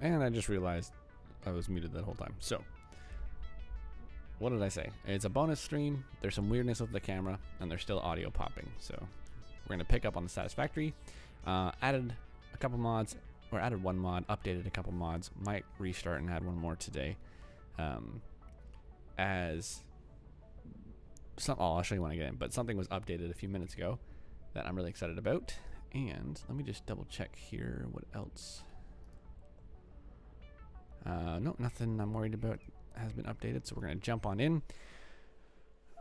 And I just realized I was muted that whole time. So, what did I say? It's a bonus stream. There's some weirdness with the camera, and there's still audio popping. So, we're going to pick up on the Satisfactory. Added a couple mods, or added one mod, updated a couple mods. Might restart and add one more today. As some, I'll show you when I get in, but something was updated a few minutes ago that I'm really excited about. And let me just double check here. What else? No, nothing I'm worried about has been updated, so we're going to jump on in.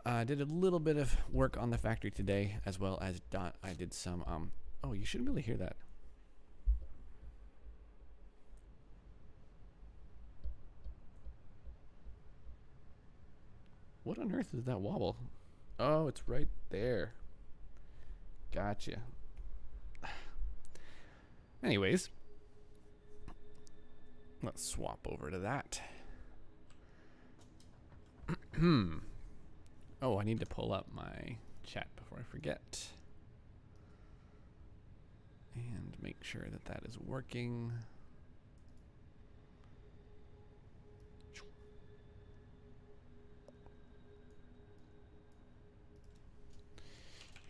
I did a little bit of work on the factory today, as well as I did some, oh, you shouldn't be able to hear that. What on earth is that wobble? Oh, it's right there. Gotcha. Anyways. Let's swap over to that. Oh, I need to pull up my chat before I forget. And make sure that that is working.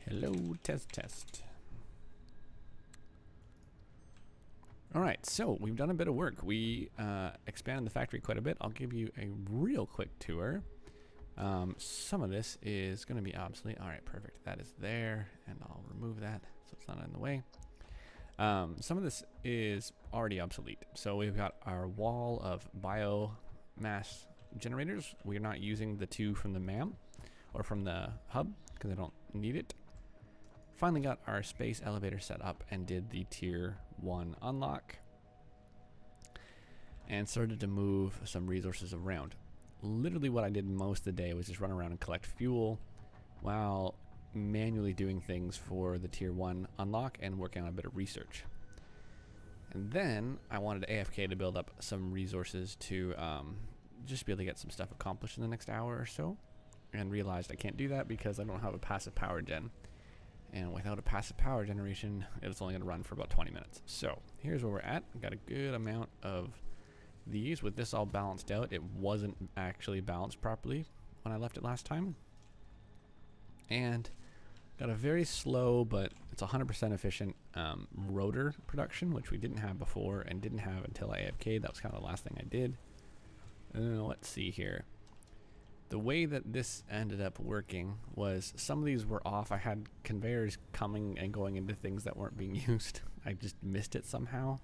Hello, test. All right, so we've done a bit of work. We expanded the factory quite a bit. I'll give you a real quick tour. Some of this is going to be obsolete. All right, perfect. That is there, and I'll remove that so it's not in the way. Some of this is already obsolete. So we've got our wall of biomass generators. We're not using the two from the MAM or from the hub because I don't need it. Finally got our space elevator set up and did the tier 1 unlock and started to move some resources around. Literally what I did most of the day was just run around and collect fuel while manually doing things for the tier 1 unlock and working on a bit of research. And then I wanted AFK to build up some resources to just be able to get some stuff accomplished in the next hour or so, and realized I can't do that because I don't have a passive power gen. And without a passive power generation, it's only going to run for about 20 minutes. So here's where we're at. Got a good amount of these. With this all balanced out, it wasn't actually balanced properly when I left it last time. And got a very slow, but it's 100% efficient rotor production, which we didn't have before and didn't have until I AFK'd. That was kind of the last thing I did. Let's see here. The way that this ended up working was some of these were off. I had conveyors coming and going into things that weren't being used. I just missed it somehow.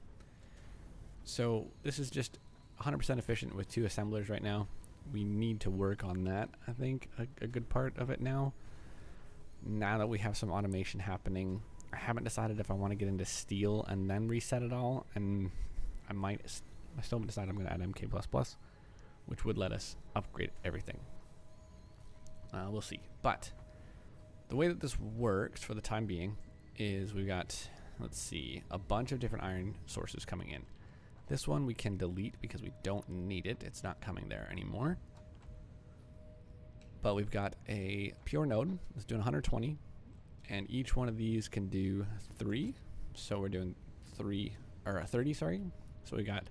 So this is just 100% efficient with 2 assemblers right now. We need to work on that, I think, a good part of it now. Now that we have some automation happening, I haven't decided if I want to get into steel and then reset it all, and I still haven't decided I'm going to add MK++, which would let us upgrade everything. We'll see. But the way that this works for the time being is we've got, let's see, a bunch of different iron sources coming in. This one we can delete because we don't need it. It's not coming there anymore. But we've got a pure node that's doing 120, and each one of these can do 3. So we're doing 30, sorry. So we got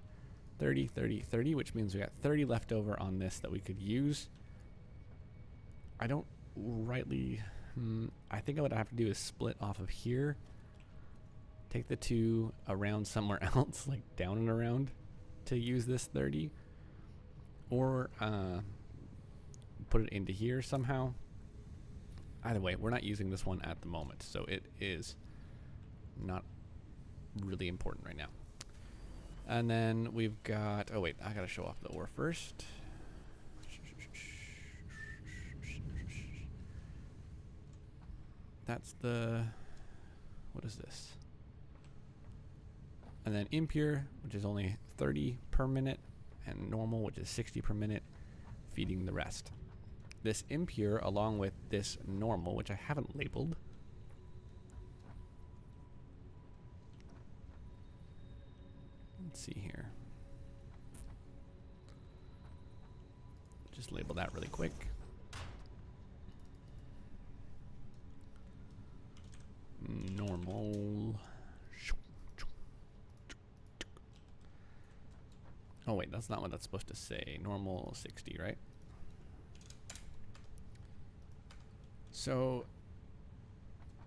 30, 30, 30, which means we got 30 left over on this that we could use. I don't rightly, I think what I have to do is split off of here, take the 2 around somewhere else, like down and around, to use this 30, or put it into here somehow. Either way, we're not using this one at the moment, so it is not really important right now. And then we've got, oh wait, I gotta show off the ore first. That's the, what is this? And then impure, which is only 30 per minute, and normal, which is 60 per minute, feeding the rest. This impure, along with this normal, which I haven't labeled, let's see here. Just label that really quick. Normal. Oh wait, that's not what that's supposed to say. Normal 60, right? So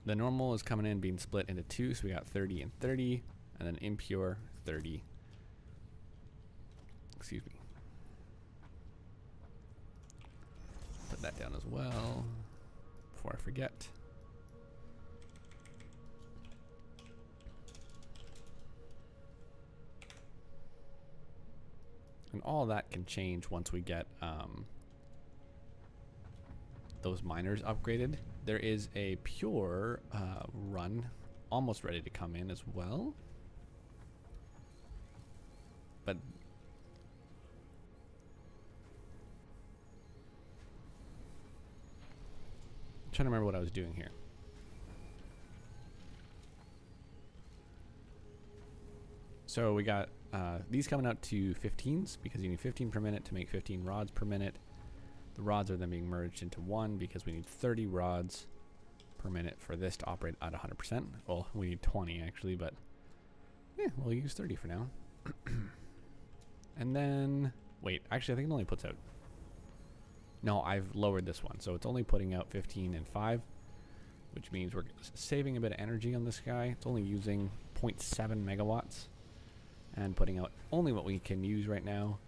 the normal is coming in being split into 2, so we got 30 and 30, and then impure 30. Excuse me. Put that down as well before I forget. And all that can change once we get those miners upgraded. There is a pure run almost ready to come in as well. But I'm trying to remember what I was doing here. So we got these coming out to 15s because you need 15 per minute to make 15 rods per minute. The rods are then being merged into 1 because we need 30 rods per minute for this to operate at 100%. Well, we need 20 actually, but yeah, we'll use 30 for now. And then, wait, actually I think it only puts out, no, I've lowered this one. So it's only putting out 15 and 5, which means we're saving a bit of energy on this guy. It's only using 0.7 megawatts. And putting out only what we can use right now.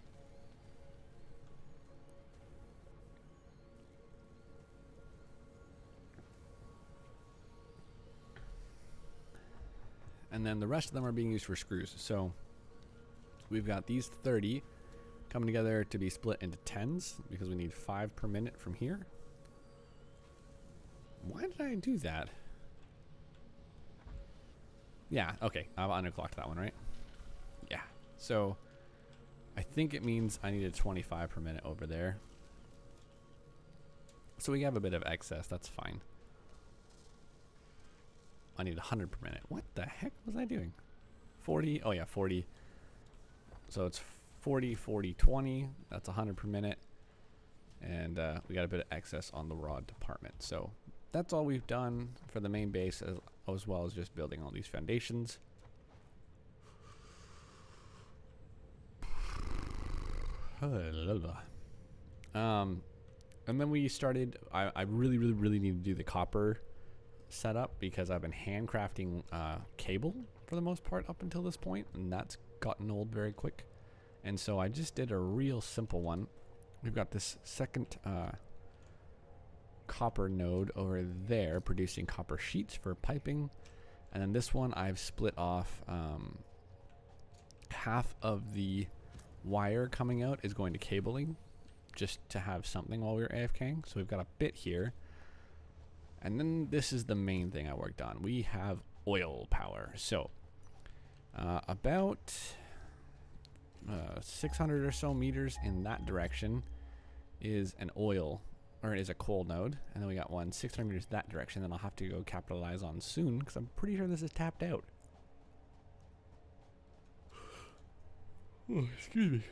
And then the rest of them are being used for screws. So we've got these 30 coming together to be split into 10s because we need 5 per minute from here. Why did I do that? Yeah, okay, I've underclocked that one, right? Yeah, so I think it means I needed 25 per minute over there. So we have a bit of excess, that's fine. I need 100 per minute. What the heck was I doing? 40, oh yeah, 40. So it's 40, 40, 20. That's 100 per minute. And we got a bit of excess on the rod department. So that's all we've done for the main base, as well as just building all these foundations. And then we started, I really need to do the copper setup because I've been handcrafting cable for the most part up until this point, and that's gotten old very quick. And so I just did a real simple one we've got this second copper node over there producing copper sheets for piping, and then this one I've split off. Half of the wire coming out is going to cabling, just to have something while we were AFKing. So we've got a bit here, and then this is the main thing I worked on. We have oil power. So about 600 or so meters in that direction is an oil, or is a coal node, and then we got one 600 meters that direction. Then I'll have to go capitalize on soon because I'm pretty sure this is tapped out. Oh, excuse me.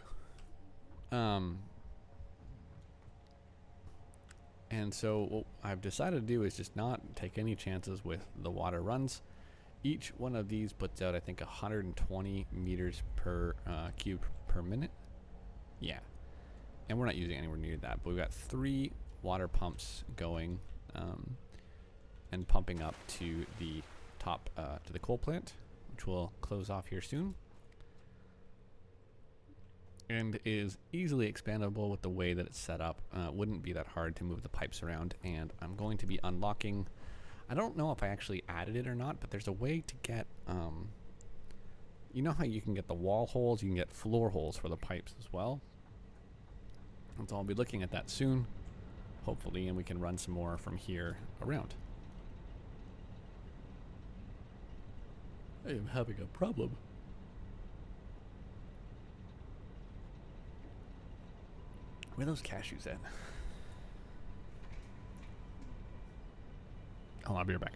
And so what I've decided to do is just not take any chances with the water runs. Each one of these puts out, I think, 120 meters per cube per minute. Yeah. And we're not using anywhere near that, but we've got 3 water pumps going and pumping up to the top, to the coal plant, which will close off here soon. And is easily expandable with the way that it's set up. Wouldn't be that hard to move the pipes around, and I'm going to be unlocking, I don't know if I actually added it or not, but there's a way to get, you know how you can get the wall holes, you can get floor holes for the pipes as well. And so I'll be looking at that soon, hopefully, and we can run some more from here around. I am having a problem. Where are those cashews at? Hold on, I'll be right back.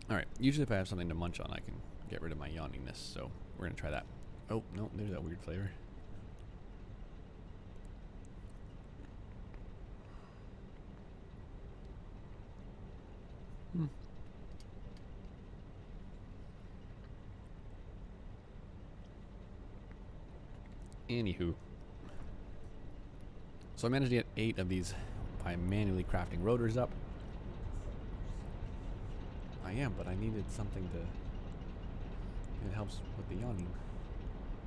Alright, usually if I have something to munch on, I can get rid of my yawniness, so we're going to try that. Oh, no, there's that weird flavor. Anywho. So I managed to get 8 of these by manually crafting rotors up. I am, but I needed something to... It helps with the yawning.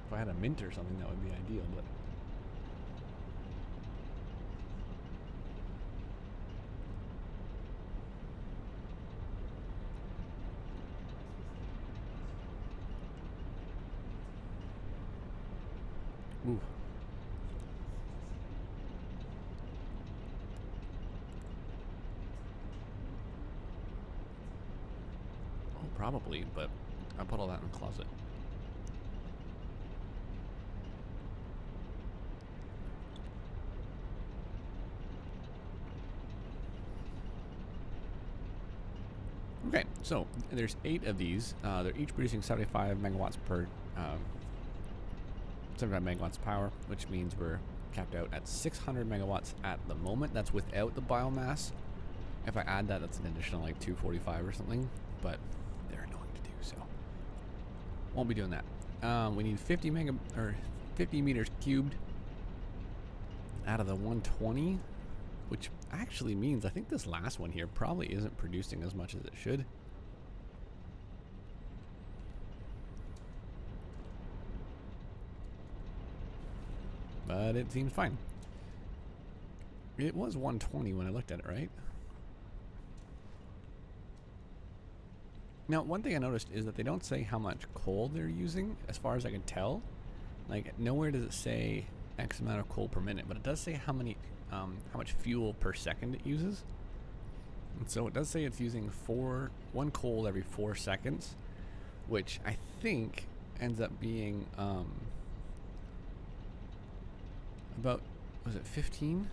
If I had a mint or something, that would be ideal, but... Ooh. Oh, probably, but I put all that in the closet. Okay, so there's 8 of these. They're each producing 75 megawatts per 75 megawatts of power, which means we're capped out at 600 megawatts at the moment. That's without the biomass. If I add that, that's an additional like 245 or something, but they're annoying to do, so won't be doing that. We need 50 meters cubed out of the 120, which actually means I think this last one here probably isn't producing as much as it should. But it seems fine. It was 120 when I looked at it, right? Now, one thing I noticed is that they don't say how much coal they're using, as far as I can tell. Like, nowhere does it say X amount of coal per minute, but it does say how much fuel per second it uses. And so it does say it's using one coal every 4 seconds, which I think ends up being about, was it 15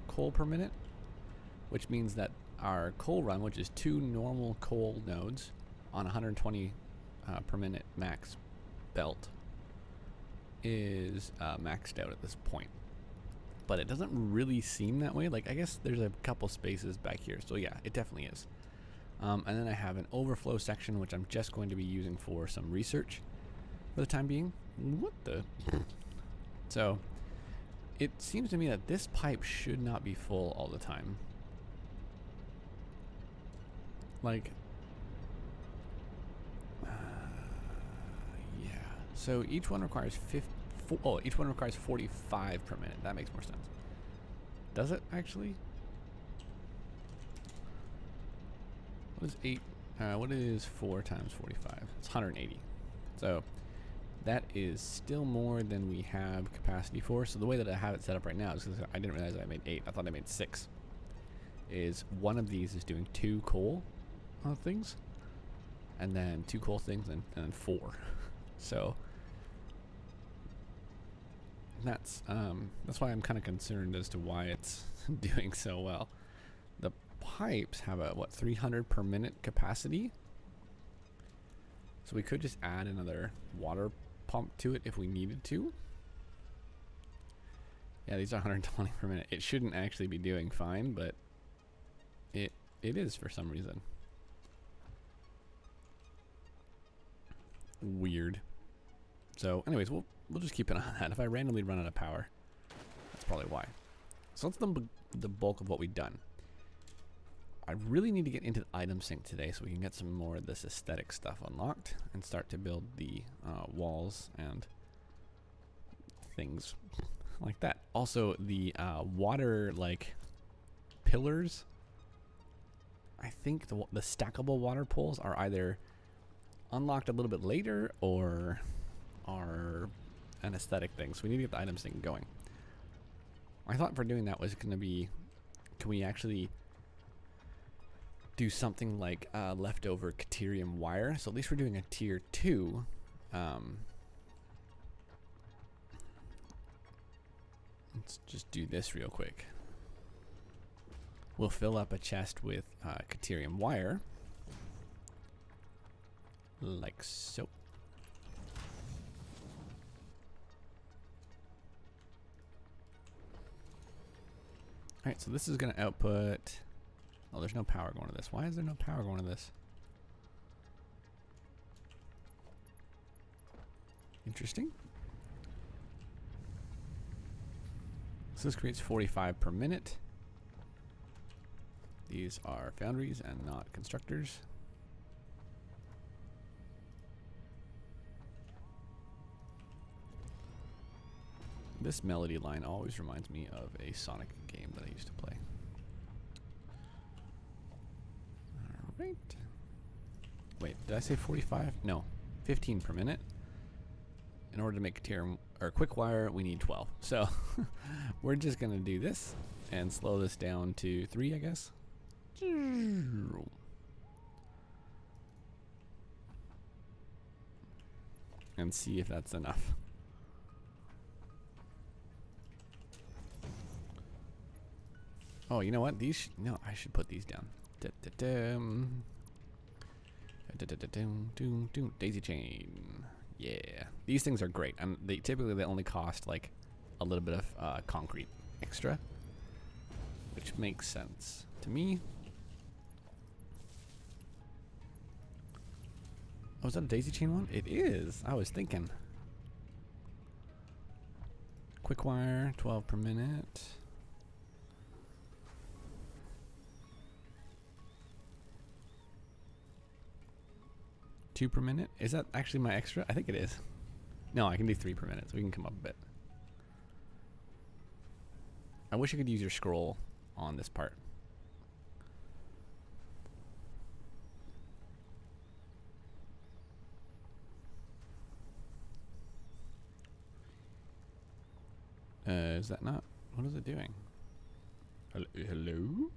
coal per minute? Which means that our coal run, which is 2 normal coal nodes on 120 per minute max belt, is maxed out at this point. But it doesn't really seem that way. Like, I guess there's a couple spaces back here, so yeah, it definitely is. And then I have an overflow section, which I'm just going to be using for some research for the time being. What the? So it seems to me that this pipe should not be full all the time. Like, yeah. So each one requires 45 per minute. That makes more sense. Does it actually? What is 8? What is 4 times 45? It's 180. So that is still more than we have capacity for. So the way that I have it set up right now is because I didn't realize I made 8. I thought I made 6. Is one of these is doing 2 coal things, and then 2 coal things, and then 4. So that's why I'm kind of concerned as to why it's doing so well. The pipes have a 300 per minute capacity, so we could just add another water pump to it if we needed to. Yeah, these are 120 per minute. It shouldn't actually be doing fine, but it is for some reason. Weird. So anyways, we'll just keep an eye on that. If I randomly run out of power, that's probably why. So that's the bulk of what we've done. I really need to get into the item sync today so we can get some more of this aesthetic stuff unlocked and start to build the walls and things like that. Also, the water like pillars, I think the stackable water poles are either unlocked a little bit later or are an aesthetic thing. So we need to get the item sync going. I thought for doing that was going to be, can we actually do something like leftover Caterium wire? So at least we're doing a tier 2. Let's just do this real quick. We'll fill up a chest with Caterium wire, like so. Alright, so this is going to output... Oh, there's no power going to this. Why is there no power going to this? Interesting. So this creates 45 per minute. These are foundries and not constructors. This melody line always reminds me of a Sonic game that I used to play. Alright. Wait, did I say 45? No, 15 per minute. In order to make a tier or quick wire, we need 12. So we're just gonna do this and slow this down to 3, I guess. And see if that's enough. Oh, you know what? These no, I should put these down. Daisy chain. Yeah, these things are great, and they typically only cost like a little bit of concrete extra, which makes sense to me. Oh, is that a daisy chain one? It is. I was thinking. Quick wire, 12 per minute. Two per minute? Is that actually my extra? I think it is. No, I can do 3 per minute, so we can come up a bit. I wish I could use your scroll on this part. Is that not? What is it doing? Hello?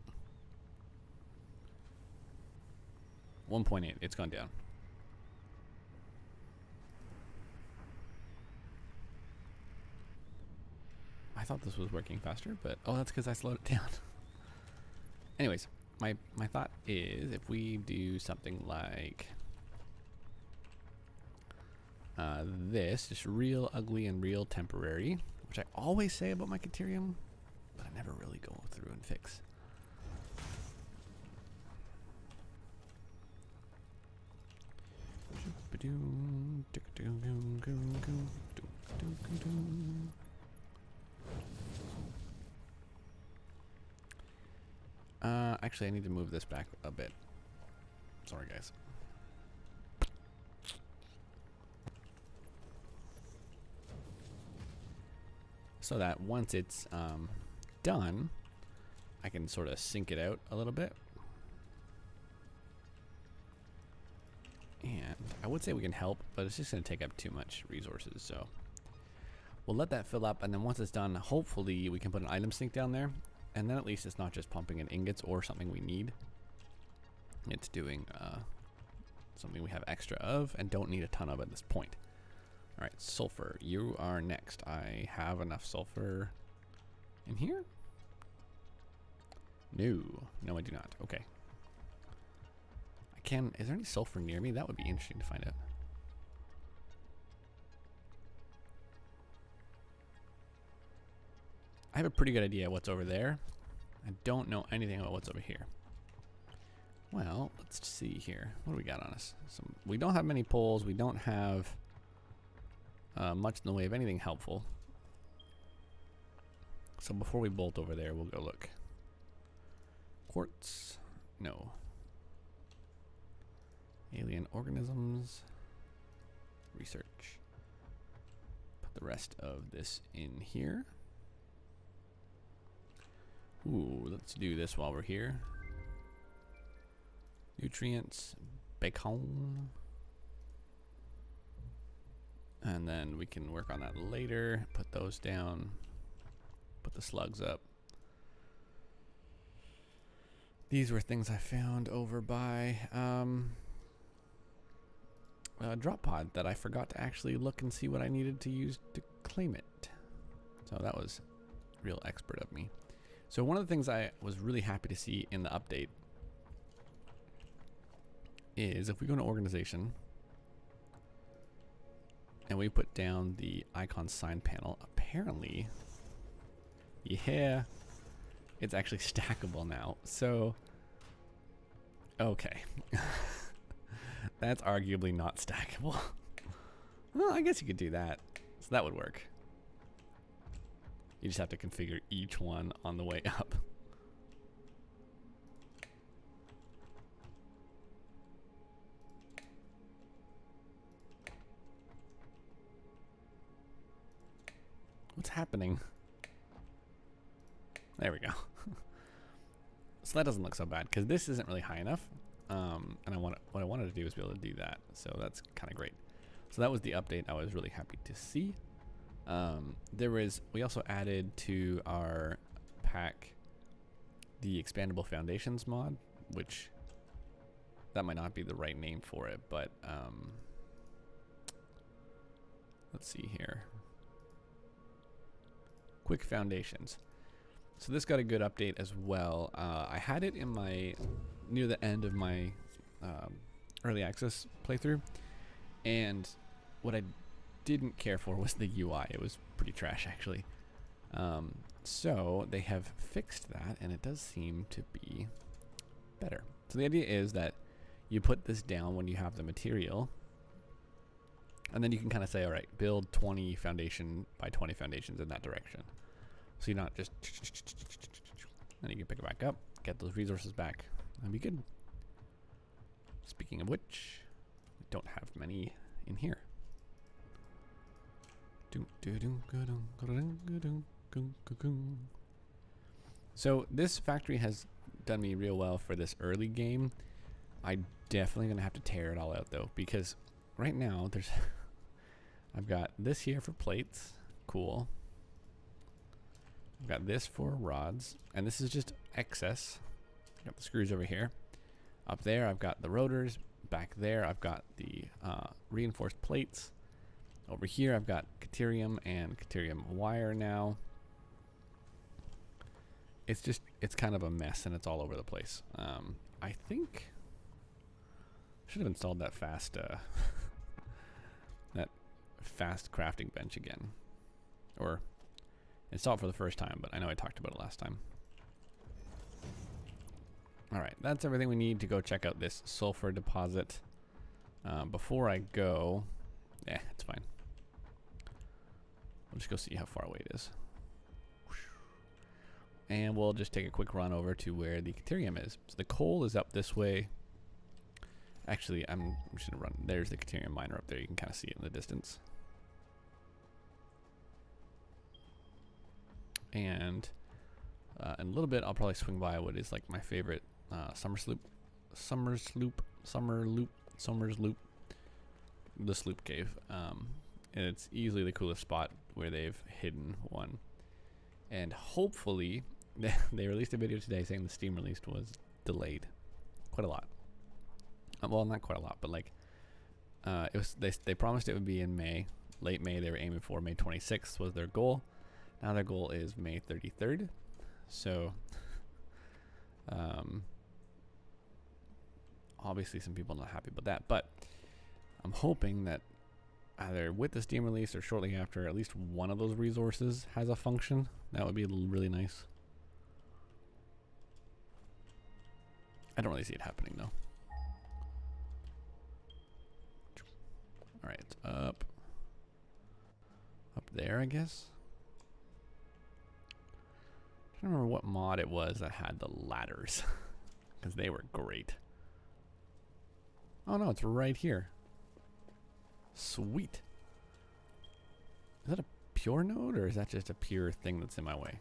1.8. It's gone down. I thought this was working faster, but oh, that's because I slowed it down. Anyways, my thought is if we do something like this, just real ugly and real temporary, which I always say about my Caterium, but I never really go through and fix. Actually, I need to move this back a bit. Sorry, guys. So that once it's done, I can sort of sync it out a little bit. And I would say we can help, but it's just going to take up too much resources. So we'll let that fill up, and then once it's done, hopefully we can put an item sink down there. And then at least it's not just pumping in ingots or something we need. It's doing something we have extra of and don't need a ton of at this point. All right, sulfur, you are next. I have enough sulfur in here? No, I do not. Okay. Is there any sulfur near me? That would be interesting to find out. I have a pretty good idea what's over there. I don't know anything about what's over here. Well, let's see here. What do we got on us? We don't have many poles. We don't have much in the way of anything helpful. So before we bolt over there, we'll go look. Quartz? No. Alien organisms. Research. Put the rest of this in here. Ooh, let's do this while we're here. Nutrients, bacon. And then we can work on that later. Put those down. Put the slugs up. These were things I found over by a drop pod that I forgot to actually look and see what I needed to use to claim it. So that was real expert of me. So one of the things I was really happy to see in the update is if we go to organization and we put down the icon sign panel, apparently, yeah, it's actually stackable now. So, okay. That's arguably not stackable. Well, I guess you could do that. So that would work. You just have to configure each one on the way up. What's happening? There we go. So that doesn't look so bad because this isn't really high enough. And what I wanted to do is be able to do that. So that's kind of great. So that was the update I was really happy to see. We also added to our pack the expandable foundations mod, which that might not be the right name for it, but let's see here. Quick foundations. So this got a good update as well. I had it in my near the end of my early access playthrough, and what I didn't care for was the UI. It was pretty trash, actually. So they have fixed that, and it does seem to be better. So the idea is that you put this down when you have the material, and then you can kind of say, all right, build 20 foundation by 20 foundations in that direction. So you're not just, and you can pick it back up, get those resources back, and be good. Speaking of which, we don't have many in here. So this factory has done me real well for this early game. I'm definitely gonna have to tear it all out though, because right now there's I've got this here for plates, cool. I've got this for rods, and this is just excess. I've got the screws over here. Up there I've got the rotors. Back there I've got the reinforced plates. Over here I've got Caterium and Caterium wire now. It's kind of a mess, and it's all over the place. I think I should have installed that fast crafting bench again, or install it for the first time, but I know I talked about it last time. Alright, that's everything we need to go check out this sulfur deposit. Before I go, it's fine. We'll just go see how far away it is. And we'll just take a quick run over to where the Caterium is. So the coal is up this way. Actually, I'm just gonna run. There's the Caterium miner up there. You can kind of see it in the distance. And in a little bit, I'll probably swing by what is like my favorite Summers Loop, the Sloop Cave. And it's easily the coolest spot where they've hidden one. And hopefully, they released a video today saying the Steam release was delayed quite a lot. Well, not quite a lot, but like it was. They promised it would be in May, late May. They were aiming for May 26th was their goal. Now their goal is May 33rd. So, obviously some people are not happy about that, but I'm hoping that either with the Steam release or shortly after, at least one of those resources has a function. That would be really nice. I don't really see it happening though. Alright, it's up there, I guess. I don't remember what mod it was that had the ladders, because they were great. Oh no, it's right here. Sweet. Is that a pure node, or is that just a pure thing that's in my way?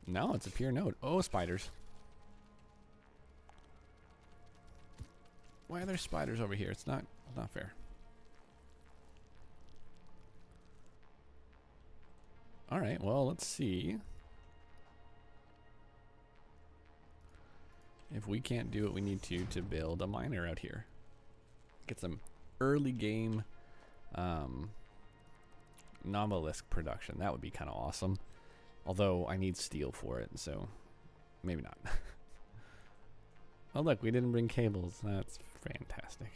No, it's a pure node. Oh, spiders. Why are there spiders over here? It's not fair. Alright, well, let's see if we can't do what we need to build a miner out here. Get some early game Novelisk production. That would be kind of awesome. Although I need steel for it, so maybe not. Oh look, we didn't bring cables. That's fantastic.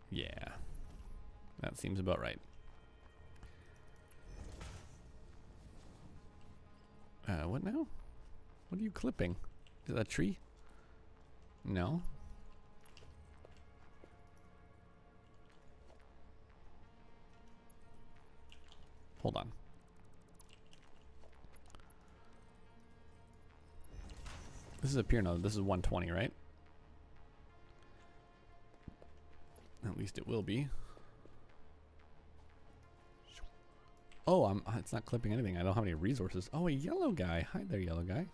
Yeah, that seems about right. What now? What are you clipping? Is that a tree? No. Hold on. This is a pure node. This is 120, right? At least it will be. Oh, it's not clipping anything. I don't have any resources. Oh, a yellow guy. Hi there, yellow guy.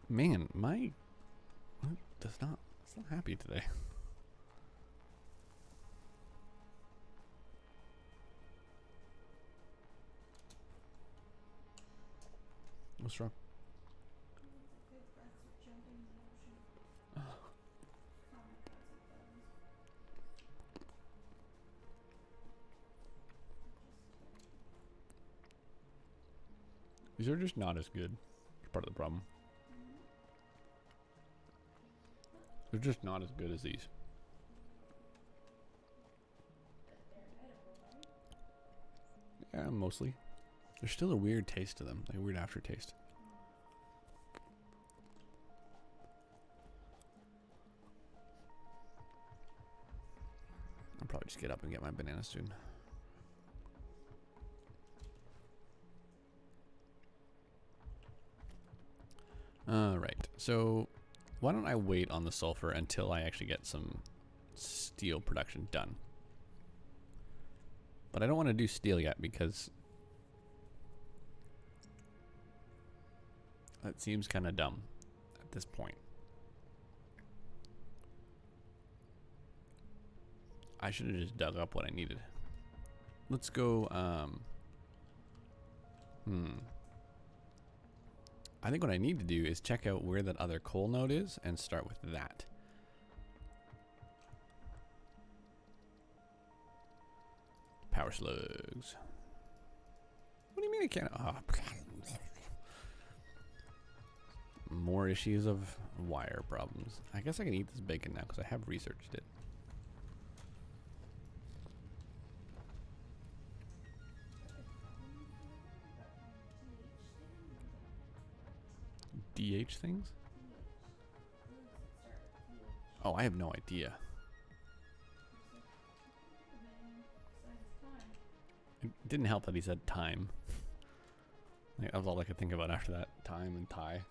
Man, my it's not happy today. What's wrong? These are just not as good. It's part of the problem. They're just not as good as these. Yeah, mostly. There's still a weird taste to them, like a weird aftertaste. I'll probably just get up and get my banana soon. Alright, so why don't I wait on the sulfur until I actually get some steel production done. But I don't want to do steel yet because that seems kind of dumb at this point. I should have just dug up what I needed. Let's go, I think what I need to do is check out where that other coal node is and start with that. Power slugs. What do you mean I can't? Oh, more issues of wire problems. I guess I can eat this bacon now because I have researched it. DH things? Oh, I have no idea. It didn't help that he said time. Like, that was all I could think about after that. Time and Thai.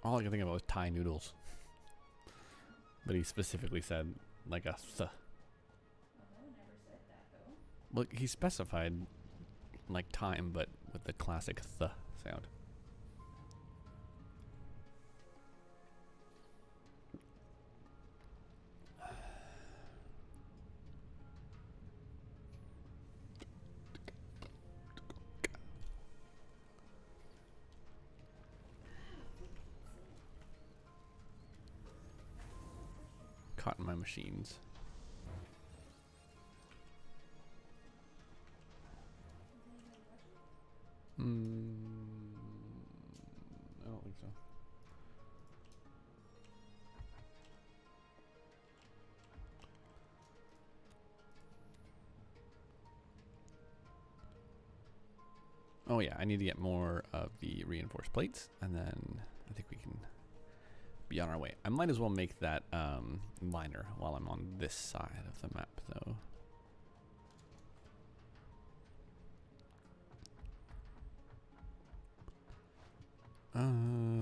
All I could think about was Thai noodles. But he specifically said like a th. Well, he specified like time, but with the classic th sound. Caught in my machines. I don't think so. Oh yeah, I need to get more of the reinforced plates, and then I think we can be on our way. I might as well make that liner while I'm on this side of the map, though.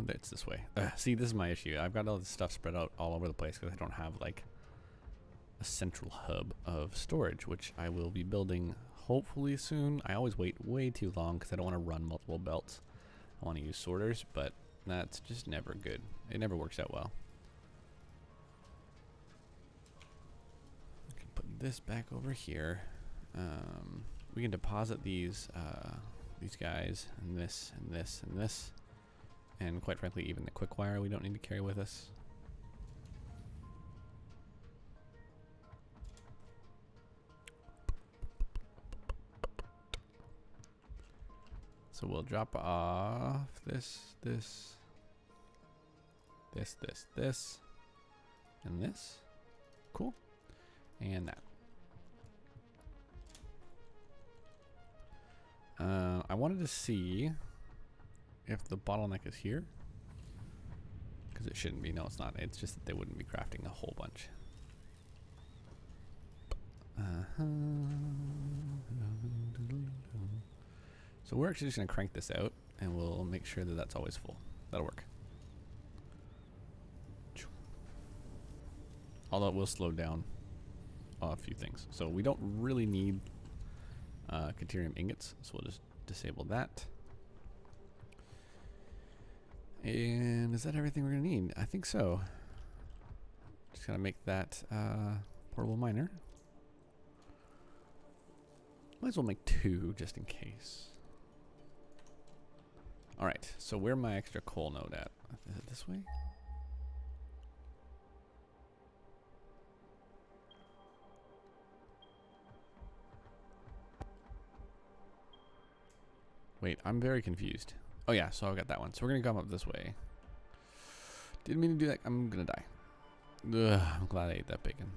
That's this way. See, this is my issue. I've got all this stuff spread out all over the place because I don't have like a central hub of storage, which I will be building hopefully soon. I always wait way too long because I don't want to run multiple belts. I want to use sorters, but that's just never good. It never works out well. I can put this back over here. We can deposit these guys and this and this and this. And quite frankly, even the quick wire we don't need to carry with us. So we'll drop off this, and this. Cool. And that. I wanted to see if the bottleneck is here, because it shouldn't be. No, it's not. It's just that they wouldn't be crafting a whole bunch. So we're actually just going to crank this out, and we'll make sure that that's always full. That'll work. Although it will slow down a few things. So we don't really need Caterium ingots, so we'll just disable that. And is that everything we're going to need? I think so. Just got to make that portable miner. Might as well make 2 just in case. Alright, so where my extra coal node at? Is it this way? Wait, I'm very confused. Oh yeah, so I got that one. So we're gonna come up this way. Didn't mean to do that. I'm gonna die. Ugh, I'm glad I ate that bacon.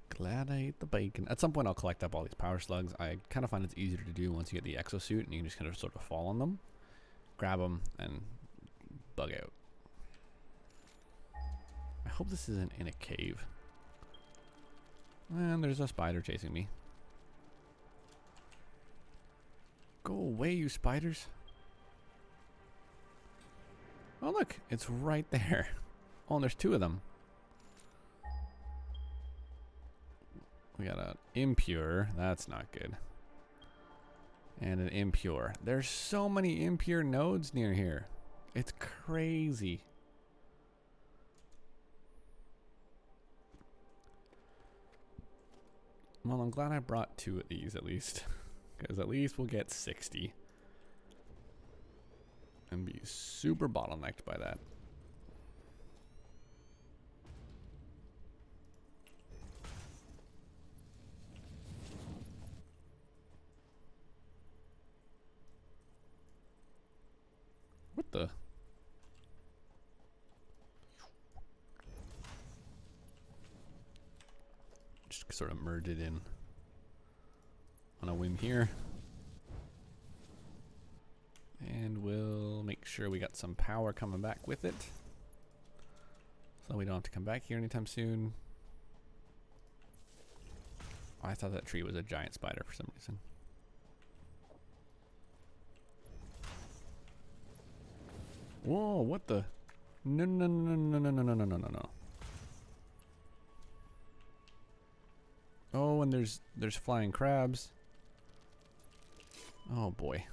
Glad I ate the bacon. At some point I'll collect up all these power slugs. I kind of find it's easier to do once you get the exosuit and you can just kind of sort of fall on them, grab them, and bug out. I hope this isn't in a cave. And there's a spider chasing me. Go away, you spiders. Oh look, it's right there. Oh, and there's 2 of them. We got an impure, that's not good. And an impure. There's so many impure nodes near here. It's crazy. Well, I'm glad I brought 2 of these at least. Because at least we'll get 60. And be super bottlenecked by that. What the? Just sort of merge it in on a whim here. And we'll make sure we got some power coming back with it. So we don't have to come back here anytime soon. Oh, I thought that tree was a giant spider for some reason. Whoa, what the? No, no, no, no, no, no, no, no, no, no, no. Oh, and there's flying crabs. Oh boy.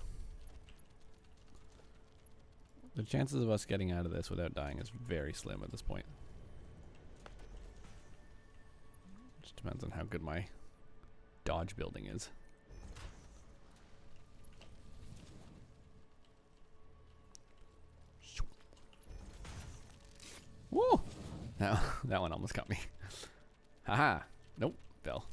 The chances of us getting out of this without dying is very slim at this point. Just depends on how good my dodge building is. Woo! That one almost got me. Haha. Nope. Fell.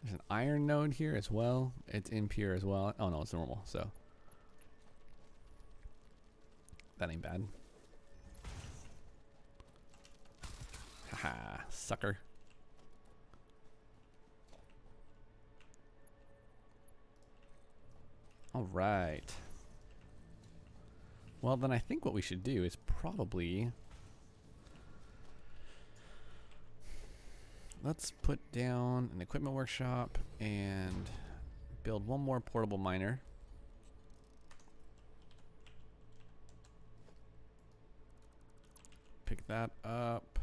There's an iron node here as well. It's impure as well. Oh no, it's normal, so that ain't bad. Haha, sucker. All right. Well, then I think what we should do is probably let's put down an equipment workshop and build 1 more portable miner. Pick that up.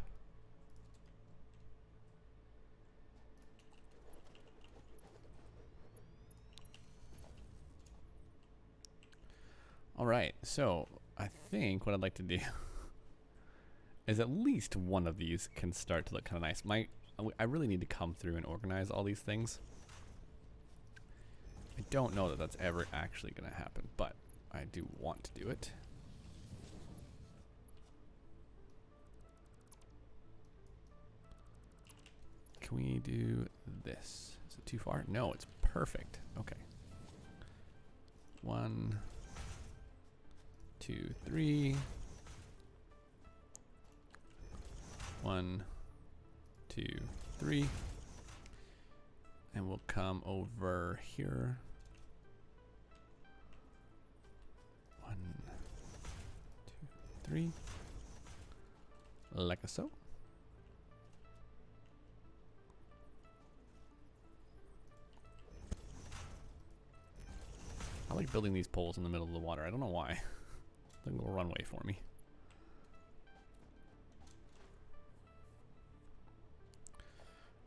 All right, so I think what I'd like to do is at least one of these can start to look kind of nice. I really need to come through and organize all these things. I don't know that that's ever actually going to happen, but I do want to do it. Can we do this? Is it too far? No, it's perfect. Okay. 1, 2, 3. 1, 2, 3. And we'll come over here. 1, 2, 3. Like so. I like building these poles in the middle of the water. I don't know why. It's like a little runway for me.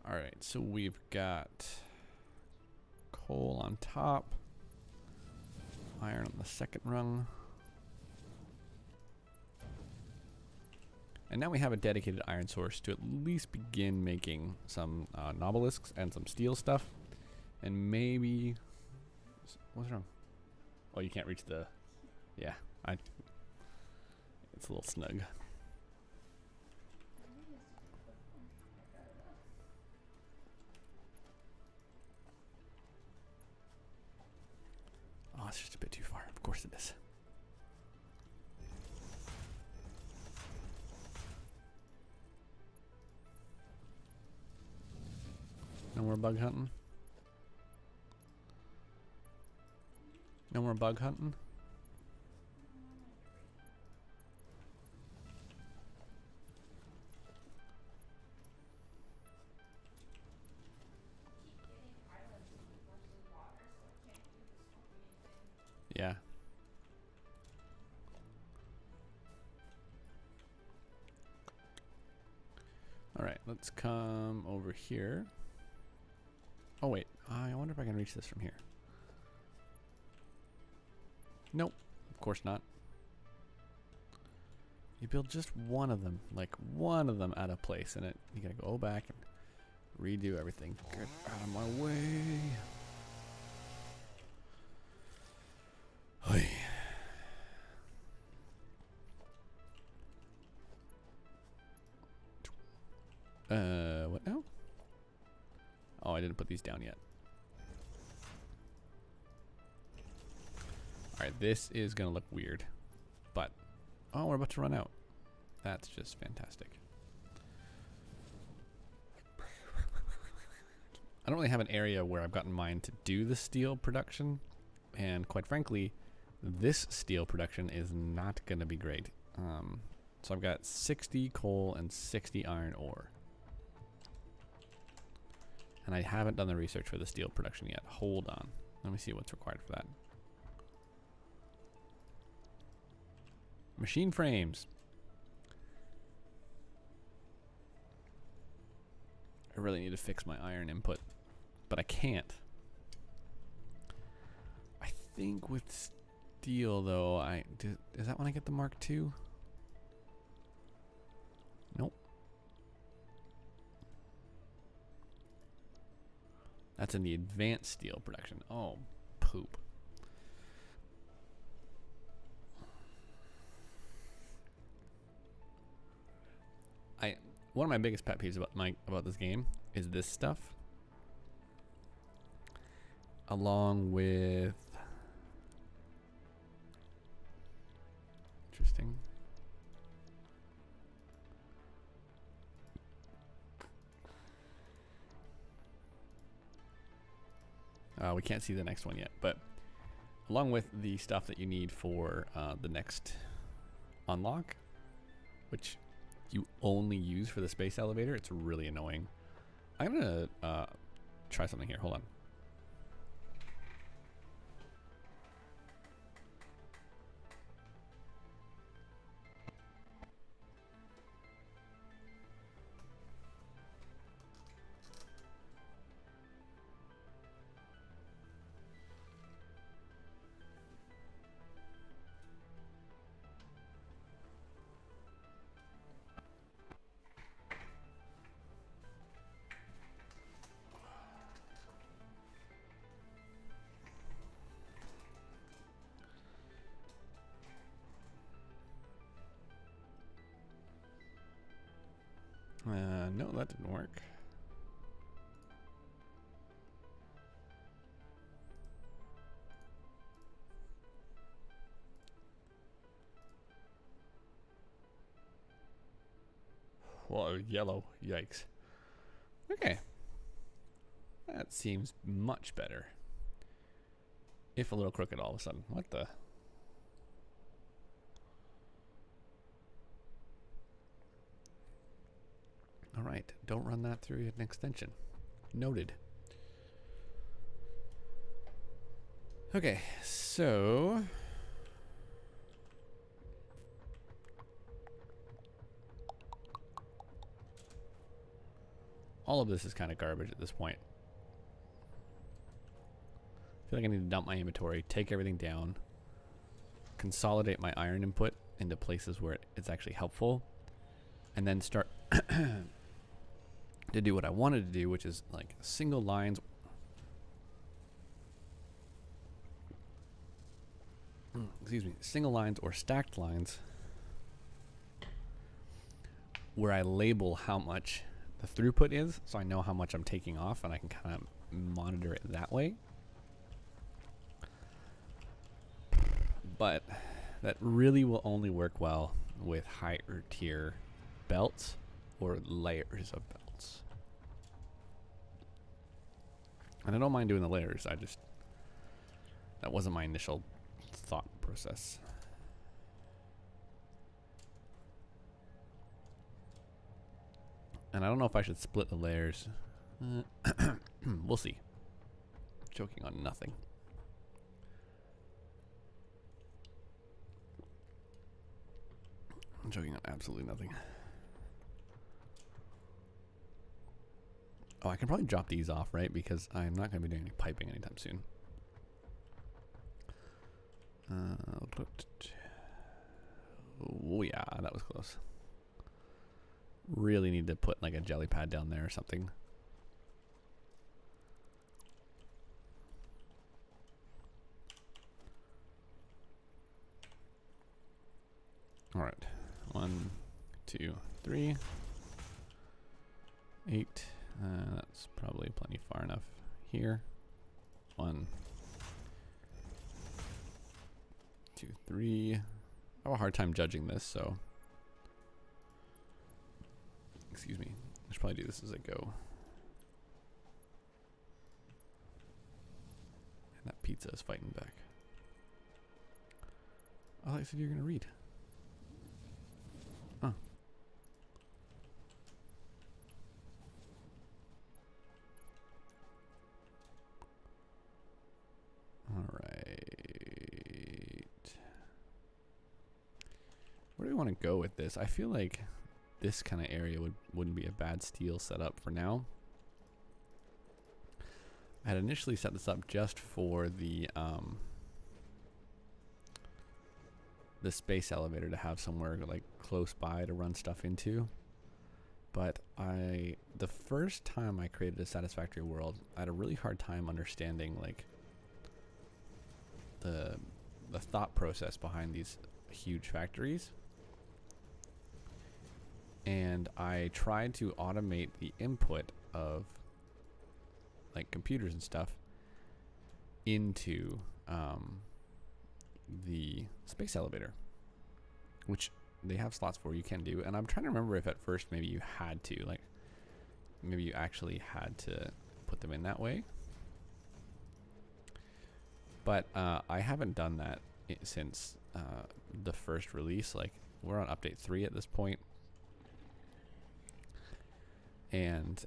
Alright, so we've got coal on top, iron on the second rung. And now we have a dedicated iron source to at least begin making some nobelisks and some steel stuff. And maybe... What's wrong? Oh, you can't reach the... Yeah, it's a little snug. Oh, it's just a bit too far. Of course it is. No more bug hunting? No more bug hunting? Yeah. All right, let's come over here. Oh wait, I wonder if I can reach this from here. Nope, of course not. You build just one of them, like one of them out of place, and you gotta go back and redo everything. Get out of my way. Oy. What now? Oh, I didn't put these down yet. Alright, this is gonna look weird. But, oh, we're about to run out. That's just fantastic. I don't really have an area where I've got in mind to do the steel production. And quite frankly, this steel production is not gonna be great. So I've got 60 coal and 60 iron ore. And I haven't done the research for the steel production yet. Hold on. Let me see what's required for that. Machine frames. I really need to fix my iron input, but I can't. I think with steel though, is that when I get the Mark II? Nope. That's in the advanced steel production. Oh, poop. One of my biggest pet peeves about this game is this stuff, along with interesting. We can't see the next one yet, but along with the stuff that you need for the next unlock, which you only use for the space elevator, it's really annoying. I'm gonna try something here. Hold on. No, that didn't work. Whoa, yellow. Yikes. Okay. That seems much better. If a little crooked all of a sudden. What the? Alright, don't run that through an extension. Noted. Okay, so... all of this is kind of garbage at this point. I feel like I need to dump my inventory, take everything down, consolidate my iron input into places where it's actually helpful, and then start to do what I wanted to do, which is like single lines. Excuse me, single lines or stacked lines where I label how much the throughput is, so I know how much I'm taking off, and I can kind of monitor it that way. But that really will only work well with higher tier belts or layers of belts. And I don't mind doing the layers, that wasn't my initial thought process. And I don't know if I should split the layers. We'll see. Choking on nothing. I'm choking on absolutely nothing. Oh, I can probably drop these off, right? Because I'm not going to be doing any piping anytime soon. Oh yeah, that was close. Really need to put like a jelly pad down there or something. All right, 1, 2, 3, 8. That's probably plenty far enough here. 1, 2, 3. I have a hard time judging this, so excuse me. I should probably do this as I go. And that pizza is fighting back. Oh, I said you were gonna read. Oh. All right. Where do we want to go with this? I feel like this kind of area wouldn't be a bad steel setup for now. I had initially set this up just for the space elevator to have somewhere like close by to run stuff into. But the first time I created a Satisfactory world, I had a really hard time understanding like the thought process behind these huge factories. And I tried to automate the input of like computers and stuff into the space elevator, which they have slots for, you can do. And I'm trying to remember if at first maybe you had to, like maybe you actually had to put them in that way. But I haven't done that since the first release. Like we're on update 3 at this point. And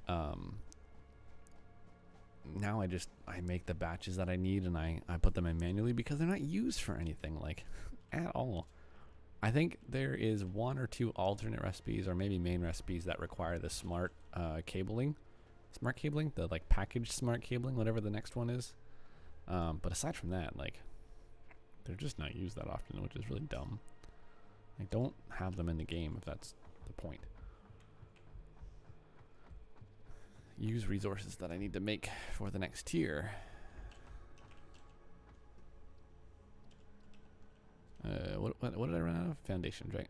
now I make the batches that I need, and I put them in manually because they're not used for anything like at all. I think there is 1 or 2 alternate recipes or maybe main recipes that require the smart cabling, the like packaged smart cabling, whatever the next one is. But aside from that, like they're just not used that often, which is really dumb. Like don't have them in the game if that's the point. Use resources that I need to make for the next tier. What did I run out of? Foundations, right?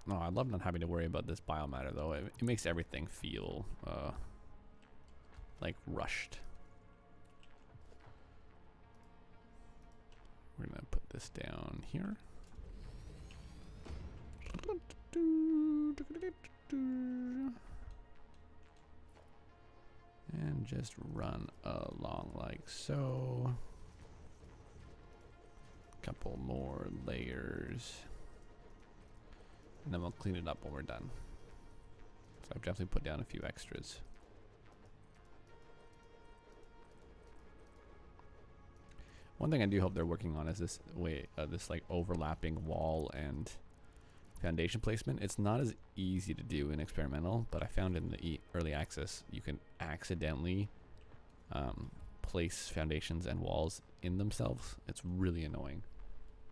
No, I love not having to worry about this biomatter though. It makes everything feel like rushed. We're gonna put this down here. And just run along like so. Couple more layers. And then we'll clean it up when we're done. So I've definitely put down a few extras. One thing I do hope they're working on is this way, this like overlapping wall and foundation placement. It's not as easy to do in experimental, but I found in the early access you can accidentally place foundations and walls in themselves. It's really annoying.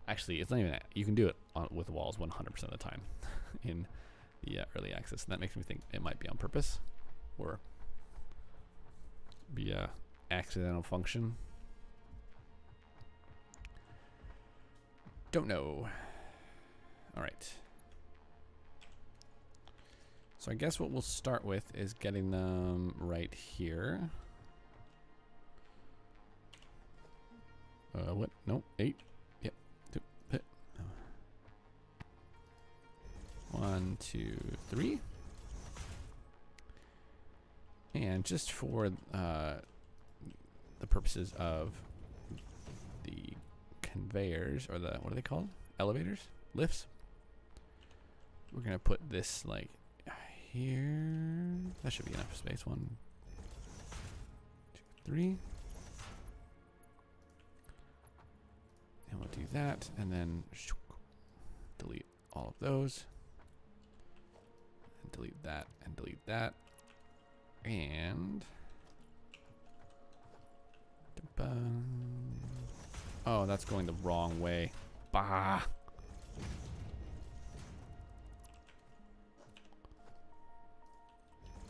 Actually, it's not even that. You can do it with walls 100% of the time in the early access. And that makes me think it might be on purpose or be a accidental function. Don't know. All right. So I guess what we'll start with is getting them right here. What? No, 8. Yep. 1, 2, 3. And just for the purposes of the conveyors, or the, what are they called? Elevators? Lifts? We're gonna put this like here. That should be enough space. 1, 2, 3. And we'll do that, and then delete all of those. And delete that, and delete that. And oh, that's going the wrong way. Bah.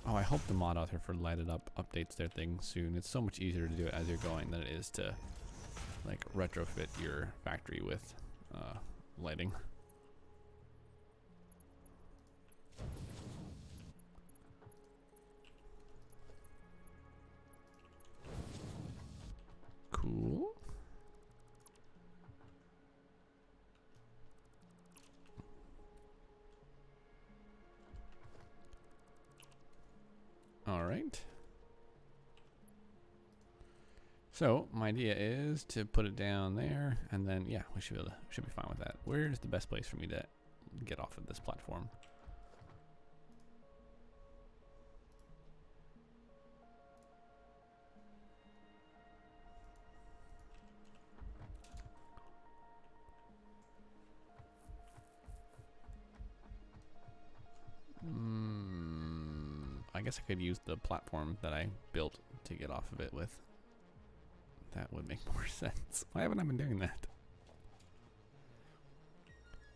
Oh, I hope the mod author for Light It Up updates their thing soon. It's so much easier to do it as you're going than it is to like retrofit your factory with lighting. Cool. All right. So my idea is to put it down there, and then yeah, we should be fine with that. Where's the best place for me to get off of this platform? I guess I could use the platform that I built to get off of it with. That would make more sense. Why haven't I been doing that?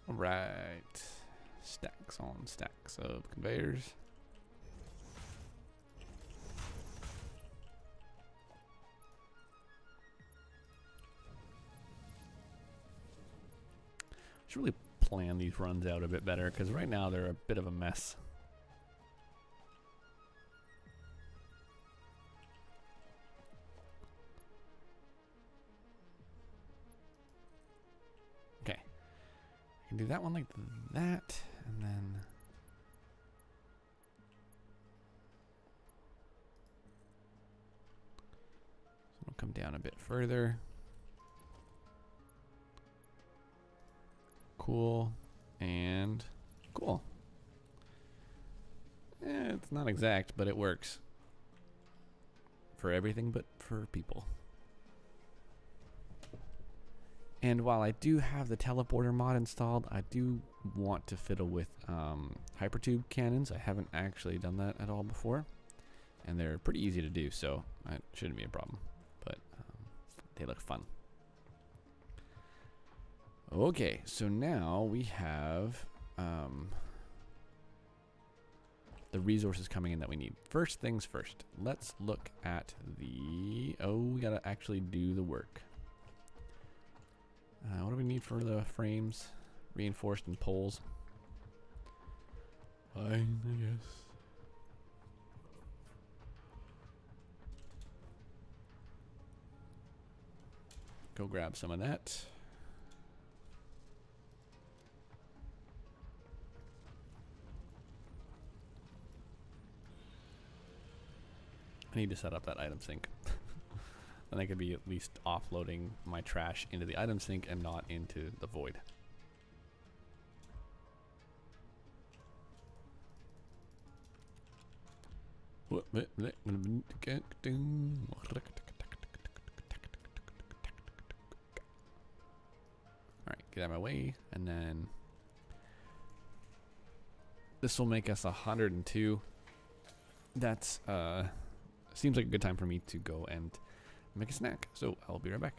All right. Stacks on stacks of conveyors. Should really plan these runs out a bit better, because right now they're a bit of a mess. Okay, I can do that one like that, and then we'll come down a bit further. Cool, and cool. It's not exact, but it works for everything but for people. And while I do have the teleporter mod installed, I do want to fiddle with hypertube cannons. I haven't actually done that at all before, and they're pretty easy to do, so it shouldn't be a problem, but they look fun. Okay, so now we have the resources coming in that we need. First things first, let's look at the, we gotta actually do the work. What do we need for the frames? Reinforced and poles. Fine, I guess. Go grab some of that. I need to set up that item sink. Then I could be at least offloading my trash into the item sink and not into the void. Alright, get out of my way, and then this will make us 102. That's seems like a good time for me to go and make a snack. So I'll be right back.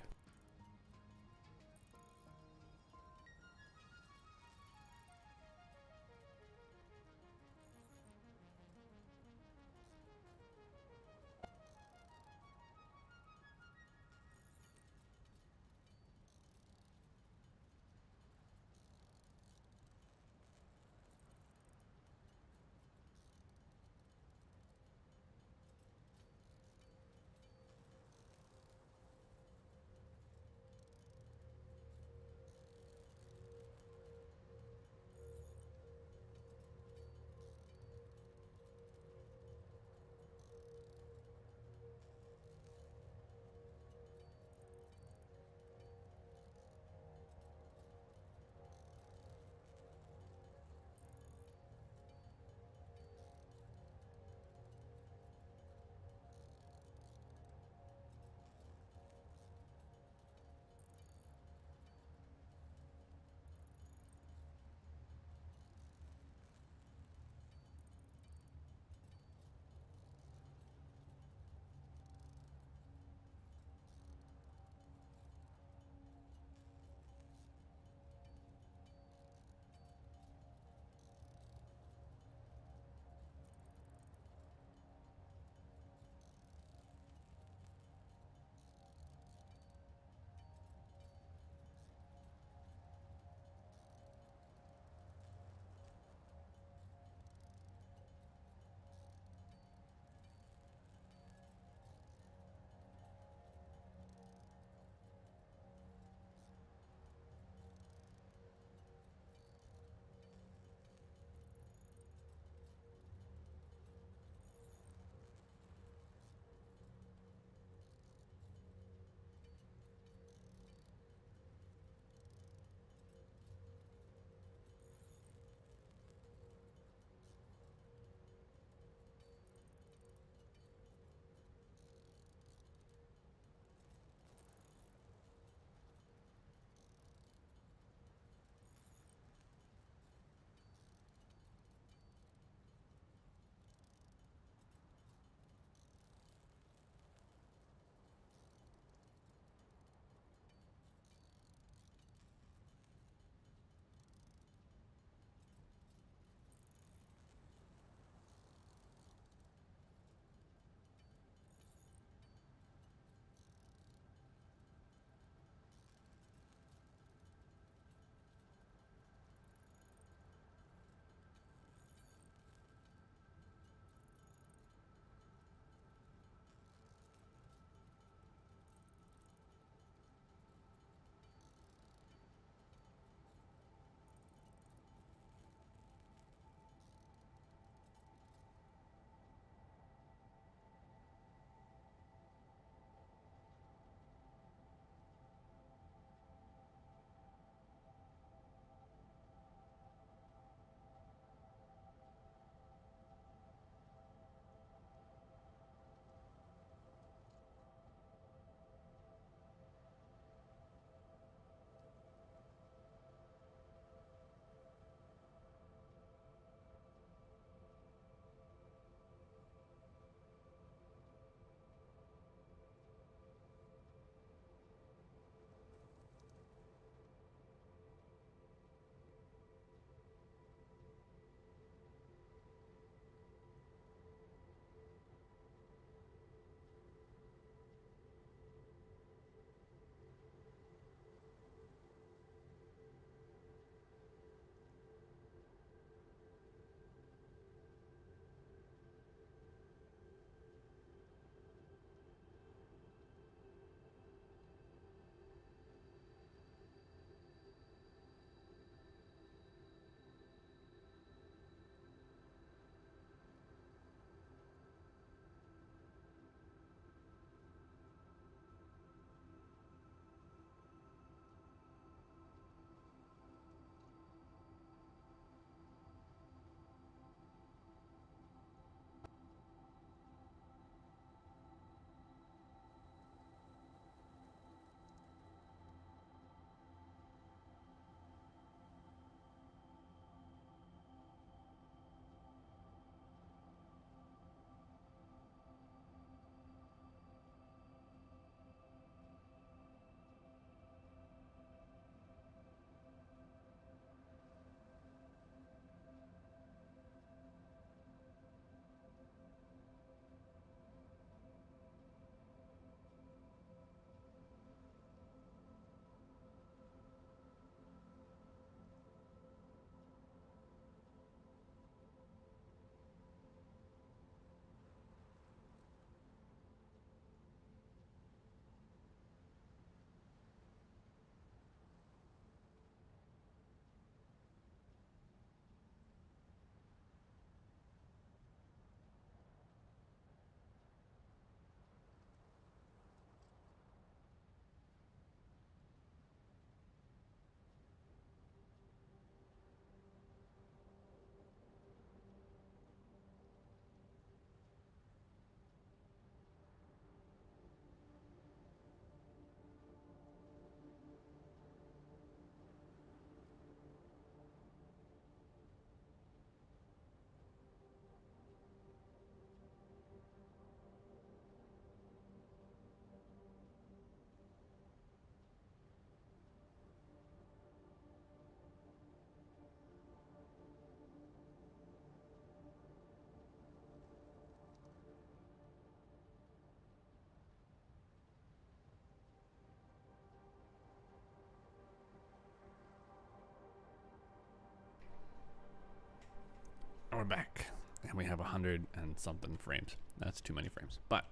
we're back. And we have 100 and something frames. That's too many frames. But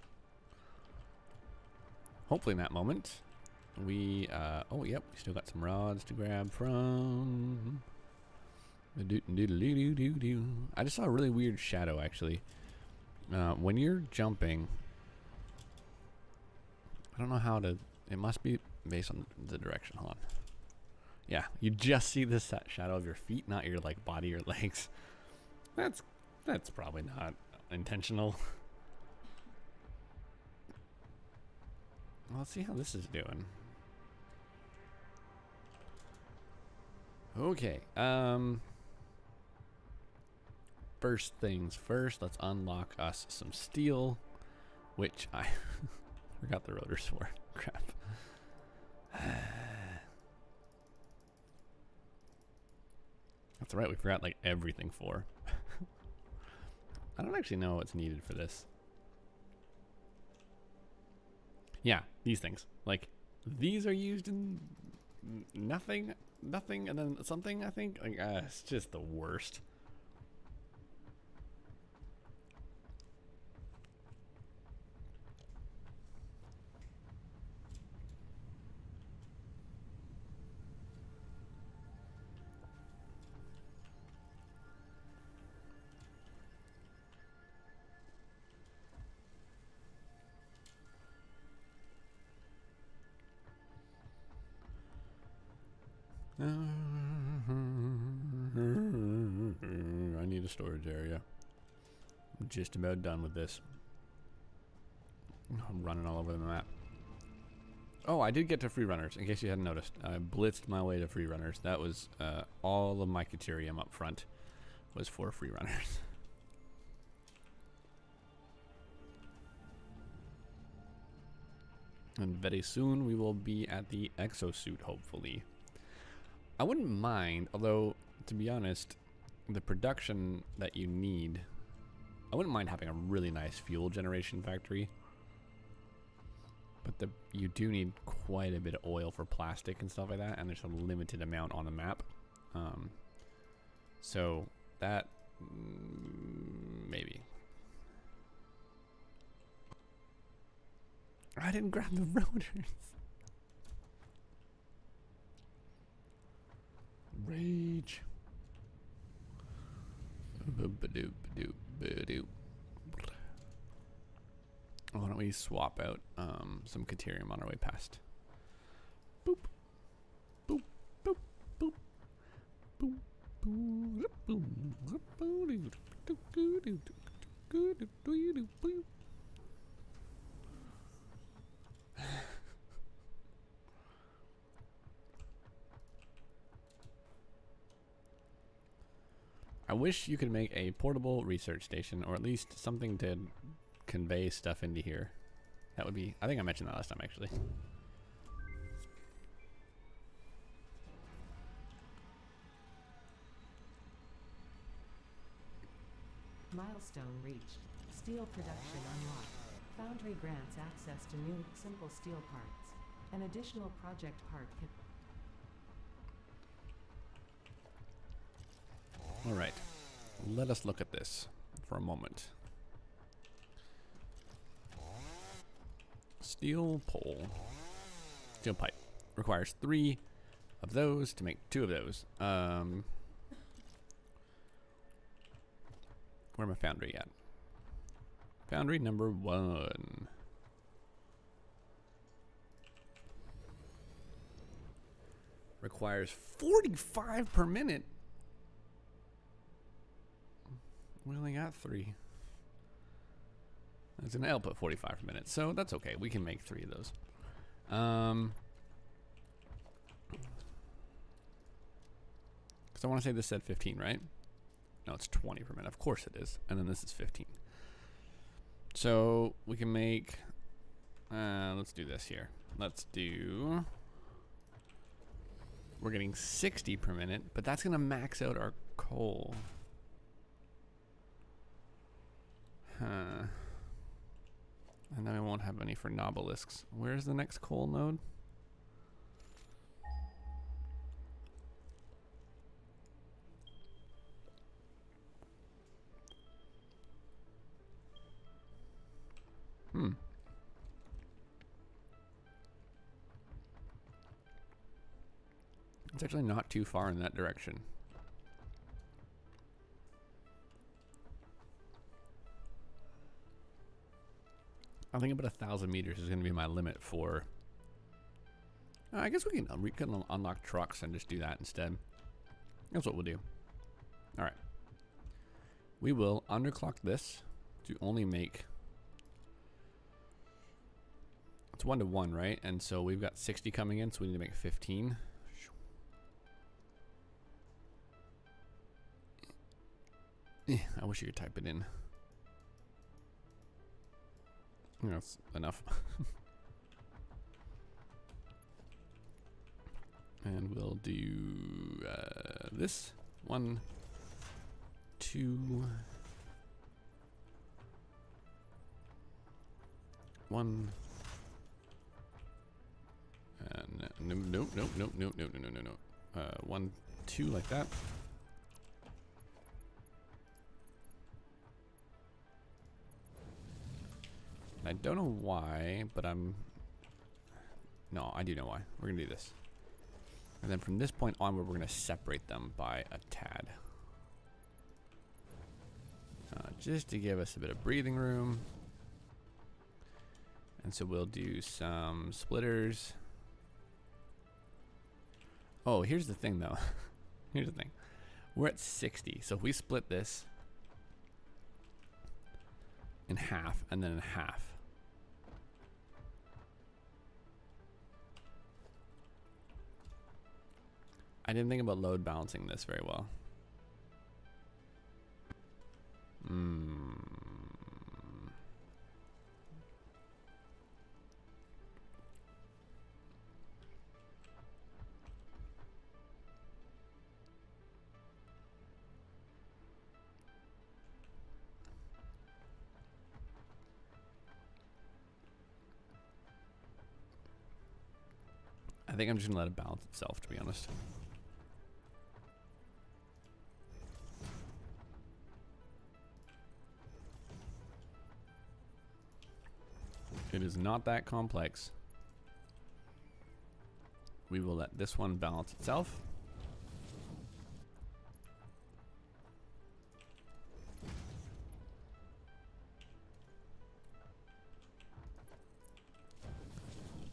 hopefully in that moment, we, oh, yep, we still got some rods to grab from. I just saw a really weird shadow, actually. When you're jumping, I don't know how to, it must be based on the direction. Hold on. Yeah, you just see this shadow of your feet, not your like body or legs. That's probably not intentional. Well, let's see how this is doing. Okay, first things first, let's unlock us some steel, which I forgot the rotors for. Crap. That's right, we forgot like everything for. I don't actually know what's needed for this. Yeah, these things. Like, these are used in nothing, and then something, I think. Like, it's just the worst. I need a storage area. I'm just about done with this. I'm running all over the map. Oh, I did get to free runners, in case you hadn't noticed. I blitzed my way to free runners. That was all of my Caterium up front was for free runners. And very soon we will be at the exosuit, hopefully. I wouldn't mind, although, to be honest, the production that you need, I wouldn't mind having a really nice fuel generation factory. But you do need quite a bit of oil for plastic and stuff like that, and there's a limited amount on the map. So that, maybe. I didn't grab the rotors. Rage. Why don't we swap out some Caterium on our way past? Boop. Boop. Boop. Boop. Boop. Boop. I wish you could make a portable research station, or at least something to convey stuff into here. That would be, I think I mentioned that last time actually. Milestone reached. Steel production unlocked. Foundry grants access to new, simple steel parts. An additional project part kit. All right, let us look at this for a moment. Steel pole, steel pipe requires 3 of those to make 2 of those. Where my foundry at? Foundry number 1. Requires 45 per minute. We only got 3. It's an output 45 per minute, so that's okay. We can make 3 of those. Because I want to say this said 15, right? No, it's 20 per minute. Of course it is. And then this is 15. So we can make, let's do this here. Let's do, we're getting 60 per minute, but that's going to max out our coal. Huh. And then we won't have any for nobelisks. Where's the next coal node? It's actually not too far in that direction. I think about 1,000 meters is going to be my limit for... I guess we can unlock trucks and just do that instead. That's what we'll do. Alright. We will underclock this to only make... It's 1 to 1, right? And so we've got 60 coming in, so we need to make 15. I wish you could type it in. That's enough. And we'll do this. 1, 2, 1. No. 1, 2 like that. I don't know why, but no, I do know why. We're gonna do this. And then from this point onward, we're gonna separate them by a tad. Just to give us a bit of breathing room. And so we'll do some splitters. Oh, here's the thing though. Here's the thing. We're at 60, so if we split this in half and then in half. I didn't think about load balancing this very well. I think I'm just gonna let it balance itself, to be honest. It is not that complex. We will let this one balance itself.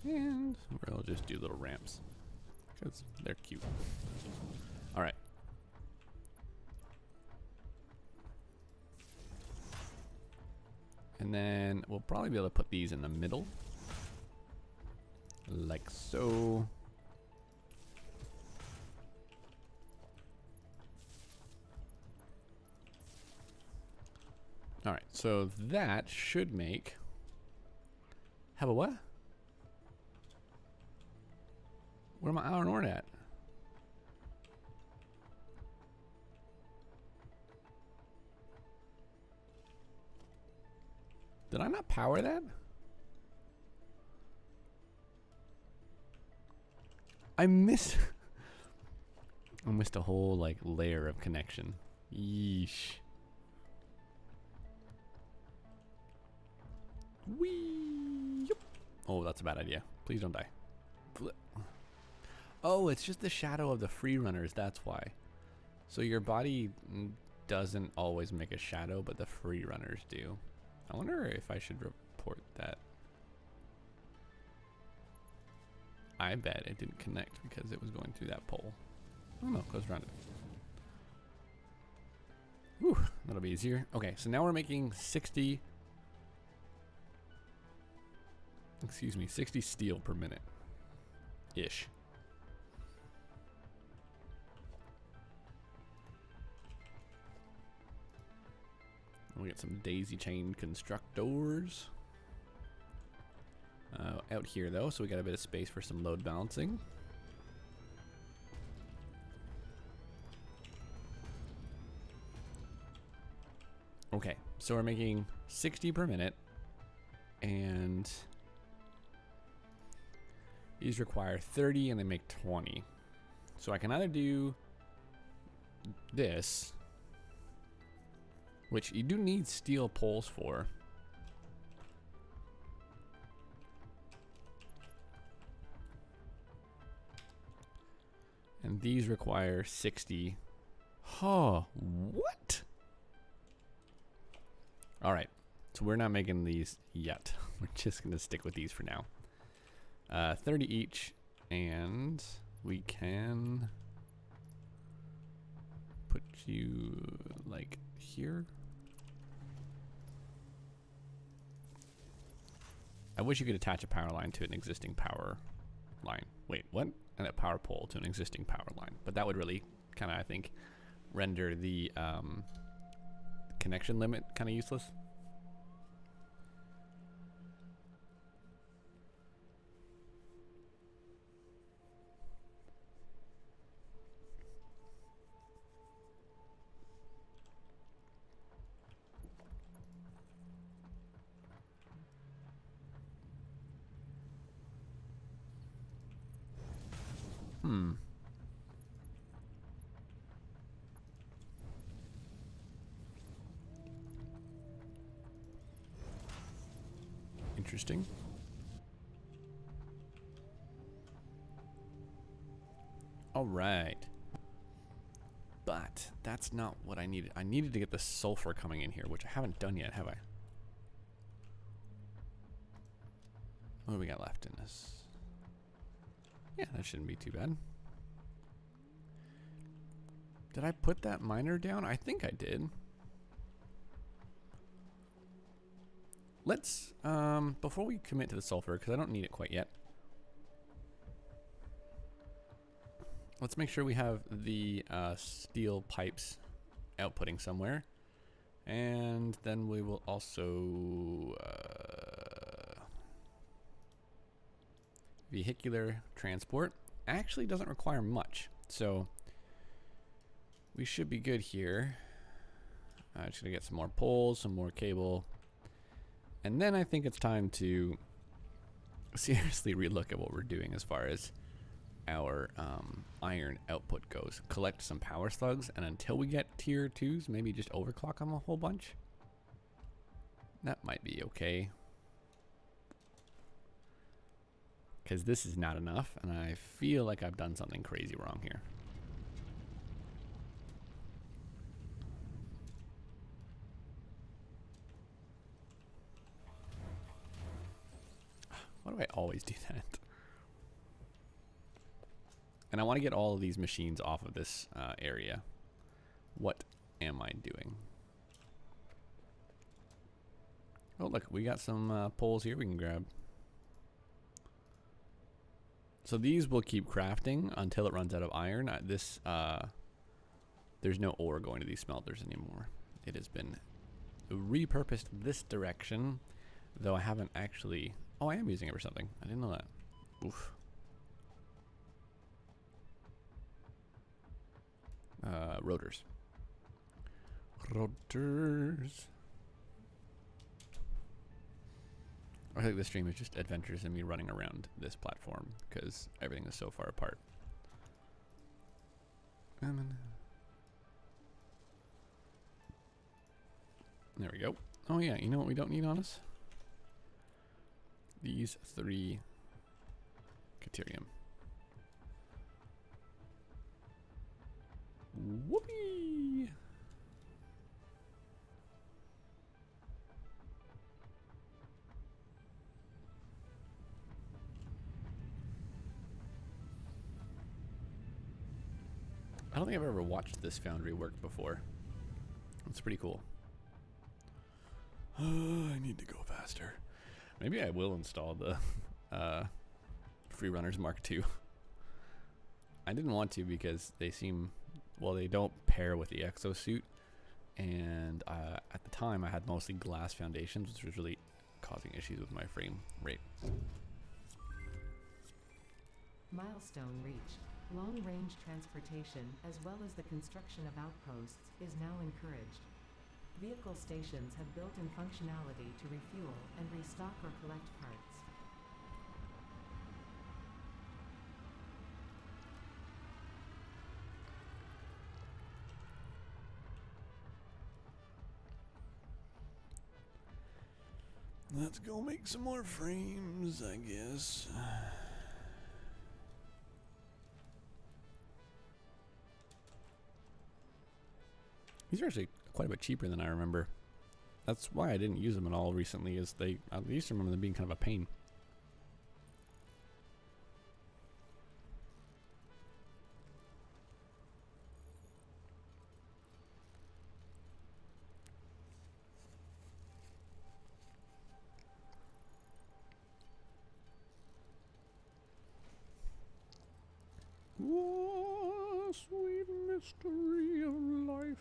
And we'll just do little ramps because they're cute. All right. And then we'll probably be able to put these in the middle. Like so. All right, so that should make... Have a what? Where am I iron ore at? Did I not power that? I missed a whole like layer of connection. Yeesh. Whee! Yep. Oh, that's a bad idea. Please don't die. Flip. Oh, it's just the shadow of the free runners, that's why. So your body doesn't always make a shadow, but the free runners do. I wonder if I should report that. I bet it didn't connect because it was going through that pole. Oh no, it goes around it. Whew, that'll be easier. Okay, so now we're making 60 steel per minute. Ish. We get some daisy chain constructors out here though, so we got a bit of space for some load balancing. Okay, so we're making 60 per minute, and these require 30 and they make 20. So I can either do this, which you do need steel poles for. And These require 60. Oh, what? All right. So we're not making these yet. We're just going to stick with these for now. 30 each, and we can put you like here. I wish you could attach a power line to an existing power line. Wait, what? And a power pole to an existing power line. But that would really kind of, I think, render the connection limit kind of useless. Interesting. All right. But that's not what I needed. I needed to get the sulfur coming in here, which I haven't done yet, have I? What do we got left in this? Yeah, that shouldn't be too bad. Did I put that miner down? I think I did. Let's, before we commit to the sulfur, because I don't need it quite yet, let's make sure we have the steel pipes outputting somewhere. And then we will also, vehicular transport actually doesn't require much. So we should be good here. Just gonna get some more poles, some more cable. And then I think it's time to seriously relook at what we're doing as far as our iron output goes. Collect some power slugs, and until we get tier 2s, maybe just overclock them a whole bunch. That might be okay. Because this is not enough, and I feel like I've done something crazy wrong here. Why do I always do that? And I want to get all of these machines off of this area. What am I doing? Oh, look, we got some poles here we can grab. So these will keep crafting until it runs out of iron. There's no ore going to these smelters anymore. It has been repurposed this direction, though I haven't actually... Oh, I am using it for something. I didn't know that. Oof. Rotors. Rotors. I think this stream is just adventures in me running around this platform because everything is so far apart. There we go. Oh yeah, you know what we don't need on us? These 3 Caterium. Whoopee! I don't think I've ever watched this foundry work before. It's pretty cool. I need to go faster. Maybe I will install the Freerunners Mark II. I didn't want to because they seem, well, they don't pair with the exosuit. And at the time, I had mostly glass foundations, which was really causing issues with my frame rate. Milestone reached. Long-range transportation, as well as the construction of outposts, is now encouraged. Vehicle stations have built-in functionality to refuel and restock or collect parts. Let's go make some more frames, I guess. These are actually quite a bit cheaper than I remember. That's why I didn't use them at all recently, is I used to remember them being kind of a pain. Oh, sweet mystery of life.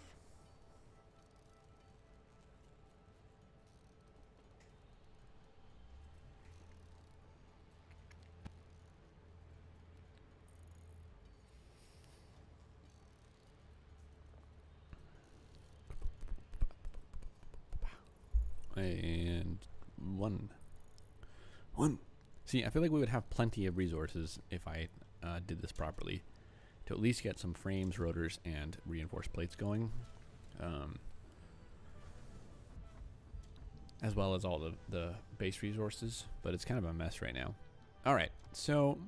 And one. See, I feel like we would have plenty of resources if I did this properly, to at least get some frames, rotors, and reinforced plates going, as well as all the base resources, but it's kind of a mess right now. All right, so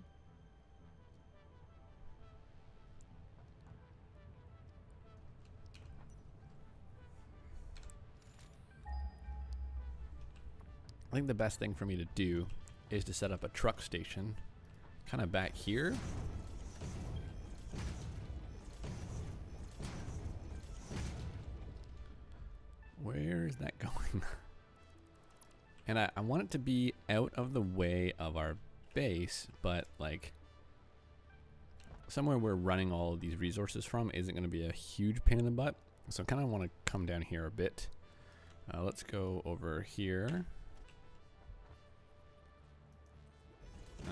I think the best thing for me to do is to set up a truck station kind of back here. Where is that going? And I want it to be out of the way of our base, but like somewhere we're running all of these resources from isn't going to be a huge pain in the butt. So I kind of want to come down here a bit. Let's go over here.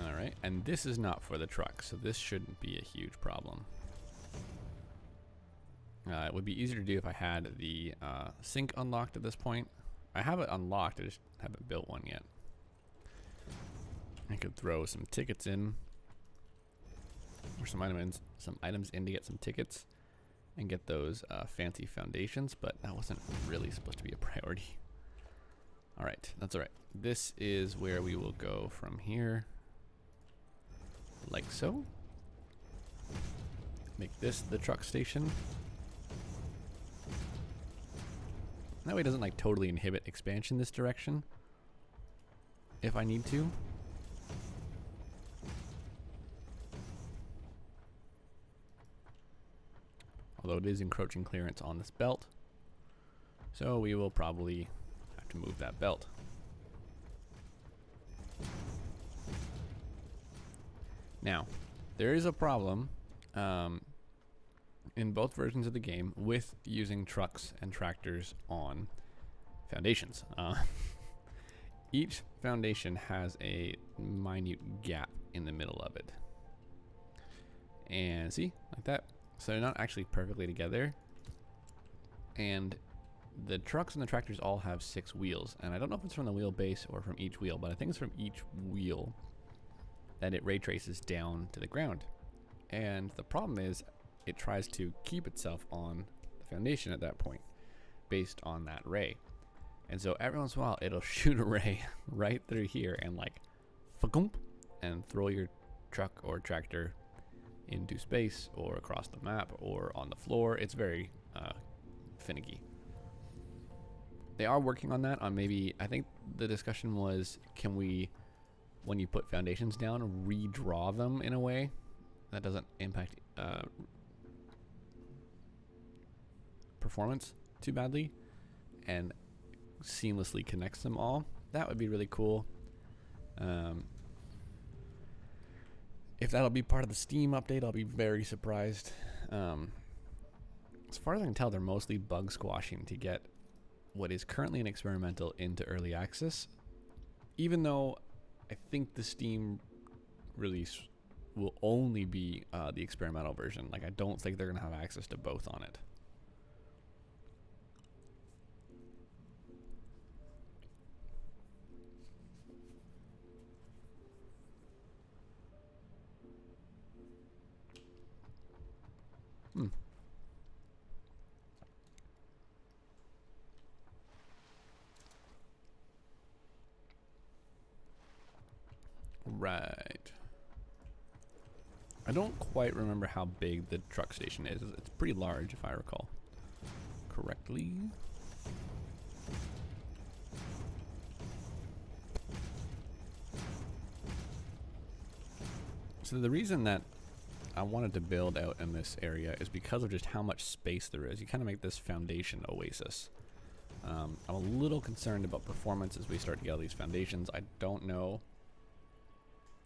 All right, and this is not for the truck, so this shouldn't be a huge problem. It would be easier to do if I had the sink unlocked at this point. I have it unlocked, I just haven't built one yet. I could throw some tickets in, or some items in to get some tickets and get those fancy foundations, but that wasn't really supposed to be a priority. All right, that's all right. This is where we will go from here. Like so. Make this the truck station. That way it doesn't like totally inhibit expansion this direction, if I need to. Although it is encroaching clearance on this belt, so we will probably have to move that belt. Now, there is a problem in both versions of the game with using trucks and tractors on foundations. Each foundation has a minute gap in the middle of it. And see, like that. So they're not actually perfectly together. And the trucks and the tractors all have 6 wheels. And I don't know if it's from the wheelbase or from each wheel, but I think it's from each wheel that it ray traces down to the ground. And the problem is it tries to keep itself on the foundation at that point based on that ray. And so every once in a while it'll shoot a ray right through here and like fa-goomp, and throw your truck or tractor into space or across the map or on the floor. It's very finicky. They are working on that, on maybe, I think the discussion was, can we, when you put foundations down, redraw them in a way that doesn't impact performance too badly and seamlessly connects them all. That would be really cool. If that'll be part of the Steam update, I'll be very surprised. As far as I can tell, they're mostly bug squashing to get what is currently an experimental into early access, even though I think the Steam release will only be the experimental version. Like, I don't think they're going to have access to both on it. Right. I don't quite remember how big the truck station is. It's pretty large, if I recall correctly. So the reason that I wanted to build out in this area is because of just how much space there is. You kind of make this foundation oasis. I'm a little concerned about performance as we start to get all these foundations. I don't know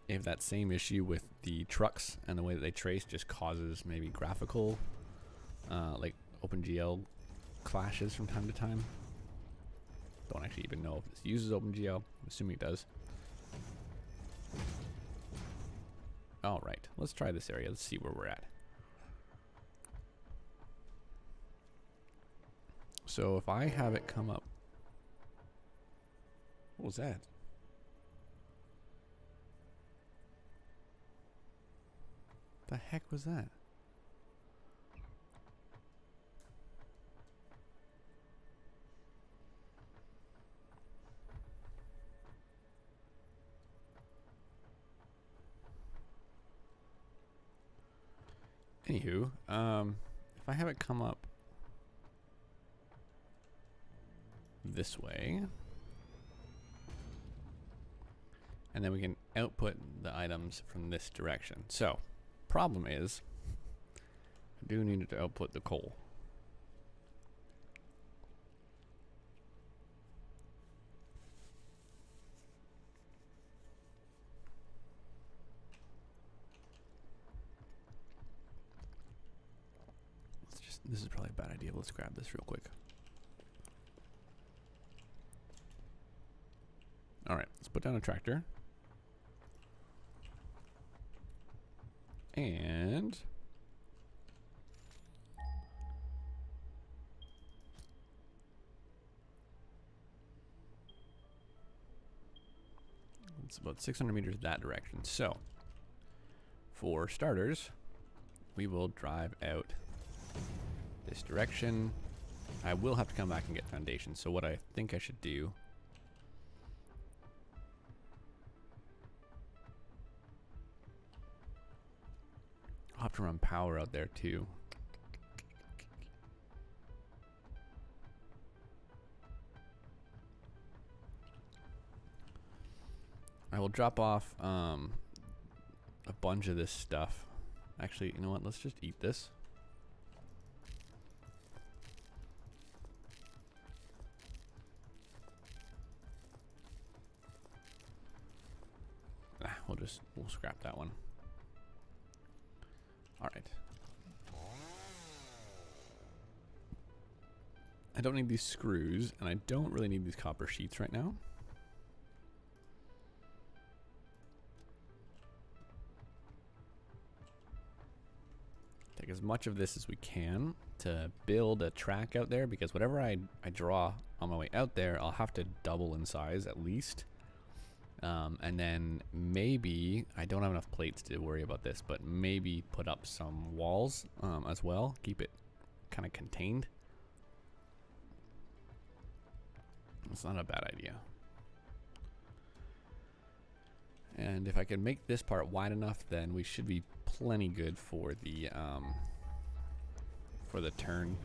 if that same issue with the trucks and the way that they trace just causes maybe graphical, like OpenGL clashes from time to time. Don't actually even know if this uses OpenGL. I'm assuming it does. Alright, let's try this area. Let's see where we're at. So if I have it come up... What was that? The heck was that? Anywho, if I have it come up this way, and then we can output the items from this direction. So, problem is, I do need to output the coal. This is probably a bad idea, but let's grab this real quick. Alright, let's put down a tractor. And it's about 600 meters that direction. So, for starters, we will drive out this direction. I will have to come back and get foundations. So what I think I should do I'll have to run power out there too. I will drop off a bunch of this stuff. Actually, you know what? Let's just eat this. We'll scrap that one. All right. I don't need these screws, and I don't really need these copper sheets right now. Take as much of this as we can to build a track out there, because whatever I draw on my way out there, I'll have to double in size at least. And then maybe, I don't have enough plates to worry about this, but maybe put up some walls as well. Keep it kind of contained. It's not a bad idea. And if I can make this part wide enough, then we should be plenty good for the turn.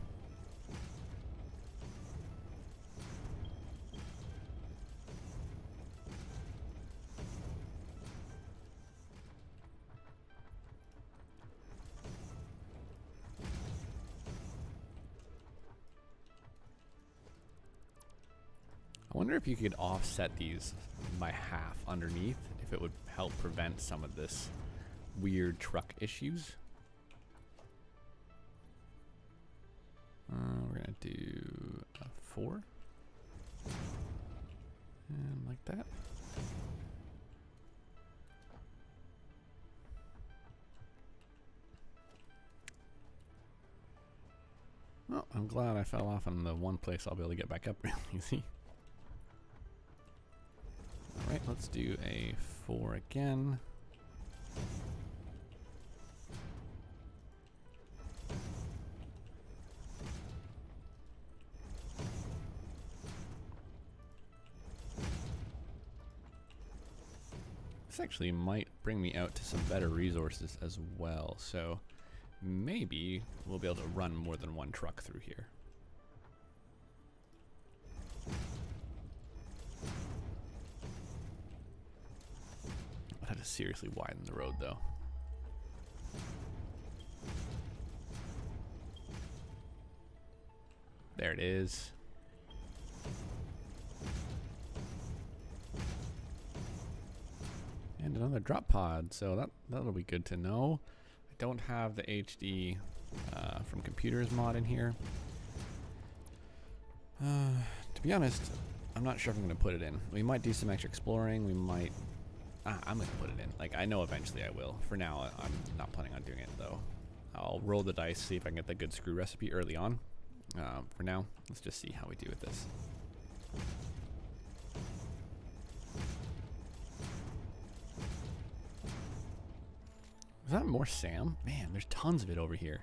I wonder if you could offset these by half underneath, if it would help prevent some of this weird truck issues. We're gonna do a 4. And like that. Oh, I'm glad I fell off in the one place I'll be able to get back up real easy. Alright, let's do a 4 again. This actually might bring me out to some better resources as well, so maybe we'll be able to run more than one truck through here. Would have to seriously widen the road though. There it is. And another drop pod, so that'll be good to know. I don't have the HD from computers mod in here. To be honest, I'm not sure if I'm going to put it in. We might do some extra exploring. We might... I'm going to put it in. Like, I know eventually I will. For now, I'm not planning on doing it, though. I'll roll the dice, see if I can get the good screw recipe early on. For now, let's just see how we do with this. Is that more SAM? Man, there's tons of it over here.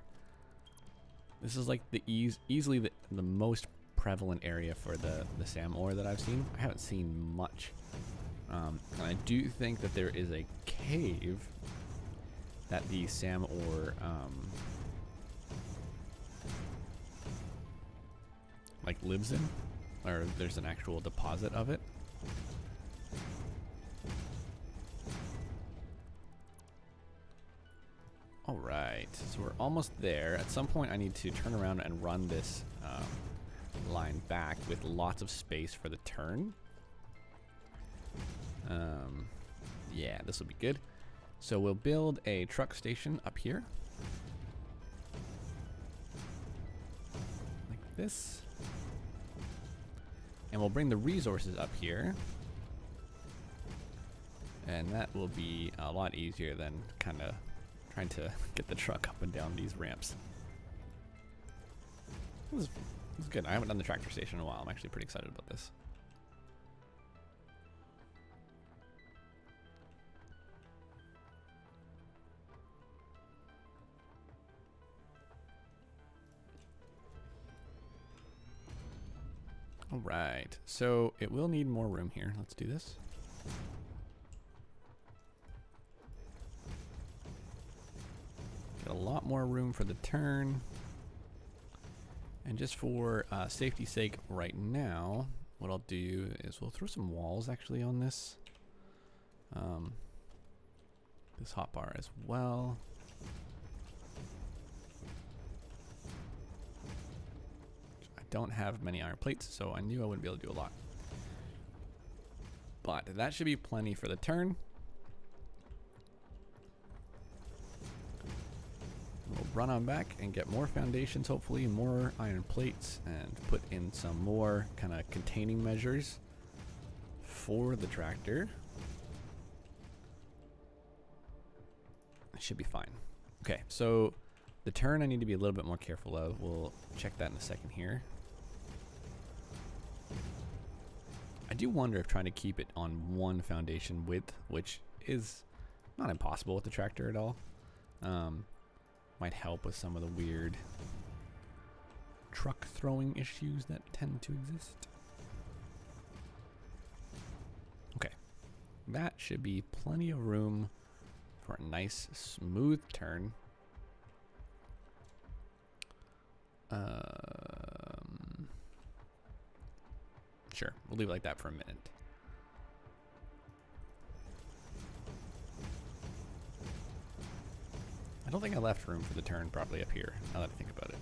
This is like the easily the most prevalent area for the SAM ore that I've seen. I haven't seen much. And I do think that there is a cave that the SAM ore like lives in, or there's an actual deposit of it. All right, so we're almost there. At some point I need to turn around and run this line back with lots of space for the turn. Yeah, this will be good. So we'll build a truck station up here. Like this. And we'll bring the resources up here. And that will be a lot easier than kind of trying to get the truck up and down these ramps. This is good. I haven't done the tractor station in a while. I'm actually pretty excited about this. All right, so it will need more room here. Let's do this. Get a lot more room for the turn. And just for safety's sake right now, what I'll do is we'll throw some walls actually on this. This hotbar as well. I don't have many iron plates, so I knew I wouldn't be able to do a lot. But that should be plenty for the turn. We'll run on back and get more foundations, hopefully more iron plates, and put in some more kind of containing measures for the tractor. It should be fine. Okay, so the turn I need to be a little bit more careful of. We'll check that in a second here. I do wonder if trying to keep it on one foundation width, which is not impossible with the tractor at all, might help with some of the weird truck throwing issues that tend to exist. Okay, that should be plenty of room for a nice smooth turn. Sure, we'll leave it like that for a minute. I don't think I left room for the turn properly up here, now that I think about it.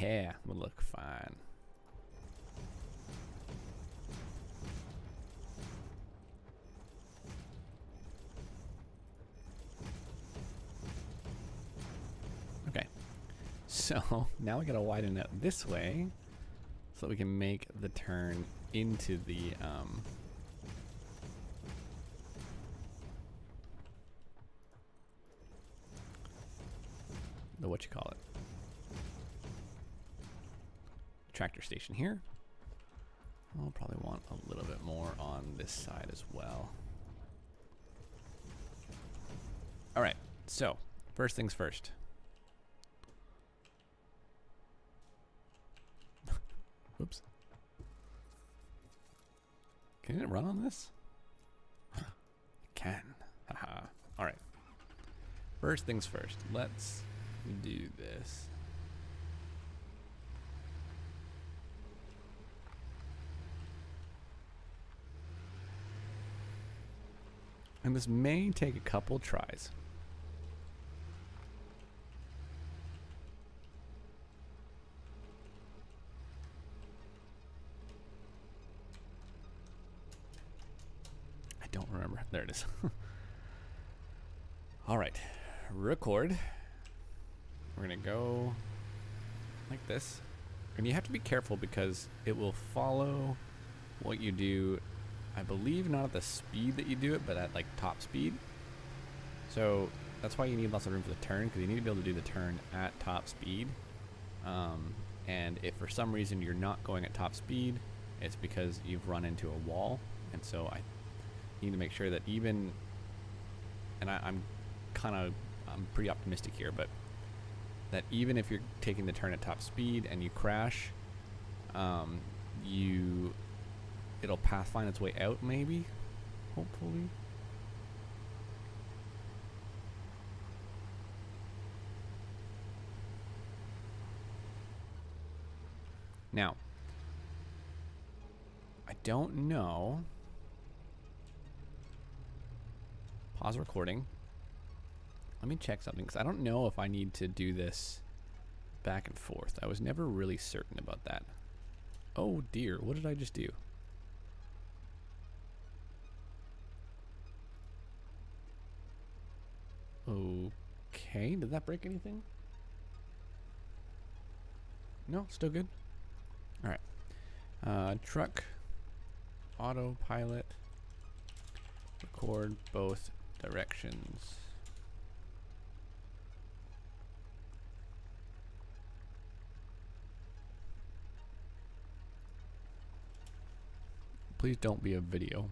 Yeah, will look fine. Okay, so now we gotta widen it this way so that we can make the turn into the what you call it, tractor station here. I'll probably want a little bit more on this side as well. All right, so first things first. Oops. Can it run on this? It can. Haha. Alright. First things first. Let's do this. And this may take a couple tries. I don't remember. There it is. All right, record. We're gonna go like this. And you have to be careful because it will follow what you do, I believe not at the speed that you do it, but at like top speed. So that's why you need lots of room for the turn, because you need to be able to do the turn at top speed. And if for some reason you're not going at top speed, it's because you've run into a wall. And so I need to make sure that even, and I'm pretty optimistic here, but that even if you're taking the turn at top speed and you crash, it'll find its way out, maybe, hopefully. Now, I don't know. Pause recording. Let me check something, because I don't know if I need to do this back and forth. I was never really certain about that. Oh dear, what did I just do? Okay, did that break anything? No, still good. All right. Truck, autopilot, record both directions. Please don't be a video.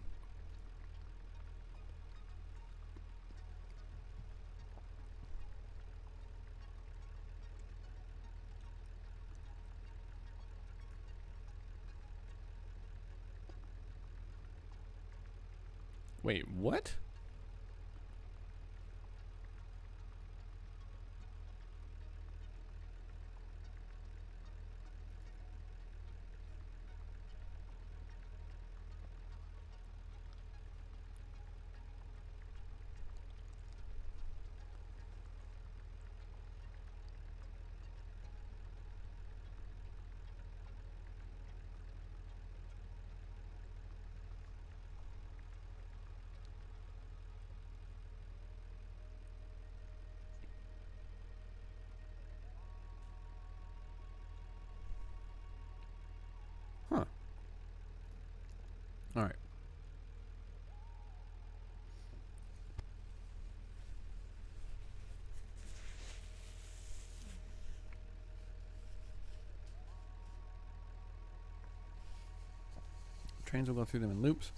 Wait, what? Huh. All right. Trains will go through them in loops.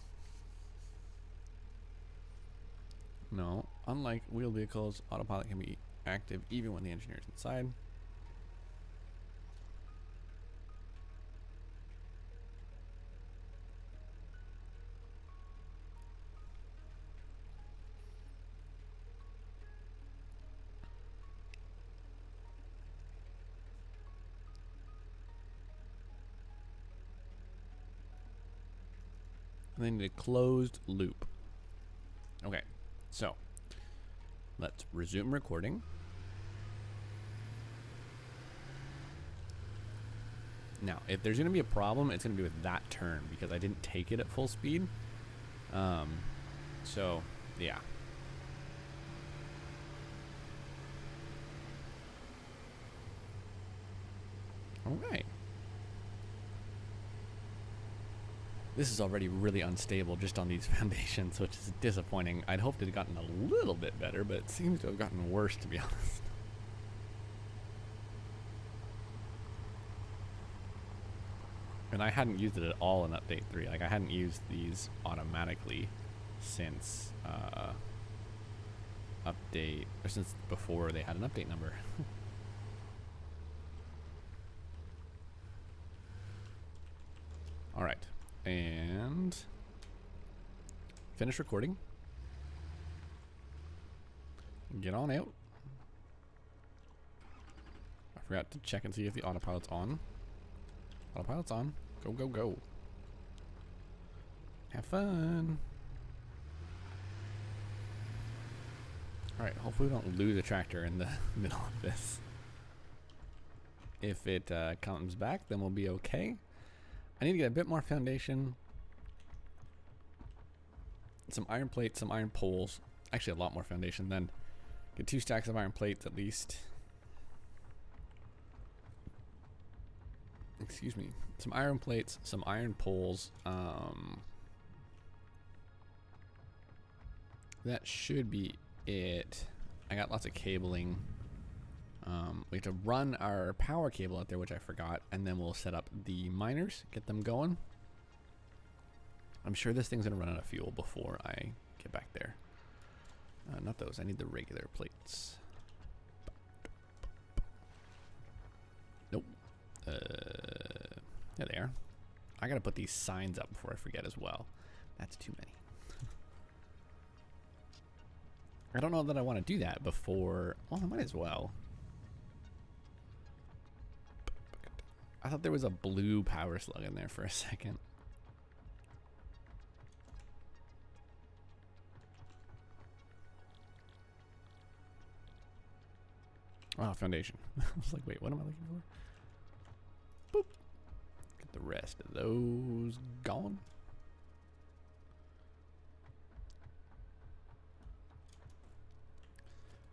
No. Unlike wheeled vehicles, autopilot can be active even when the engineer is inside. And then a closed loop. Okay, so let's resume recording. Now, if there's going to be a problem, it's going to be with that turn because I didn't take it at full speed. So, yeah. All right. This is already really unstable just on these foundations, which is disappointing. I'd hoped it had gotten a little bit better, but it seems to have gotten worse, to be honest. And I hadn't used it at all in Update 3. Like, I hadn't used these automatically since since before they had an update number. All right. And finish recording. Get on out. I forgot to check and see if the autopilot's on. Autopilot's on. Go, go, go. Have fun. Alright, hopefully we don't lose a tractor in the middle of this. If it comes back, then we'll be okay. I need to get a bit more foundation. Some iron plates, some iron poles. Actually, a lot more foundation then. Get 2 stacks of iron plates at least. Excuse me. Some iron plates, some iron poles. That should be it. I got lots of cabling. We have to run our power cable out there, which I forgot, and then we'll set up the miners, get them going. I'm sure this thing's gonna run out of fuel before I get back there. Not those, I need the regular plates. Nope. There they are. I gotta put these signs up before I forget as well. That's too many. I don't know that I want to do that before. Well, I might as well. I thought there was a blue power slug in there for a second. Oh, foundation. I was like, wait, what am I looking for? Boop. Get the rest of those gone.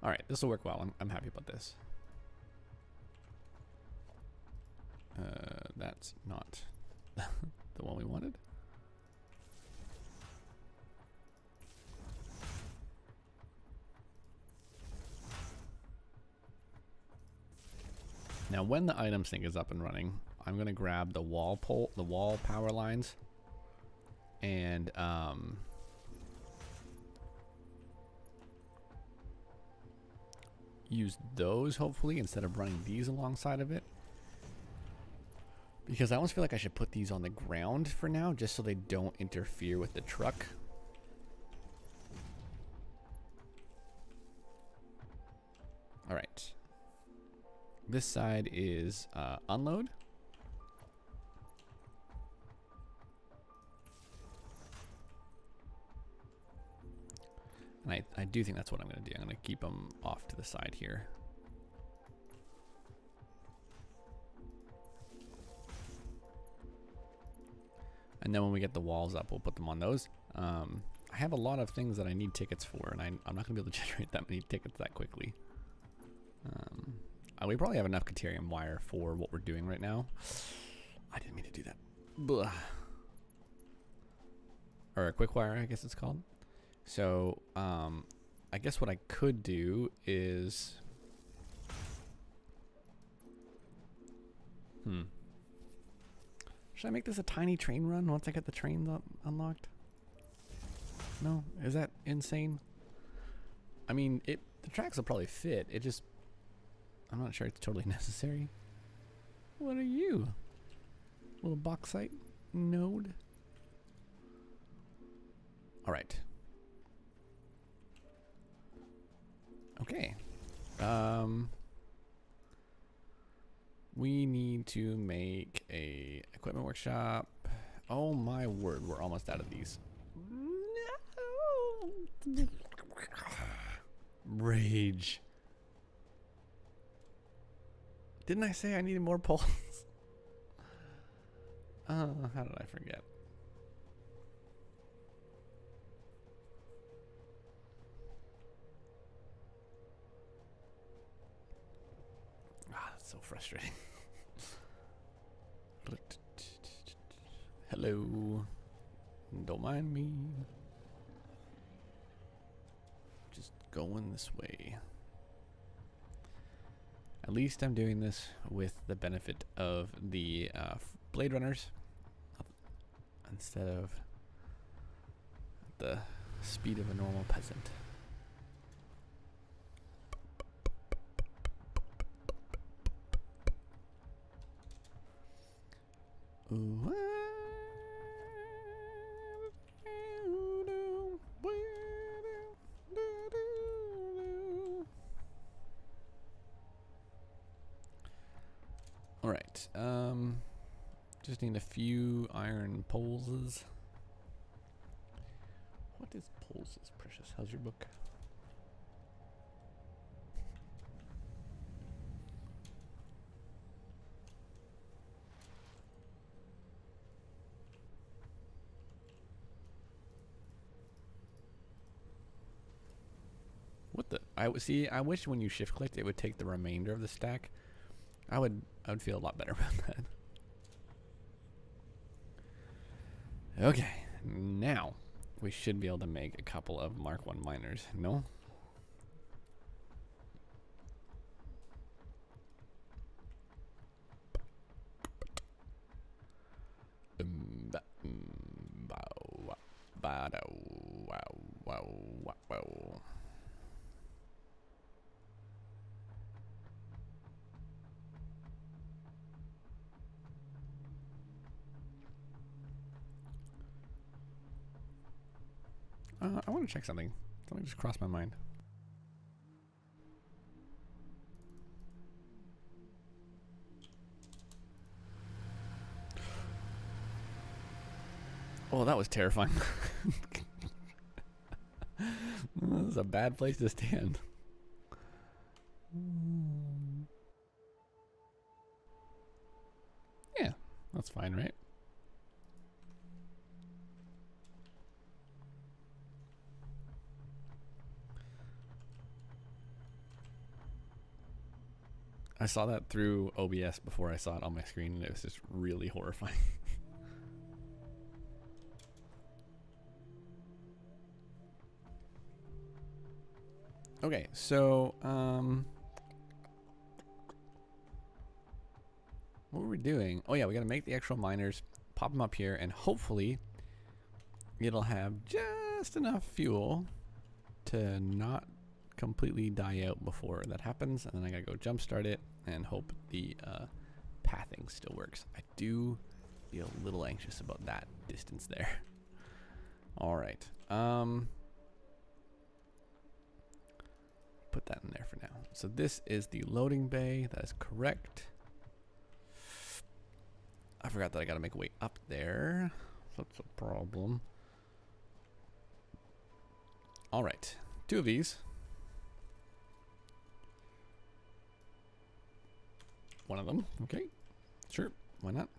All right, this will work well. I'm happy about this. That's not the one we wanted. Now, when the item sink is up and running, I'm gonna grab the wall power lines, and use those hopefully instead of running these alongside of it. Because I almost feel like I should put these on the ground for now, just so they don't interfere with the truck. All right. This side is unload. And I do think that's what I'm going to do. I'm going to keep them off to the side here. And then when we get the walls up, we'll put them on those. I have a lot of things that I need tickets for, and I'm not going to be able to generate that many tickets that quickly. We probably have enough Caterium wire for what we're doing right now. I didn't mean to do that. Blah. Or a quick wire, I guess it's called. So, I guess what I could do is... Should I make this a tiny train run once I get the trains unlocked? No? Is that insane? I mean, the tracks will probably fit. It just... I'm not sure it's totally necessary. What are you? Little bauxite node? Alright. Okay. We need to make a equipment workshop. Oh my word, we're almost out of these. No. Rage. Didn't I say I needed more poles? How did I forget? That's so frustrating. Hello. Don't mind me. Just going this way. At least I'm doing this with the benefit of the Blade Runners instead of the speed of a normal peasant. Ooh, right. Just need a few iron poles. What is poles, Precious? How's your book? What the? I see. I wish when you shift clicked, it would take the remainder of the stack. I would feel a lot better about that. Okay, now we should be able to make a couple of Mark 1 miners. No? I want to check something. Something just crossed my mind. Oh, that was terrifying. This is a bad place to stand. Yeah, that's fine, right? I saw that through OBS before I saw it on my screen, and it was just really horrifying. Okay, so what were we doing? Oh yeah, we gotta make the actual miners, pop them up here, and hopefully it'll have just enough fuel to not completely die out before that happens, and then I gotta go jump start it and hope the pathing still works. I do feel a little anxious about that distance there. All right, put that in there for now. So this is the loading bay. That is correct. I forgot that I gotta make a way up there. That's a problem. All right, 2 of these. One of them, okay, sure, why not?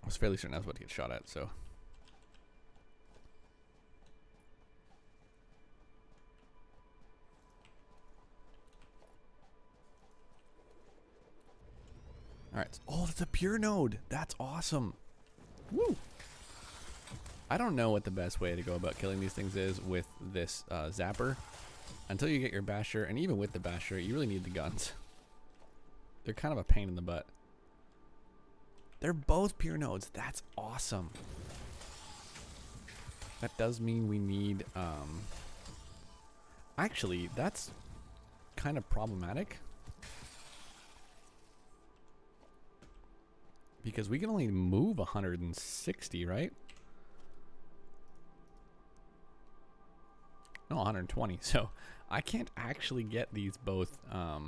I was fairly certain I was about to get shot at, so. All right, oh, it's a pure node. That's awesome. Woo. I don't know what the best way to go about killing these things is with this zapper. Until you get your basher, and even with the basher, you really need the guns. They're kind of a pain in the butt. They're both pure nodes. That's awesome. That does mean we need... Actually, that's kind of problematic. Because we can only move 160, right? No, 120. So I can't actually get these both. I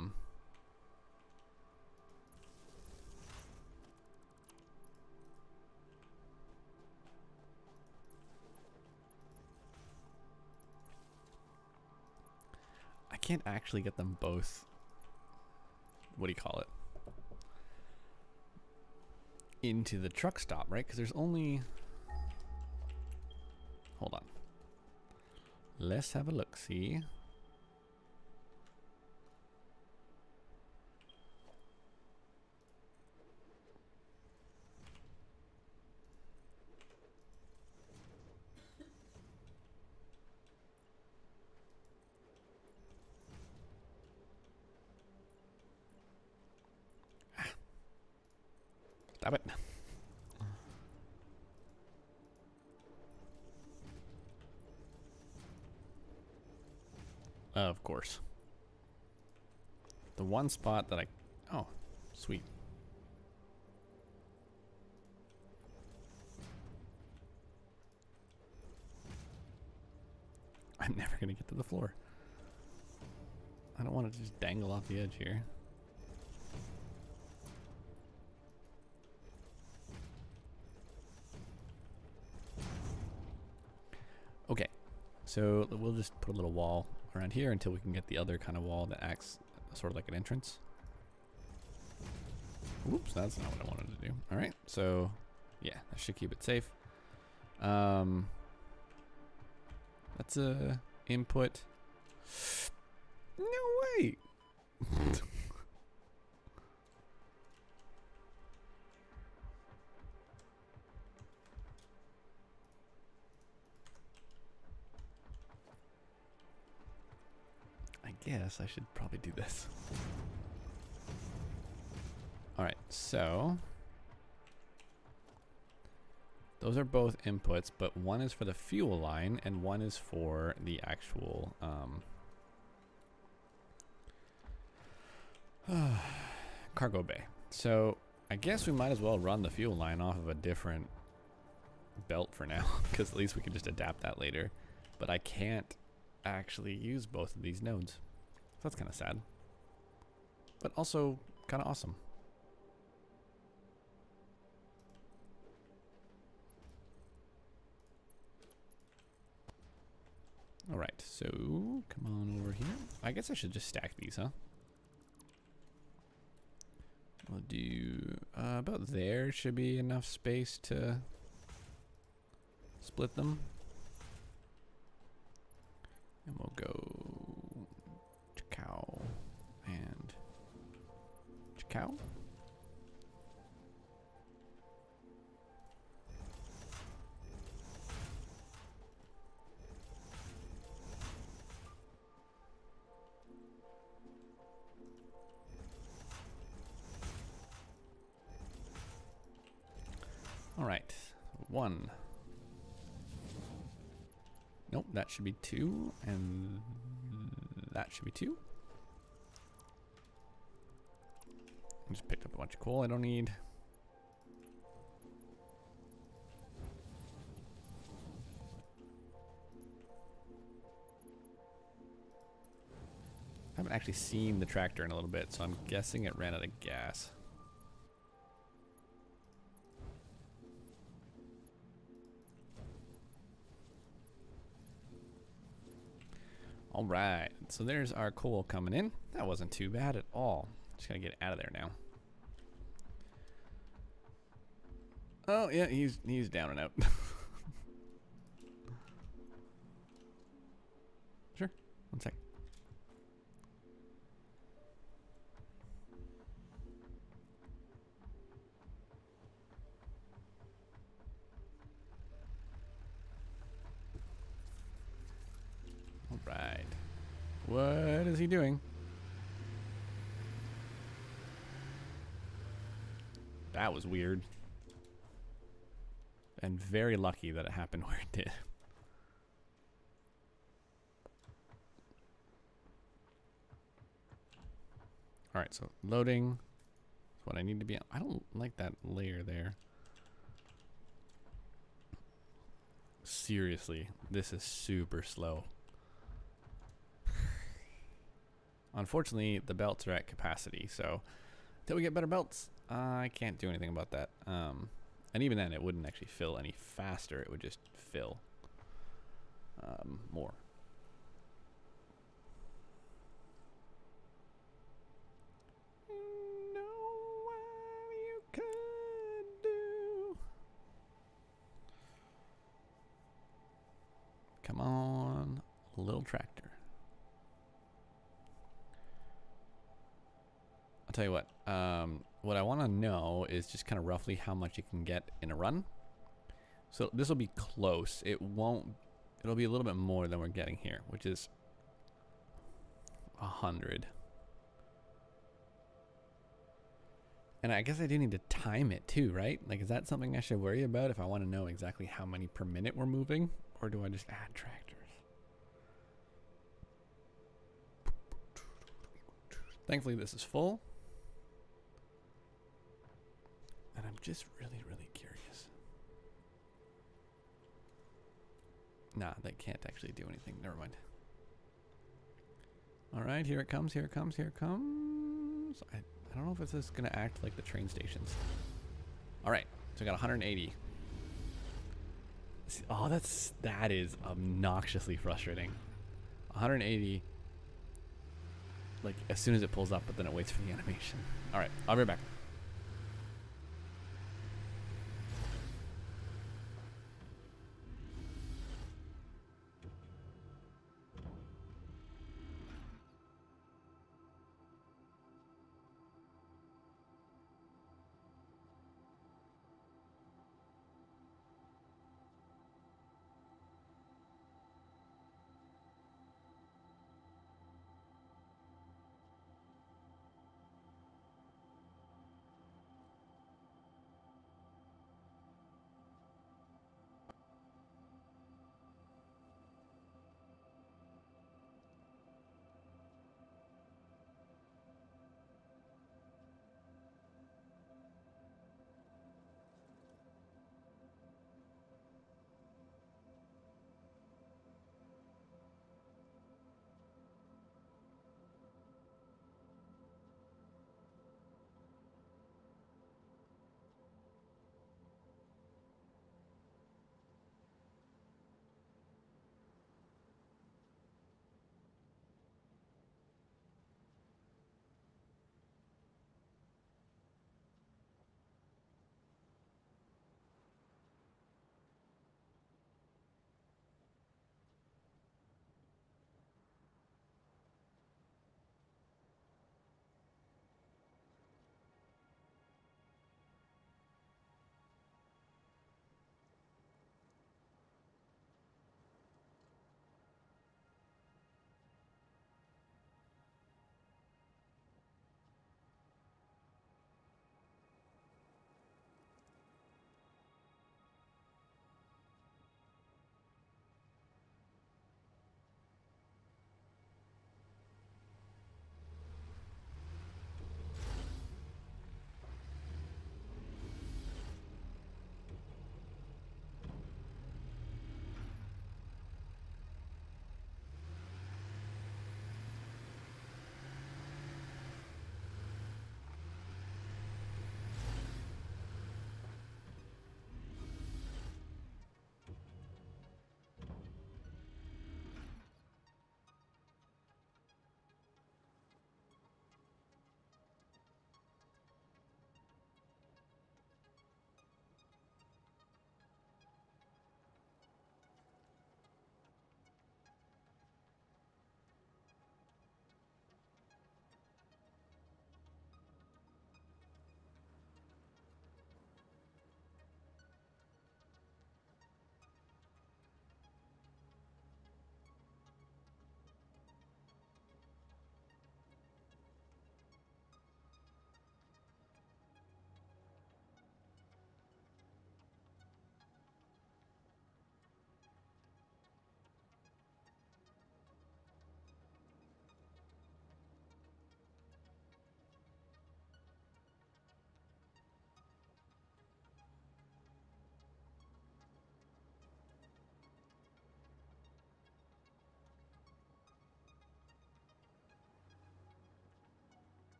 can't actually get them both. What do you call it? Into the truck stop, right? Because there's only... Hold on. Let's have a look, see? Stop it. Of course. The one spot that I... Oh, sweet. I'm never going to get to the floor. I don't want to just dangle off the edge here. Okay, so we'll just put a little wall around here until we can get the other kind of wall that acts sort of like an entrance. Oops, that's not what I wanted to do. All right, so yeah, that should keep it safe. That's a input. No way. I guess I should probably do this. All right, so those are both inputs, but one is for the fuel line and one is for the actual cargo bay. So I guess we might as well run the fuel line off of a different belt for now, because at least we can just adapt that later. But I can't actually use both of these nodes. So that's kind of sad, but also kind of awesome. All right, so come on over here. I guess I should just stack these, huh? We'll do about there. Should be enough space to split them. And we'll go Chicao and Chicao. All right, one. Nope, that should be two, and that should be two. I just picked up a bunch of coal I don't need. I haven't actually seen the tractor in a little bit, so I'm guessing it ran out of gas. All right, so there's our coal coming in. That wasn't too bad at all. Just gotta get out of there now. Oh yeah, he's down and out. Sure, one sec. All right, what is he doing? That was weird. And very lucky that it happened where it did. All right, so loading is what I need to be on. I don't like that layer there. Seriously, this is super slow. Unfortunately, the belts are at capacity, so until we get better belts, I can't do anything about that. And even then, it wouldn't actually fill any faster. It would just fill more. Know what you could do. Come on, little tractor. I'll tell you what. What I want to know is just kind of roughly how much you can get in a run. So this will be close. It won't. It'll be a little bit more than we're getting here, which is 100. And I guess I do need to time it too, right? Like, is that something I should worry about if I want to know exactly how many per minute we're moving, or do I just add tractors? Thankfully, this is full. And I'm just really, really curious. Nah, they can't actually do anything. Never mind. All right, here it comes, here it comes, here it comes. I don't know if this is going to act like the train stations. All right, so I got 180. Oh, that is obnoxiously frustrating. 180, like as soon as it pulls up, but then it waits for the animation. All right, I'll be right back.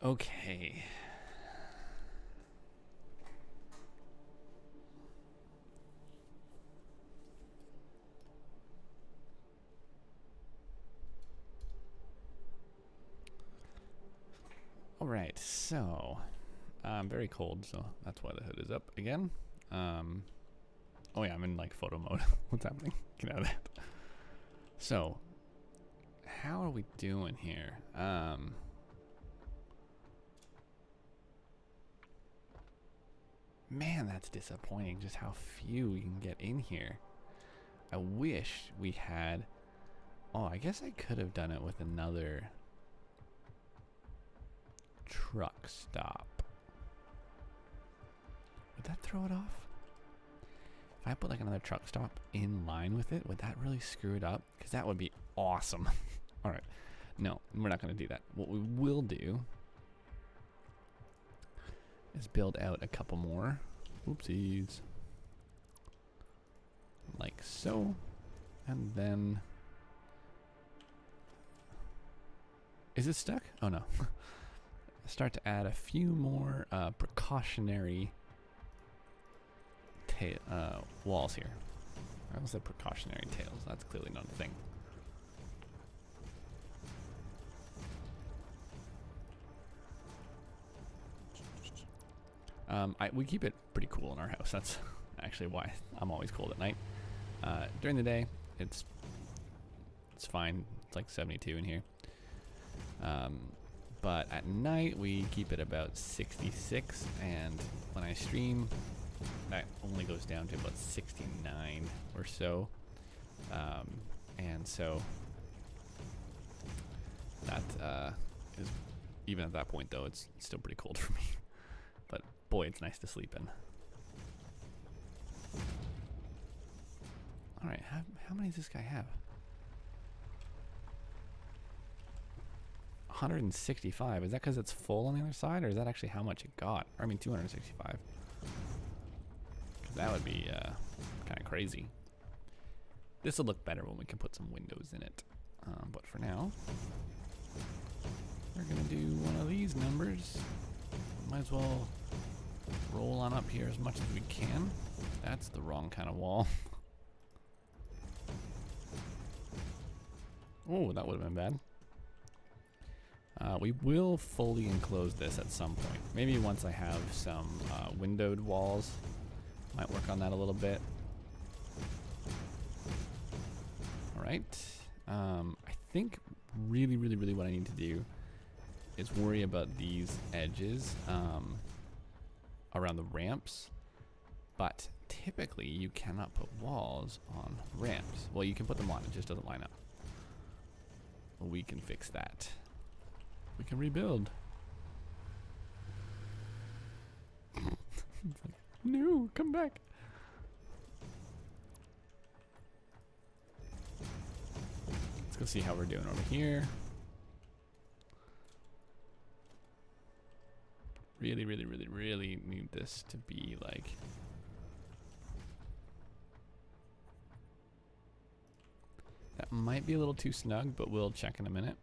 Okay. All right, so I'm very cold, so that's why the hood is up again. Oh yeah, I'm in like photo mode. What's happening? Get out of that. So, how are we doing here? Man, that's disappointing. Just how few we can get in here. I wish we had. Oh, I guess I could have done it with another truck stop. Would that throw it off? If I put like another truck stop in line with it, would that really screw it up? Because that would be awesome. All right. No, we're not going to do that. What we will do is build out a couple more. Oopsies. Like so. And then... Is it stuck? Oh no. Start to add a few more precautionary walls here. I almost said precautionary tails. That's clearly not a thing. We keep it pretty cool in our house. That's actually why I'm always cold at night. During the day, it's fine. It's like 72 in here. But at night, we keep it about 66, and when I stream, that only goes down to about 69 or so. And so that is, even at that point though, it's still pretty cold for me. But boy, it's nice to sleep in. All right, how many does this guy have? 165. Is that because it's full on the other side, or is that actually how much it got? Or, I mean, 265. Because that would be kind of crazy. This will look better when we can put some windows in it. But for now, we're going to do one of these numbers. Might as well roll on up here as much as we can. That's the wrong kind of wall. Oh, that would have been bad. We will fully enclose this at some point. Maybe once I have some windowed walls. Might work on that a little bit. Alright. I think really what I need to do is worry about these edges around the ramps. But typically you cannot put walls on ramps. Well, you can put them on, it just doesn't line up. We can fix that. We can rebuild. No, come back. Let's go see how we're doing over here. Really need this to be like... That might be a little too snug, but we'll check in a minute.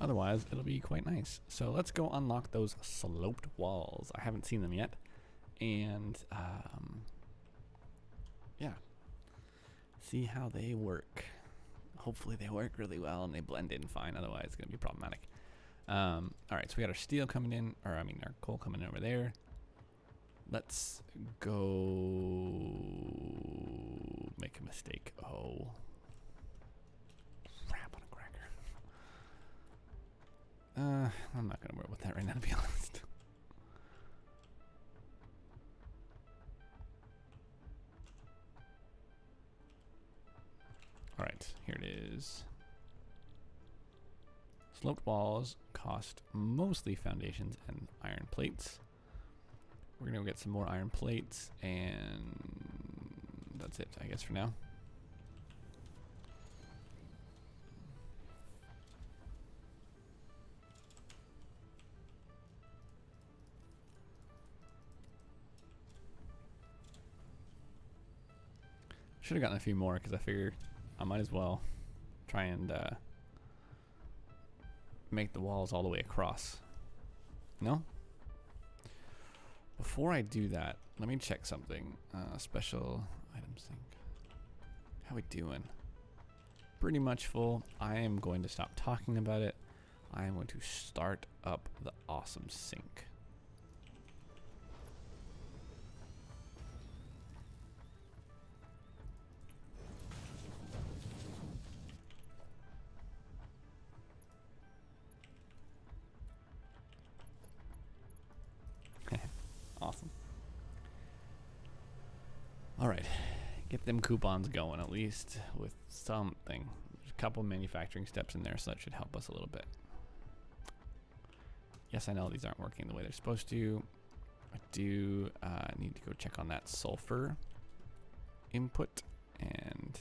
Otherwise, it'll be quite nice. So let's go unlock those sloped walls. I haven't seen them yet. And, yeah. See how they work. Hopefully they work really well and they blend in fine. Otherwise, it's going to be problematic. Alright, so we got our steel coming in, or I mean our coal coming in over there. Let's go make a mistake. Oh. Crap on a cracker. I'm not gonna worry about that right now, to be honest. Alright, here it is. Sloped walls cost mostly foundations and iron plates. We're gonna go get some more iron plates, and that's it, I guess, for now. should have gotten a few more because I figured I might as well try and make the walls all the way across. No? Before I do that, let me check something. Special item sync. How we doing? Pretty much full. I am going to stop talking about it. I am going to start up the awesome sync. Awesome. All right, get them coupons going at least with something. There's a couple manufacturing steps in there, so that should help us a little bit. Yes, I know these aren't working the way they're supposed to. I do need to go check on that sulfur input, and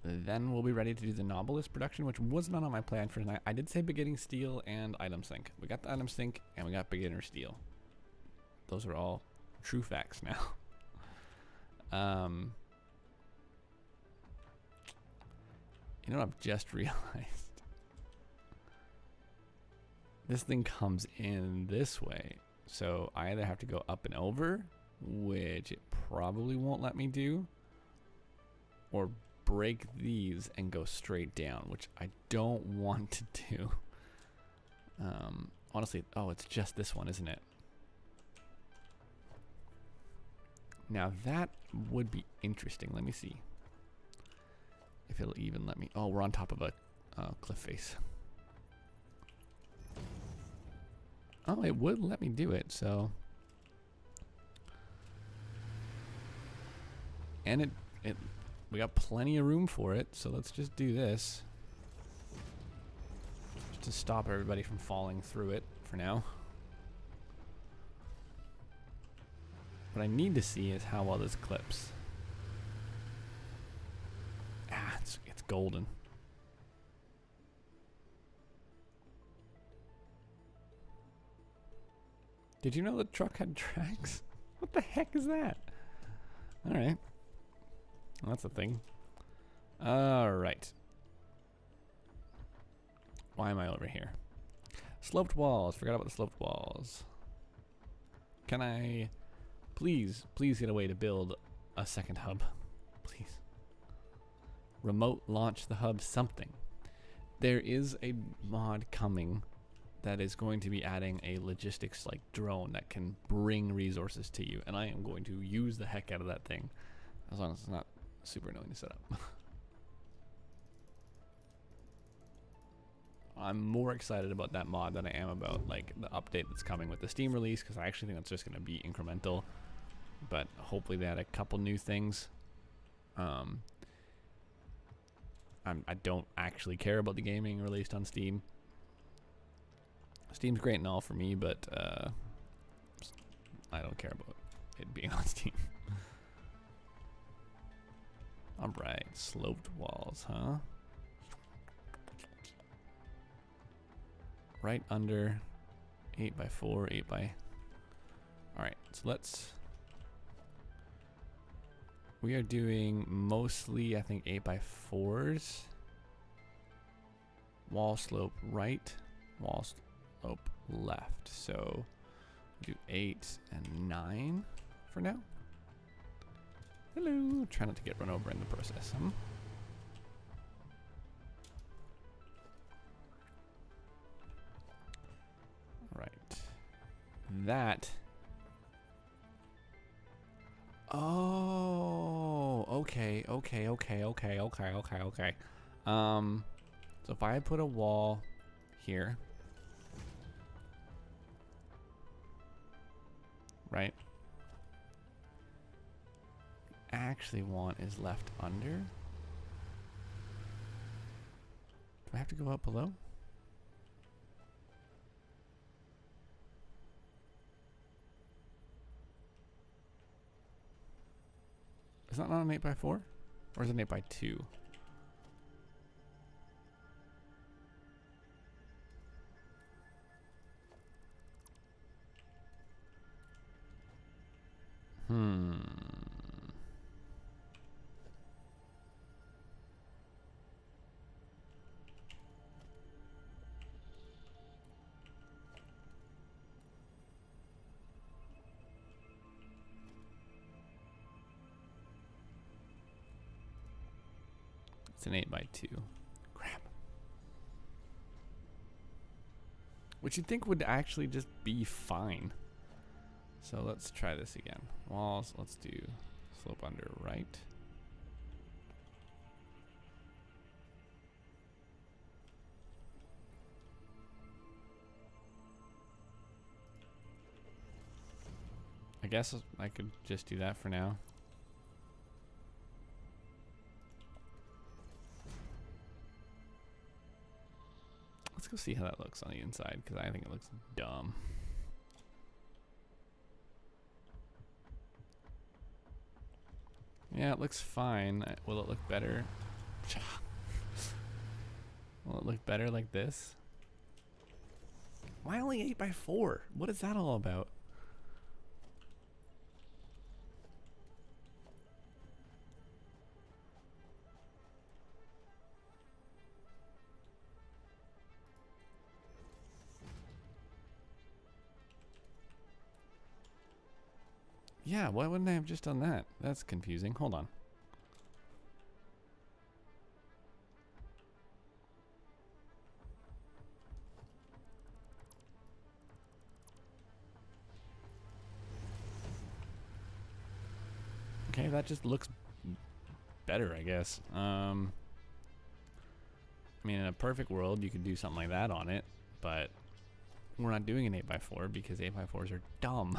then we'll be ready to do the Nobilis production, which was not on my plan for tonight. I did say beginning steel and item sync. We got the item sync and we got beginner steel. Those are all true facts now. You know what I've just realized? This thing comes in this way. So I either have to go up and over, which it probably won't let me do, or break these and go straight down, which I don't want to do. Honestly, oh, it's just this one, isn't it? Now that would be interesting. Let me see if it'll even let me. Oh, we're on top of a cliff face. Oh, it would let me do it, so. And we got plenty of room for it, so let's just do this. Just to stop everybody from falling through it for now. What I need to see is how well this clips. Ah, it's golden. Did you know the truck had tracks? What the heck is that? All right. Well, that's a thing. All right. Why am I over here? Sloped walls. Forgot about the sloped walls. Can I please get a way to build a second hub? Please. Remote launch the hub, something. There is a mod coming that is going to be adding a logistics like drone that can bring resources to you, and I am going to use the heck out of that thing, as long as it's not super annoying to set up. I'm more excited about that mod than I am about like the update that's coming with the Steam release, because I actually think that's just going to be incremental, but hopefully they add a couple new things. I don't actually care about the gaming released on Steam. Steam's great and all for me, but I don't care about it being on Steam. Alright, sloped walls, huh? Right under 8x4, 8x. Alright, so let's. We are doing mostly, I think, 8x4s. Wall slope right, wall slope left. So do 8 and 9 for now. Hello. Try not to get run over in the process. Right. That. Oh, okay. So if I put a wall here, right? Actually want is left under. Do I have to go up below? Is that not an 8x4? Or is it an 8x2? It's an 8x2. Crap. Which you'd think would actually just be fine. So let's try this again. Walls, let's do slope under right. I guess I could just do that for now. Let's go see how that looks on the inside, because I think it looks dumb. Yeah, it looks fine. Will it look better? Will it look better like this? Why only 8x4? What is that all about? Yeah, why wouldn't I have just done that? That's confusing. Hold on. Okay, that just looks better, I guess. I mean, in a perfect world, you could do something like that on it, but we're not doing an 8x4 because 8x4s are dumb.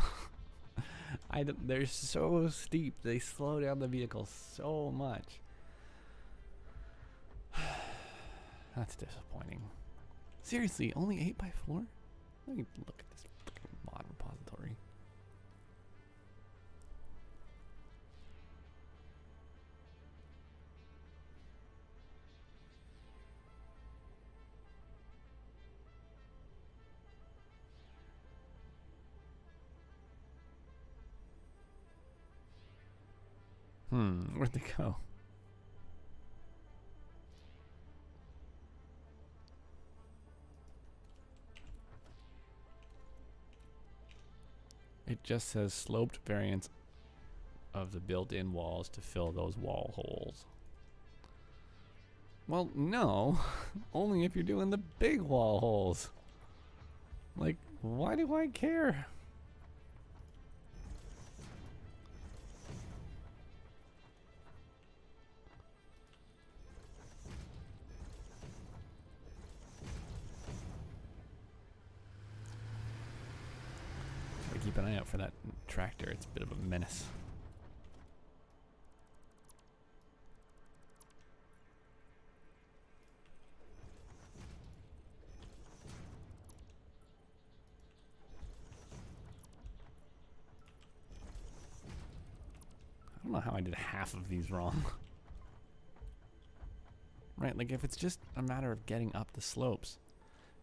They're so steep. They slow down the vehicle so much. That's disappointing. Seriously, only 8x4? Let me look at this freaking mod repository. Where'd they go? It just says sloped variants of the built-in walls to fill those wall holes. Well, no. Only if you're doing the big wall holes. Like, why do I care? Keep an eye out for that tractor. It's a bit of a menace. I don't know how I did half of these wrong. Right, like if it's just a matter of getting up the slopes.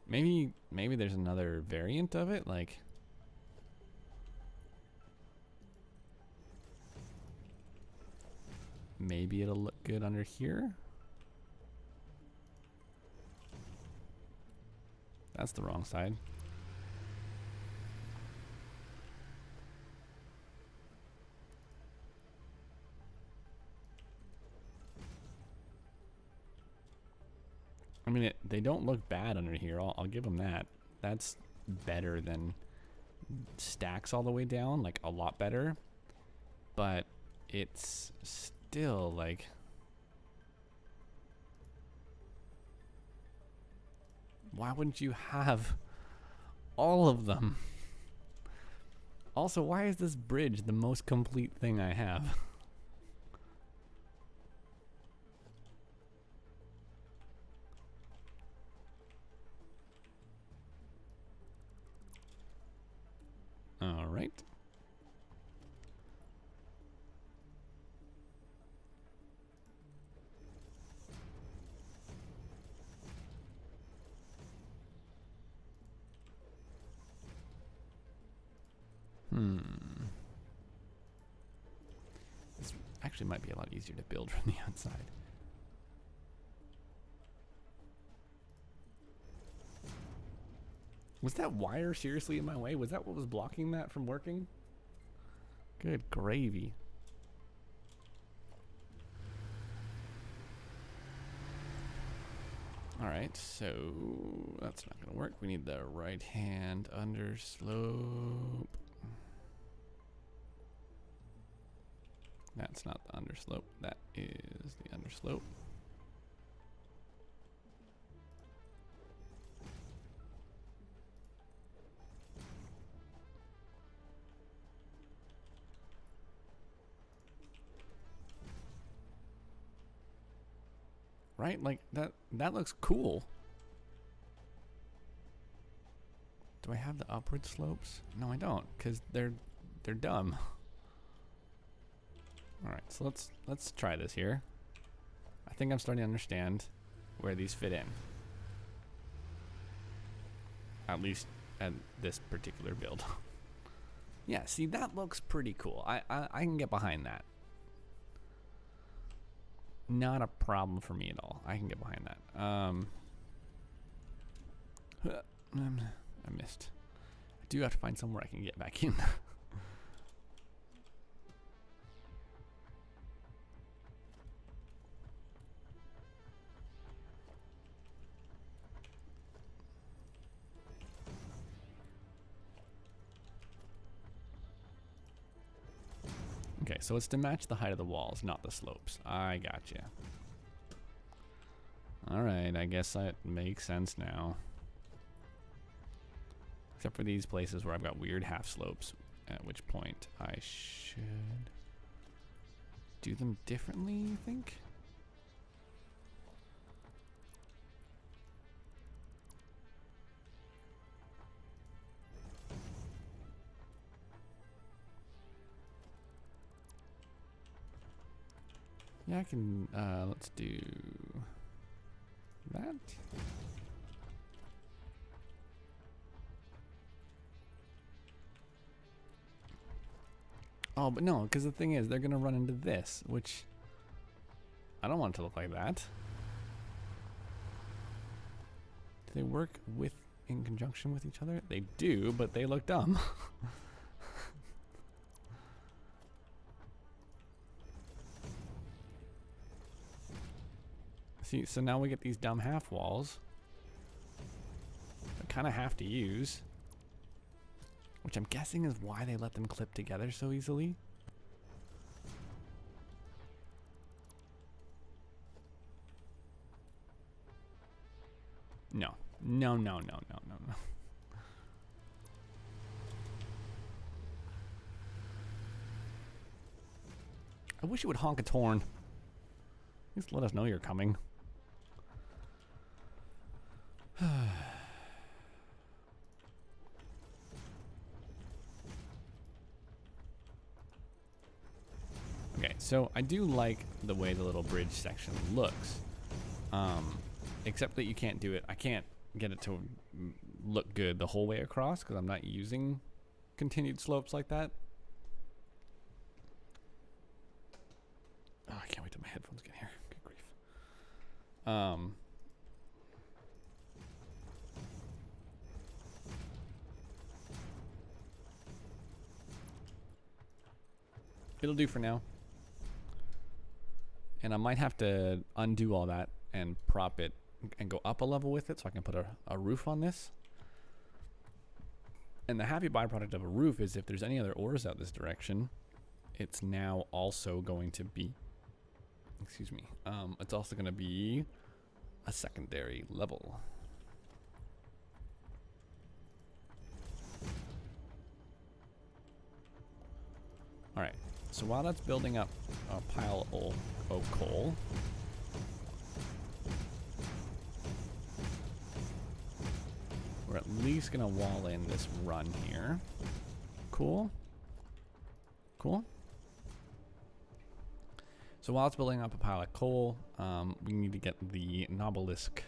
Maybe there's another variant of it, like maybe it'll look good under here. That's the wrong side. I mean, they don't look bad under here. I'll give them that. That's better than stacks all the way down, like a lot better. But it's still like, why wouldn't you have all of them? Also, why is this bridge the most complete thing I have? All right. This actually might be a lot easier to build from the outside. Was that wire seriously in my way? Was that what was blocking that from working? Good gravy. Alright, so that's not going to work. We need the right hand underslope. That's not the underslope. That is the underslope. Right? Like that looks cool. Do I have the upward slopes? No, I don't, because they're dumb. Alright, so let's try this here. I think I'm starting to understand where these fit in. At least at this particular build. Yeah, see, that looks pretty cool. I can get behind that. Not a problem for me at all. I can get behind that. I missed. I do have to find somewhere I can get back in. Okay, so it's to match the height of the walls, not the slopes. I gotcha. Alright, I guess that makes sense now. Except for these places where I've got weird half slopes, at which point I should do them differently, you think? Yeah, I can, let's do that. Oh, but no, because the thing is, they're going to run into this, which I don't want it to look like that. Do they work in conjunction with each other? They do, but they look dumb. See, so now we get these dumb half walls. I kind of have to use. Which I'm guessing is why they let them clip together so easily. No. No, no, no, no, no, no. I wish it would honk its horn. Just let us know you're coming. Okay, so I do like the way the little bridge section looks. Except that you can't do it. I can't get it to look good the whole way across because I'm not using continued slopes like that. Oh, I can't wait till my headphones get here. Good grief. It'll do for now. And I might have to undo all that and prop it and go up a level with it so I can put a roof on this. And the happy byproduct of a roof is if there's any other ores out this direction, it's now also going to be, excuse me, it's also going to be a secondary level. All right, so while that's building up a pile of coal, we're at least gonna wall in this run here. Cool. Cool. So while it's building up a pile of coal, we need to get the Nobelisk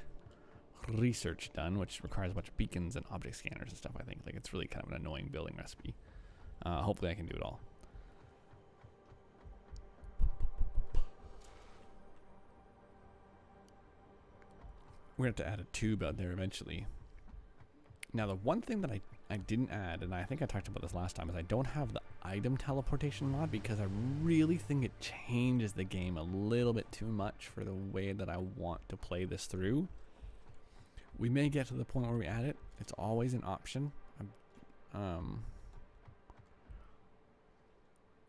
research done, which requires a bunch of beacons and object scanners and stuff, I think. Like, it's really kind of an annoying building recipe. Hopefully I can do it all. We're going to have to add a tube out there eventually. Now, the one thing that I didn't add, and I think I talked about this last time, is I don't have the item teleportation mod because I really think it changes the game a little bit too much for the way that I want to play this through. We may get to the point where we add it. It's always an option.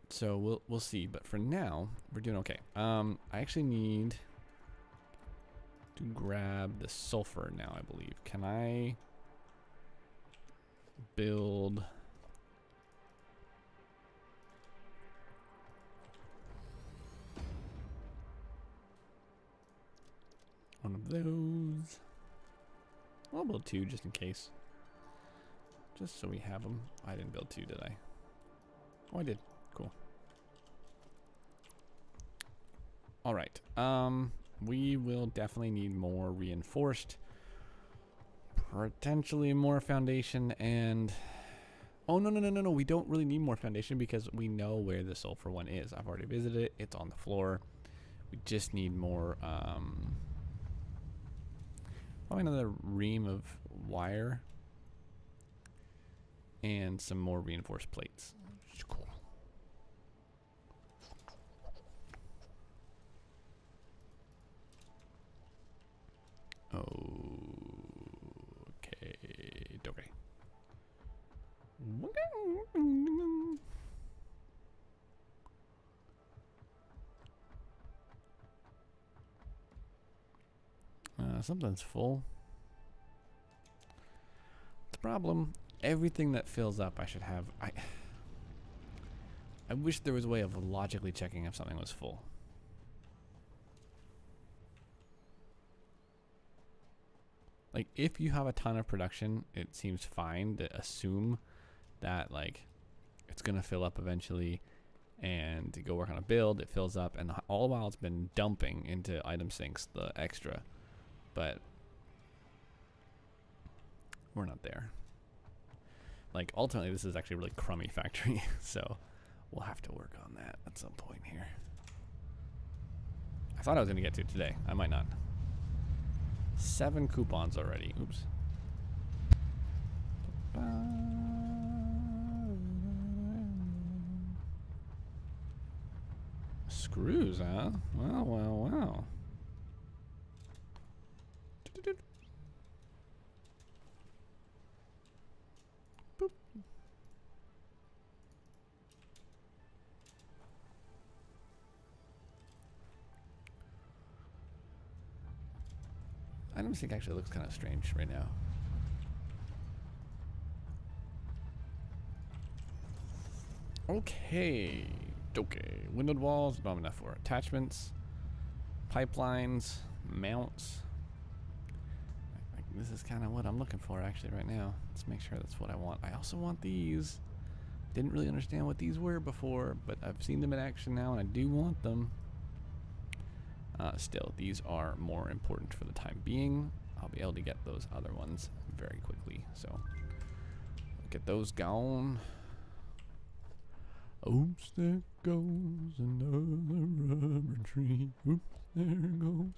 So we'll see. But for now, we're doing okay. I actually need to grab the sulfur now, I believe. Can I build... one of those? I'll build 2 just in case. Just so we have them. I didn't build 2, did I? Oh, I did. Cool. All right. We will definitely need more reinforced. Potentially more foundation and... oh, no. We don't really need more foundation because we know where the sulfur one is. I've already visited it. It's on the floor. We just need more... probably another ream of wire and some more reinforced plates. Cool. Okay. Something's full. The problem, everything that fills up I should have. I wish there was a way of logically checking if something was full. Like, if you have a ton of production, it seems fine to assume that, like, it's going to fill up eventually, and to go work on a build, it fills up, and all the while it's been dumping into item sinks the extra. But we're not there. Like, ultimately, this is actually a really crummy factory, so we'll have to work on that at some point here. I thought I was going to get to it today. I might not. 7 coupons already. Oops. Screws, huh? Wow. Boop. Item sync actually looks kind of strange right now. Okay. Windowed walls, not enough for attachments, pipelines, mounts. This is kind of what I'm looking for actually right now. Let's make sure that's what I want. I also want these. Didn't really understand what these were before, but I've seen them in action now and I do want them. Still, these are more important for the time being. I'll be able to get those other ones very quickly. So, get those gone. Oops, there goes another rubber tree. Oops, there goes.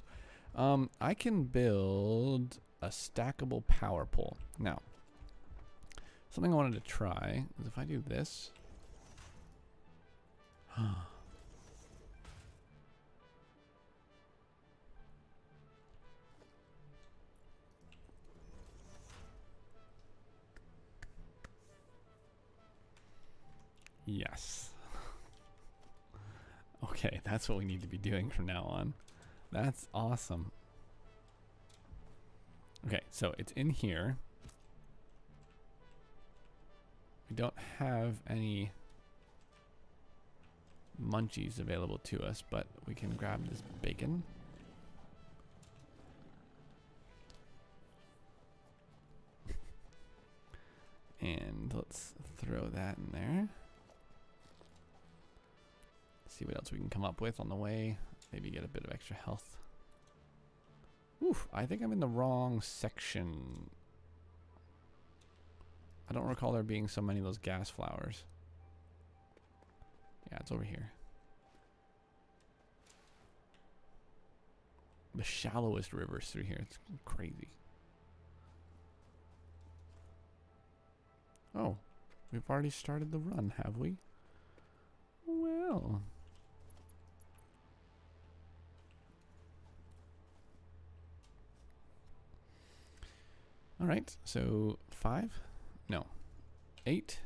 I can build a stackable power pole. Now, something I wanted to try is if I do this. Yes. Okay, that's what we need to be doing from now on. That's awesome. Okay, so it's in here. We don't have any munchies available to us, but we can grab this bacon. And let's throw that in there. See what else we can come up with on the way. Maybe get a bit of extra health. Oof, I think I'm in the wrong section. I don't recall there being so many of those gas flowers. Yeah, it's over here. The shallowest rivers through here. It's crazy. Oh, we've already started the run, have we? Well. All right, so 5? No, 8.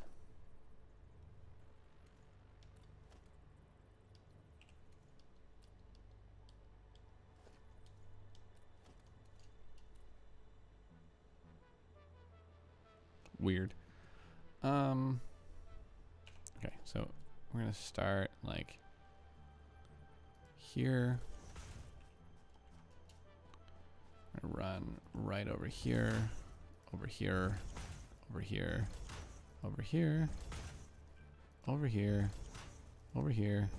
Weird. Okay, so we're gonna start like here. We're gonna run right over here, over here, over here, over here, over here, over here,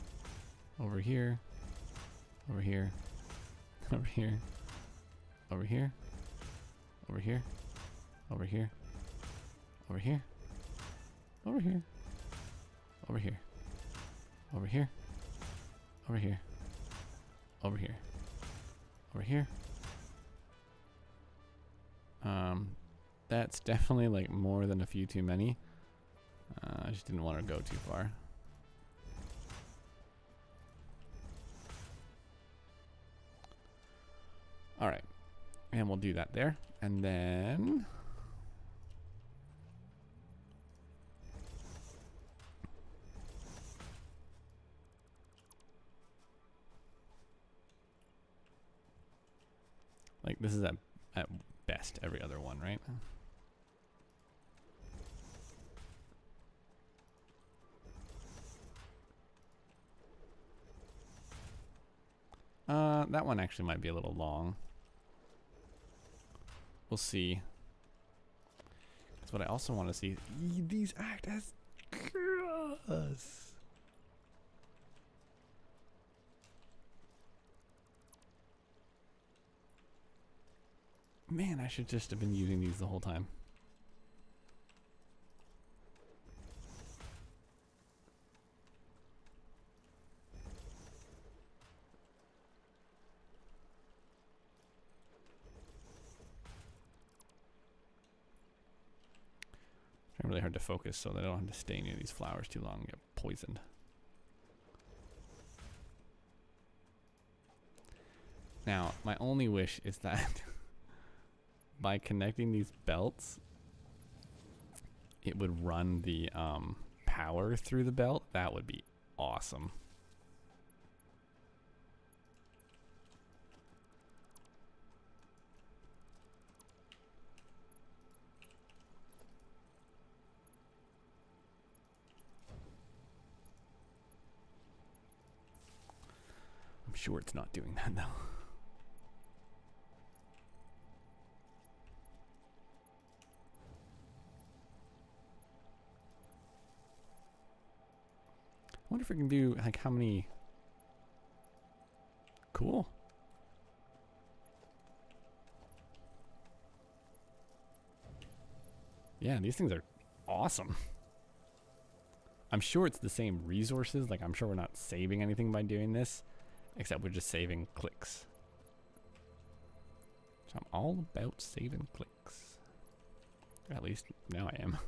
over here, over here, over here, over here, over here, over here, over here, over here, over here, over here, over here, over here, over here. That's definitely like more than a few too many. I just didn't want to go too far. All right, and we'll do that there, and then like this is at best every other one, right? That one actually might be a little long. We'll see. That's what I also want to see. These act as gross. Man, I should just have been using these the whole time. Trying really hard to focus so that I don't have to stay near these flowers too long and get poisoned. Now, my only wish is that by connecting these belts, it would run the power through the belt. That would be awesome. I'm sure it's not doing that though. I wonder if we can do like how many. Cool. Yeah, these things are awesome. I'm sure it's the same resources. Like I'm sure we're not saving anything by doing this, except we're just saving clicks. So I'm all about saving clicks. At least now I am.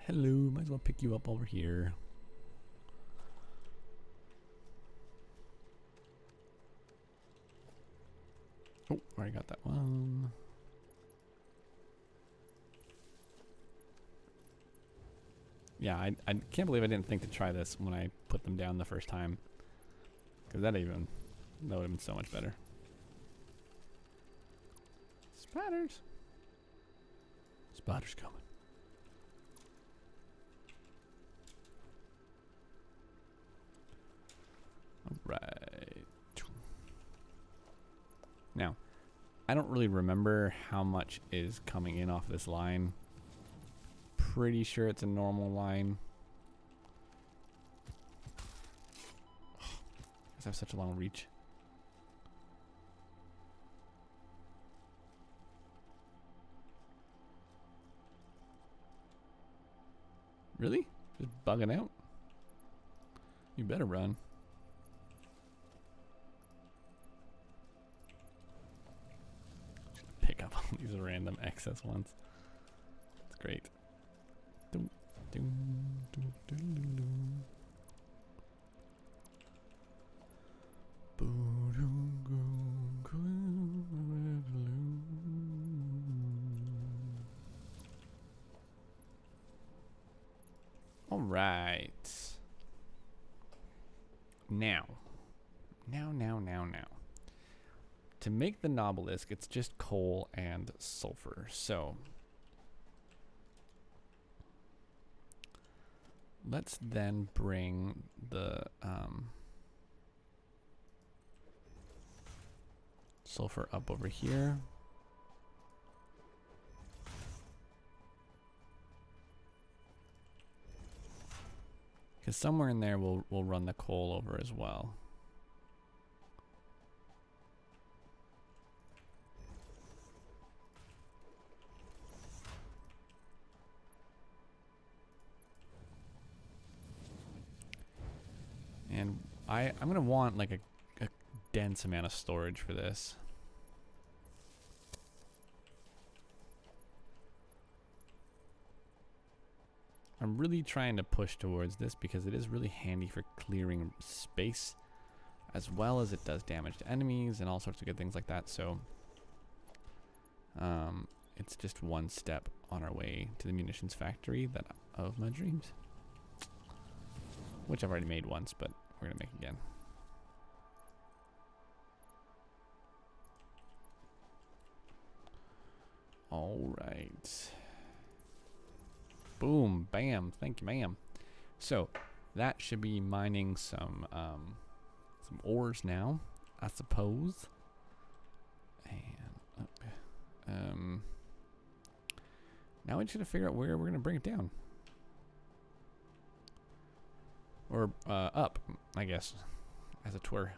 Hello, might as well pick you up over here. Oh, already got that one. Yeah, I can't believe I didn't think to try this when I put them down the first time. Because that would have been so much better. Spiders. Spiders coming. Right. Now, I don't really remember how much is coming in off this line. Pretty sure it's a normal line. I have such a long reach. Really? Just bugging out? You better run. Pick up all these random excess ones. That's great. right. Now. To make the Nobelisk, it's just coal and sulfur. So let's then bring the sulfur up over here. Because somewhere in there we'll run the coal over as well. And I'm gonna want like a dense amount of storage for this. I'm really trying to push towards this because it is really handy for clearing space, as well as it does damage to enemies and all sorts of good things like that. So it's just one step on our way to the munitions factory of my dreams, which I've already made once, but we're gonna make again. All right. Boom, bam, thank you, ma'am. So that should be mining some ores now, I suppose. And now we just gotta figure out where we're gonna bring it down, or up, I guess, as it were.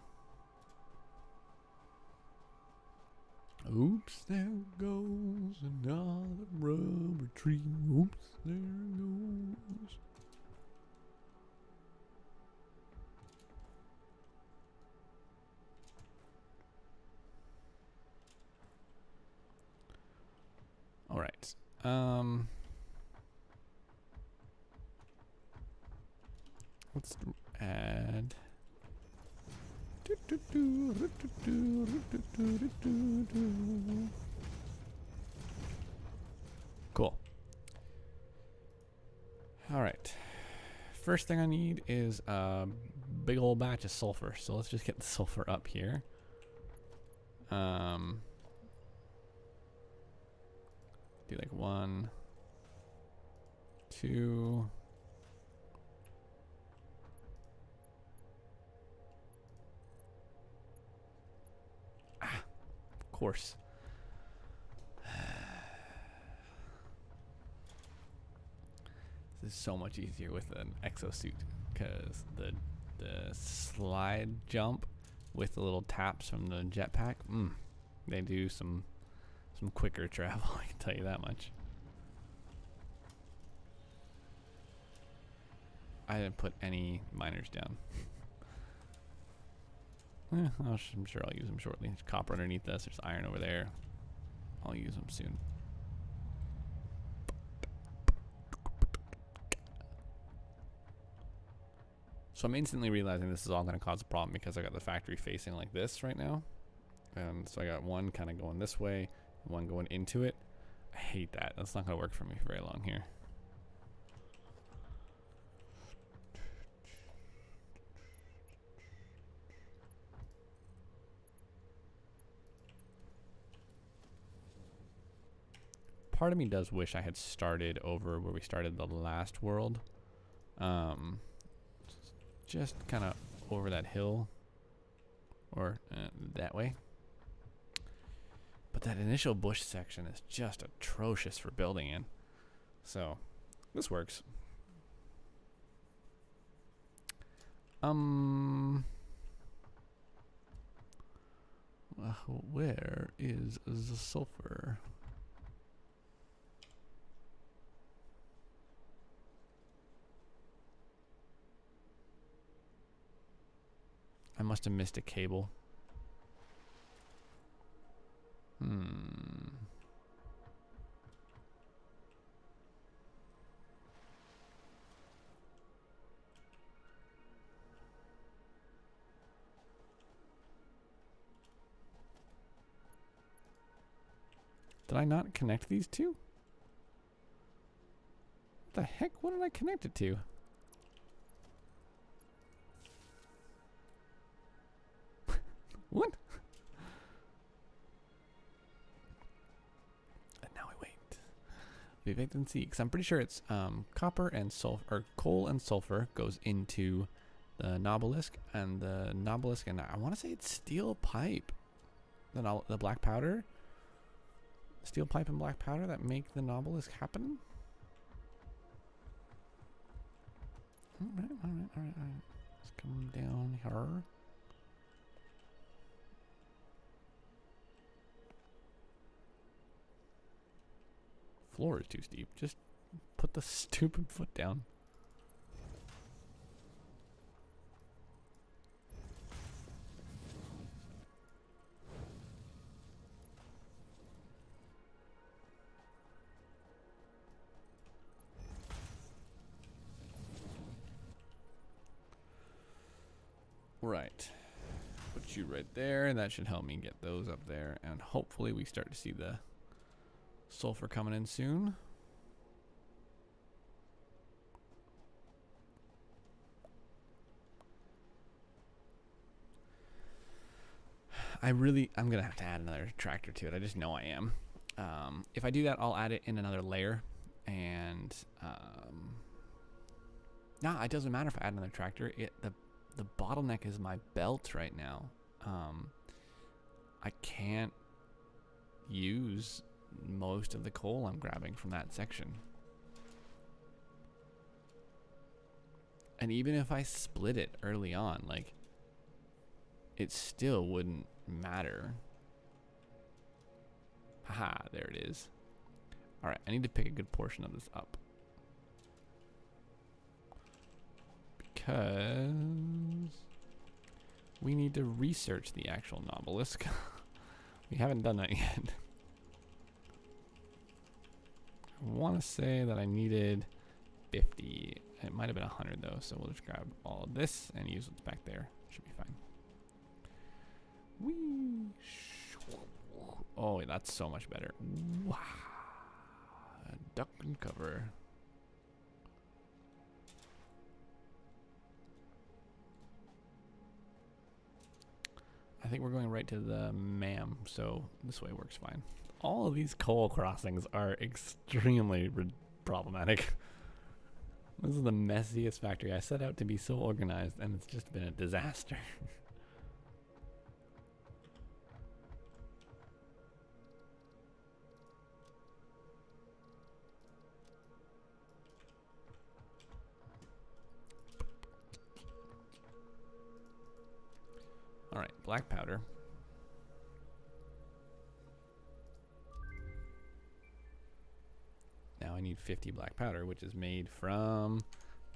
Oops, there goes another rubber tree. Oops, there goes. All right. Let's add. Cool. All right. First thing I need is a big old batch of sulfur. So let's just get the sulfur up here. Do like 1, 2. Course. This is so much easier with an exosuit because the slide jump with the little taps from the jetpack, they do some quicker travel, I can tell you that much. I didn't put any miners down. I'm sure I'll use them shortly. There's copper underneath us. There's iron over there. I'll use them soon. So I'm instantly realizing this is all going to cause a problem because I got the factory facing like this right now. And so I got one kind of going this way, one going into it. I hate that. That's not going to work for me for very long here. Part of me does wish I had started over where we started the last world. Just kind of over that hill. Or that way. But that initial bush section is just atrocious for building in. So, this works. Where is the sulfur? I must have missed a cable. Did I not connect these two? What the heck? What did I connect it to? vacancy, because I'm pretty sure it's copper and sulfur, or coal and sulfur goes into the Nobelisk, and the Nobelisk, and I want to say it's steel pipe, the black powder, steel pipe and black powder that make the Nobelisk happen. All right. Let's come down here. Floor is too steep. Just put the stupid foot down. Right. Put you right there, and that should help me get those up there, and hopefully we start to see the sulfur coming in soon. I'm gonna have to add another tractor to it. I just know I am. If I do that, I'll add it in another layer, and nah, it doesn't matter if I add another tractor. The bottleneck is my belt right now. I can't use most of the coal I'm grabbing from that section. And even if I split it early on, like, it still wouldn't matter. Haha, there it is. Alright, I need to pick a good portion of this up. Because we need to research the actual Nobelisk. We haven't done that yet. I want to say that I needed 50. It might have been 100 though, so we'll just grab all of this and use what's back there. Should be fine. Whee! Oh, that's so much better. Wow. Duck and cover. I think we're going right to the MAM, so this way works fine. All of these coal crossings are extremely problematic. This is the messiest factory. I set out to be so organized, and it's just been a disaster. All right, black powder. Now I need 50 black powder, which is made from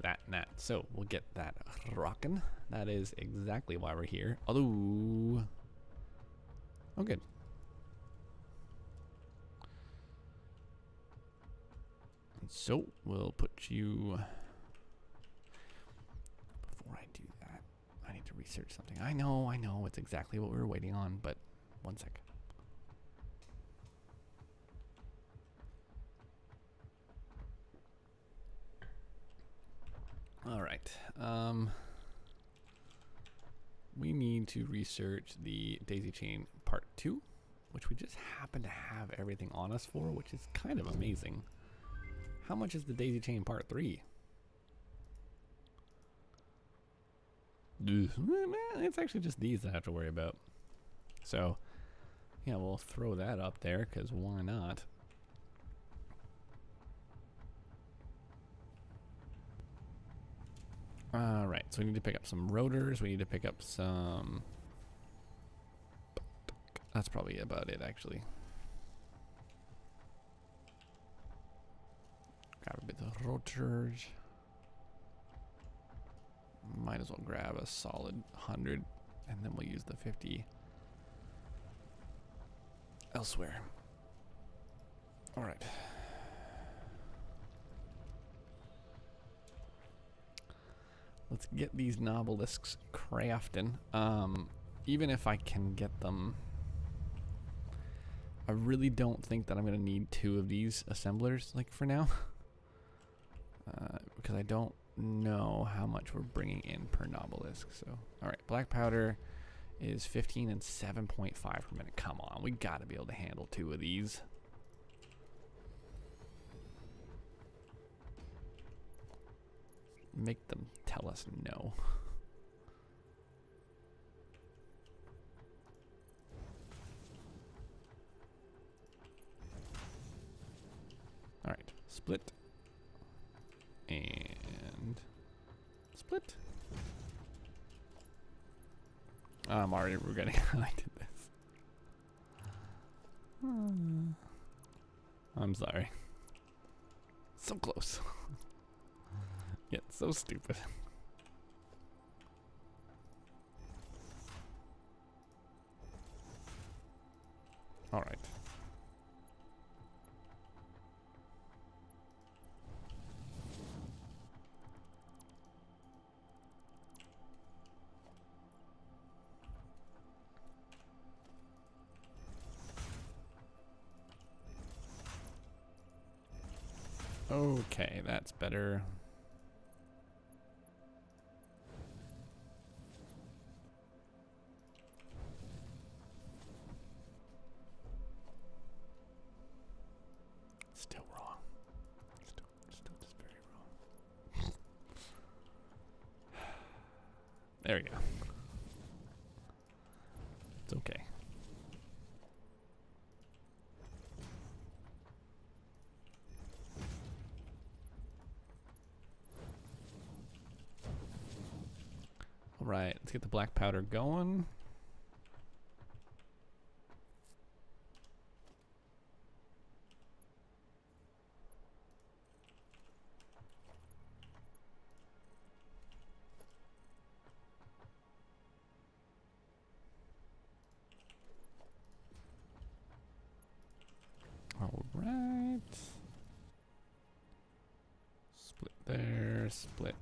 that and that. So we'll get that rockin'. That is exactly why we're here. Although, oh good. And so we'll put you, before I do that, I need to research something. I know, it's exactly what we were waiting on, but one sec. All right. We need to research the daisy chain part 2, which we just happen to have everything on us for, which is kind of amazing. How much is the daisy chain part 3? It's actually just these that I have to worry about. So, yeah, we'll throw that up there, because why not? Alright, so we need to pick up some rotors. We need to pick up some... That's probably about it, actually. Grab a bit of rotors. Might as well grab a solid 100, and then we'll use the 50 elsewhere. Alright. Let's get these Nobelisks crafting. Even if I can get them, I really don't think that I'm going to need 2 of these assemblers, like, for now. Because I don't know how much we're bringing in per Nobelisk. So, alright, black powder is 15 and 7.5 per minute. Come on, we got to be able to handle 2 of these. make them tell us no. All right, split and split. I'm already regretting how I did this. I'm sorry. So close. Yet so stupid. All right. Okay, that's better. Still wrong. Still just very wrong. There we go. It's okay. All right, let's get the black powder going. All right. Split there, split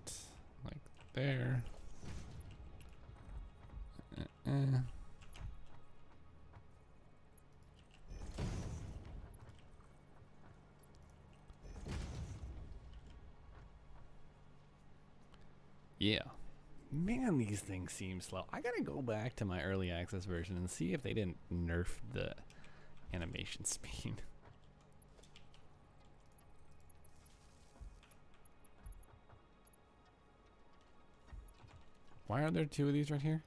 like there. Yeah. Man, these things seem slow. I gotta go back to my early access version and see if they didn't nerf the animation speed. Why are there two of these right here?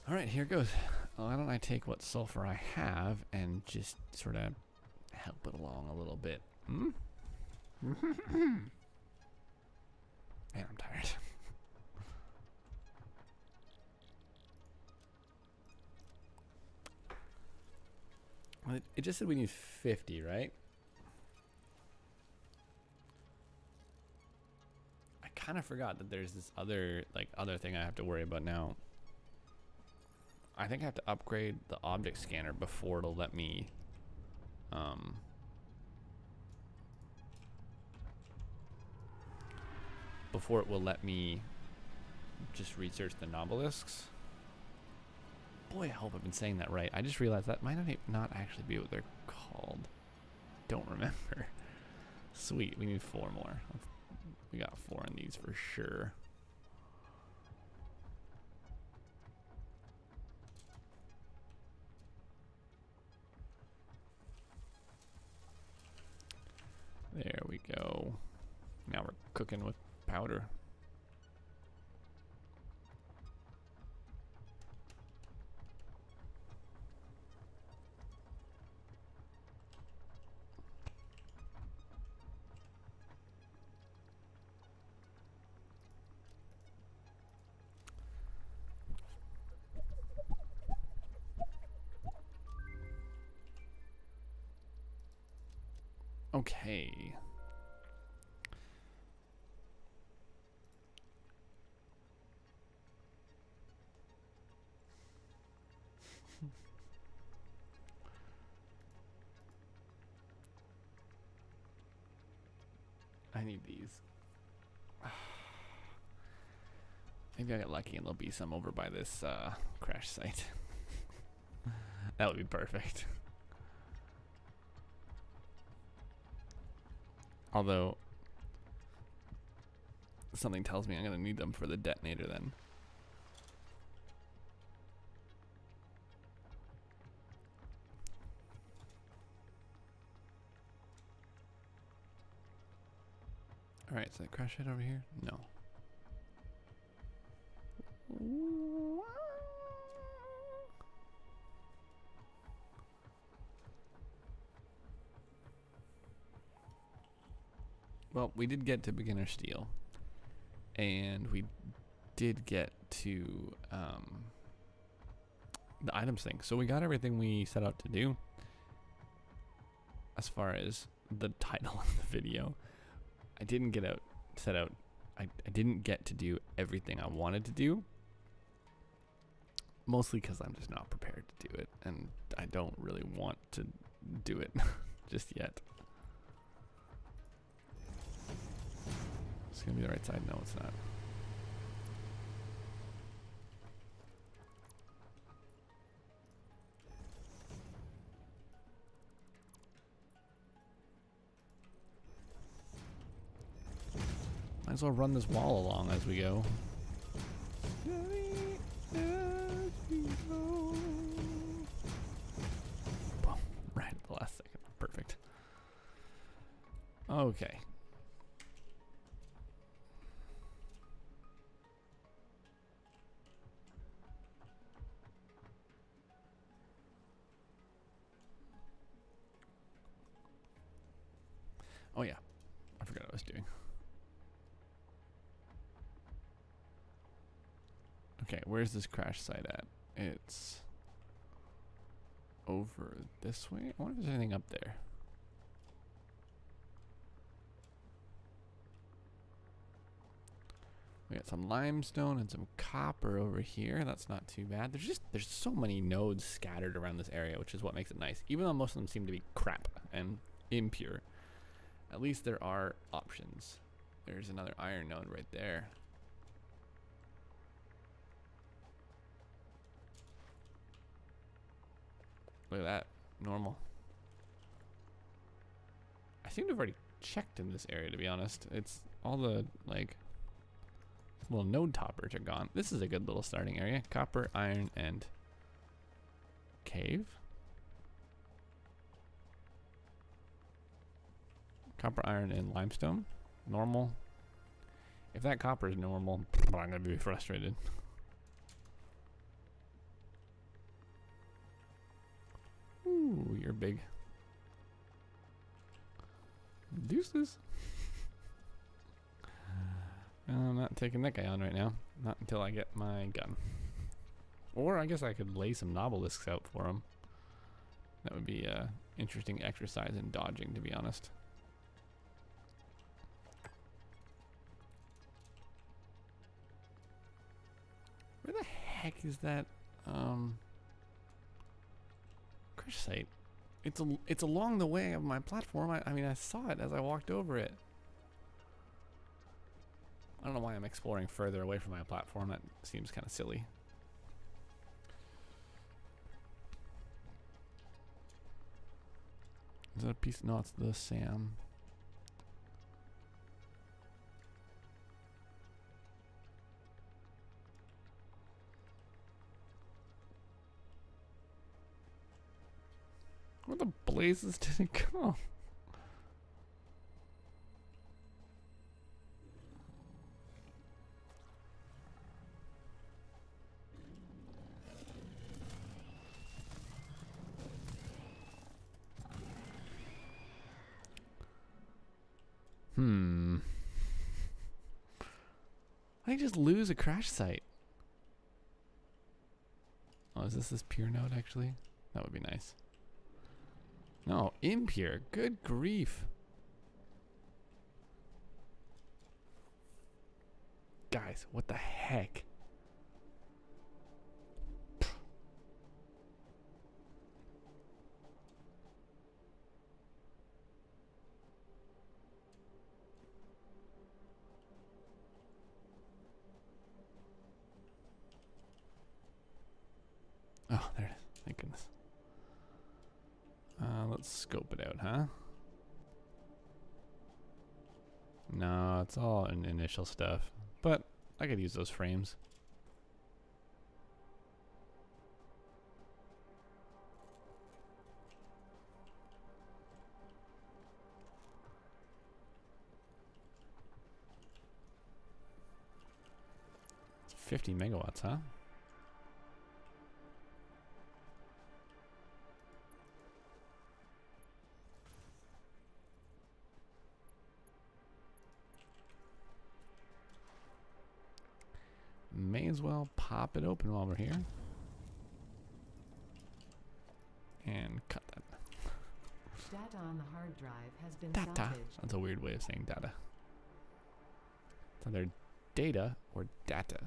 All right, here goes. Why don't I take what sulfur I have and just sort of help it along a little bit? Man, I'm tired. Well, it just said we need 50, right? I kind of forgot that there's this other thing I have to worry about now. I think I have to upgrade the object scanner before it'll let me before it will let me just research the nobelisks. Boy, I hope I've been saying that right. I just realized that might not actually be what they're called. Don't remember. Sweet, we need 4 more. We got 4 in these for sure. There we go. Now we're cooking with powder. Okay. I need these. Maybe I get lucky and there'll be some over by this crash site. That would be perfect. Although, something tells me I'm going to need them for the detonator then. Alright, is that crash site over here? No. Well, we did get to beginner steel, and we did get to the items thing. So we got everything we set out to do as far as the title of the video. I didn't I didn't get to do everything I wanted to do, mostly because I'm just not prepared to do it, and I don't really want to do it just yet. It's gonna be the right side. No, it's not. Might as well run this wall along as we go. Boom. Right at the last second. Perfect. Okay. Oh yeah, I forgot what I was doing. Okay, where's this crash site at? It's over this way. I wonder if there's anything up there. We got some limestone and some copper over here. That's not too bad. There's so many nodes scattered around this area, which is what makes it nice. Even though most of them seem to be crap and impure, at least there are options. There's another iron node right there. Look at that. Normal. I seem to have already checked in this area, to be honest. It's all the, like, little node toppers are gone. This is a good little starting area. Copper, iron, and cave. Copper, iron, and limestone. Normal. If that copper is normal, I'm gonna be frustrated. Ooh, you're big. Deuces. I'm not taking that guy on right now. Not until I get my gun. Or I guess I could lay some nobelisks out for him. That would be an interesting exercise in dodging, to be honest. Where the heck is that crash site? It's along the way of my platform. I mean, I saw it as I walked over it. I don't know why I'm exploring further away from my platform. That seems kind of silly. Is that a piece? No, it's the Sam. Where the blazes did it go? I just lose a crash site. Oh, is this pure node actually? That would be nice. No, impure. Good grief. Guys, what the heck? Oh, there it is. Thank goodness. Let's scope it out, huh? No, it's all initial stuff. But I could use those frames. 50 megawatts, huh? May as well pop it open while we're here. And cut that. Data on the hard drive has been Data. salvaged. That's a weird way of saying data. It's either data or data,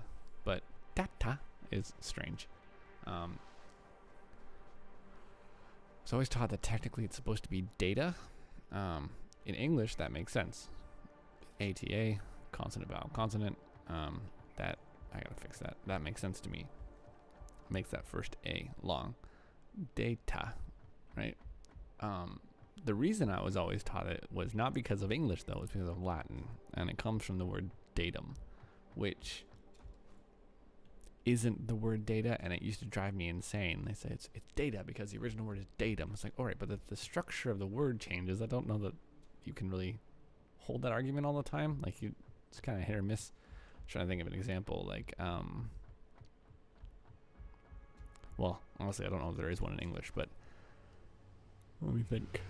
but data is strange. So I always taught that technically it's supposed to be data. In English, that makes sense. ATA, consonant, vowel, consonant. That I gotta fix that. That makes sense to me. Makes that first A long. Data, right? The reason I was always taught it was not because of English, though. It's because of Latin, and it comes from the word datum, which isn't the word data, and it used to drive me insane. They say it's data because the original word is datum. It's like, all right, but the structure of the word changes. I don't know that you can really hold that argument all the time. Like, it's kind of hit or miss. I'm trying to think of an example, like, well, honestly, I don't know if there is one in English, but let me think.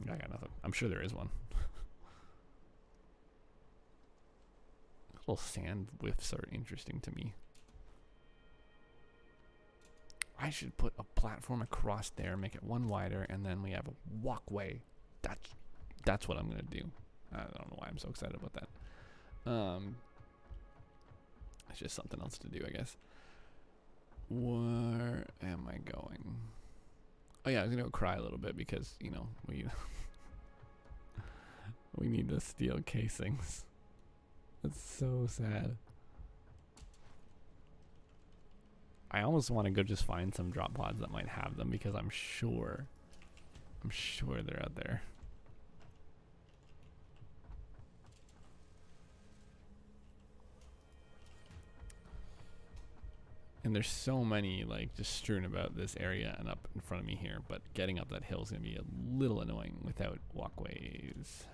I got nothing. I'm sure there is one. Little sand whiffs are interesting to me. I should put a platform across there, make it one wider, and then we have a walkway. That's what I'm gonna do. I don't know why I'm so excited about that. It's just something else to do, I guess. Where am I going? Oh yeah, I was gonna go cry a little bit because, you know, we need the steel casings. That's so sad. I almost want to go just find some drop pods that might have them because I'm sure they're out there. And there's so many like just strewn about this area and up in front of me here, but getting up that hill is going to be a little annoying without walkways.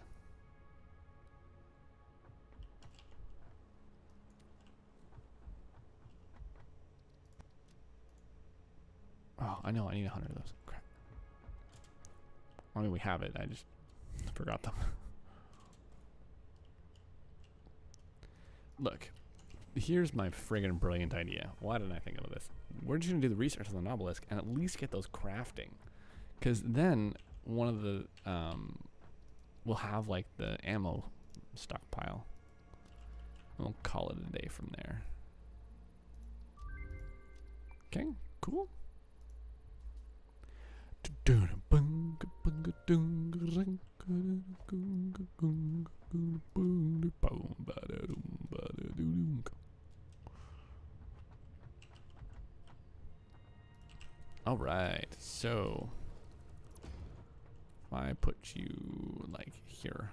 Oh, I know, I need 100 of those. Crap. I mean, we have it, I just forgot them. Look. Here's my friggin' brilliant idea. Why didn't I think of this? We're just gonna do the research on the obelisk and at least get those crafting. Because then one of the, we'll have like the ammo stockpile. And we'll call it a day from there. Okay, cool. All right, so if I put you like here,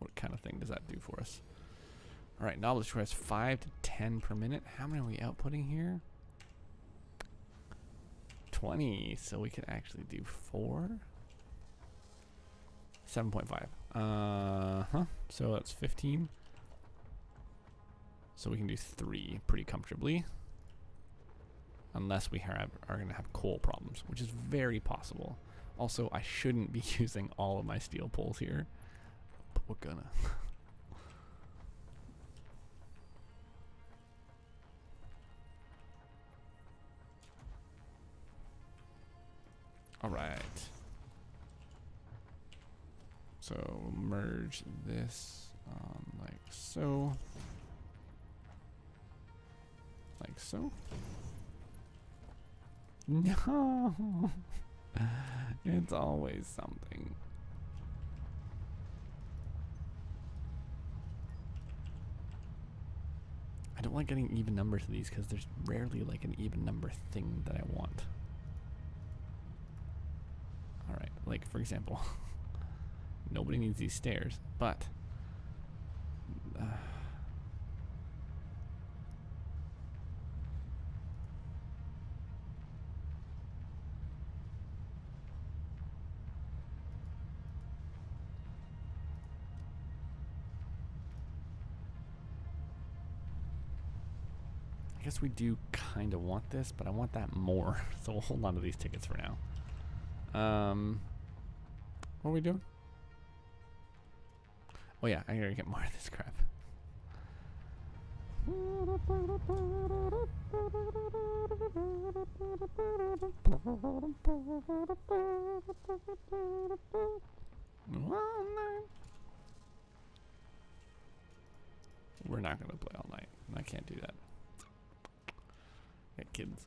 what kind of thing does that do for us? All right, novelist requires 5 to 10 per minute. How many are we outputting here? 20, so we could actually do 4. 7.5. So that's 15. So we can do 3 pretty comfortably. Unless we are going to have coal problems, which is very possible. Also, I shouldn't be using all of my steel poles here, but we're gonna. All right. So merge this like so. Like so. No, it's always something. I don't like getting even numbers to these because there's rarely like an even number thing that I want. All right, like for example, nobody needs these stairs, but guess we do kind of want this, but I want that more. So we'll hold on to these tickets for now. What are we doing? Oh yeah, I gotta get more of this crap. We're not gonna play all night. I can't do that. Got kids.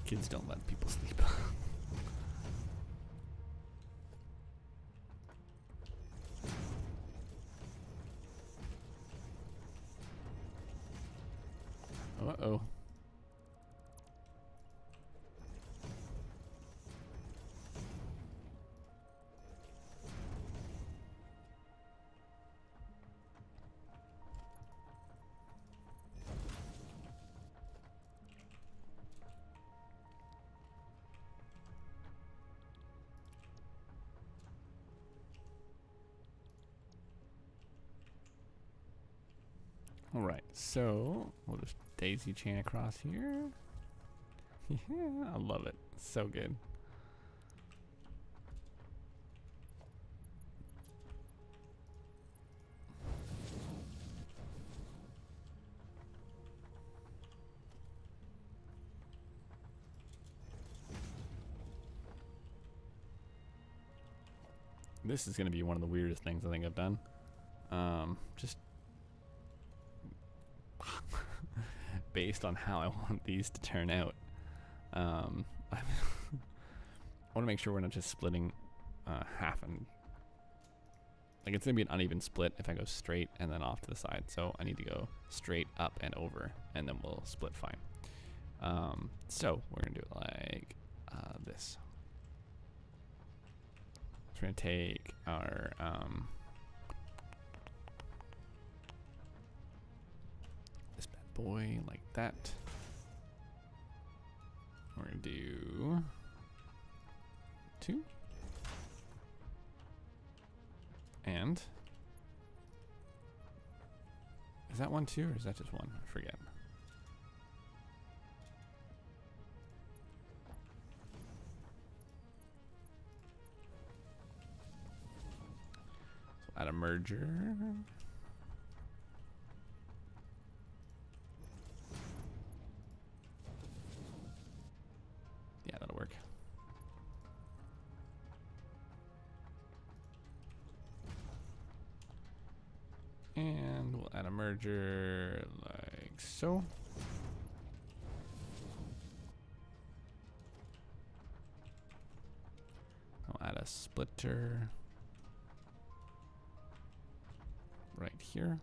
Kids don't let people sleep. Uh-oh. All right, so we'll just daisy chain across here. Yeah, I love it. So good. This is going to be one of the weirdest things I think I've done. Just based on how I want these to turn out. I want to make sure we're not just splitting half and like it's gonna be an uneven split if I go straight and then off to the side. So I need to go straight up and over, and then we'll split fine. So we're gonna do it like this. So we're gonna take our this bad boy like that. We're gonna do 2. And is that 1 too, or is that just 1? I forget. So add a merger. Yeah, that'll work. And we'll add a merger like so. I'll add a splitter right here.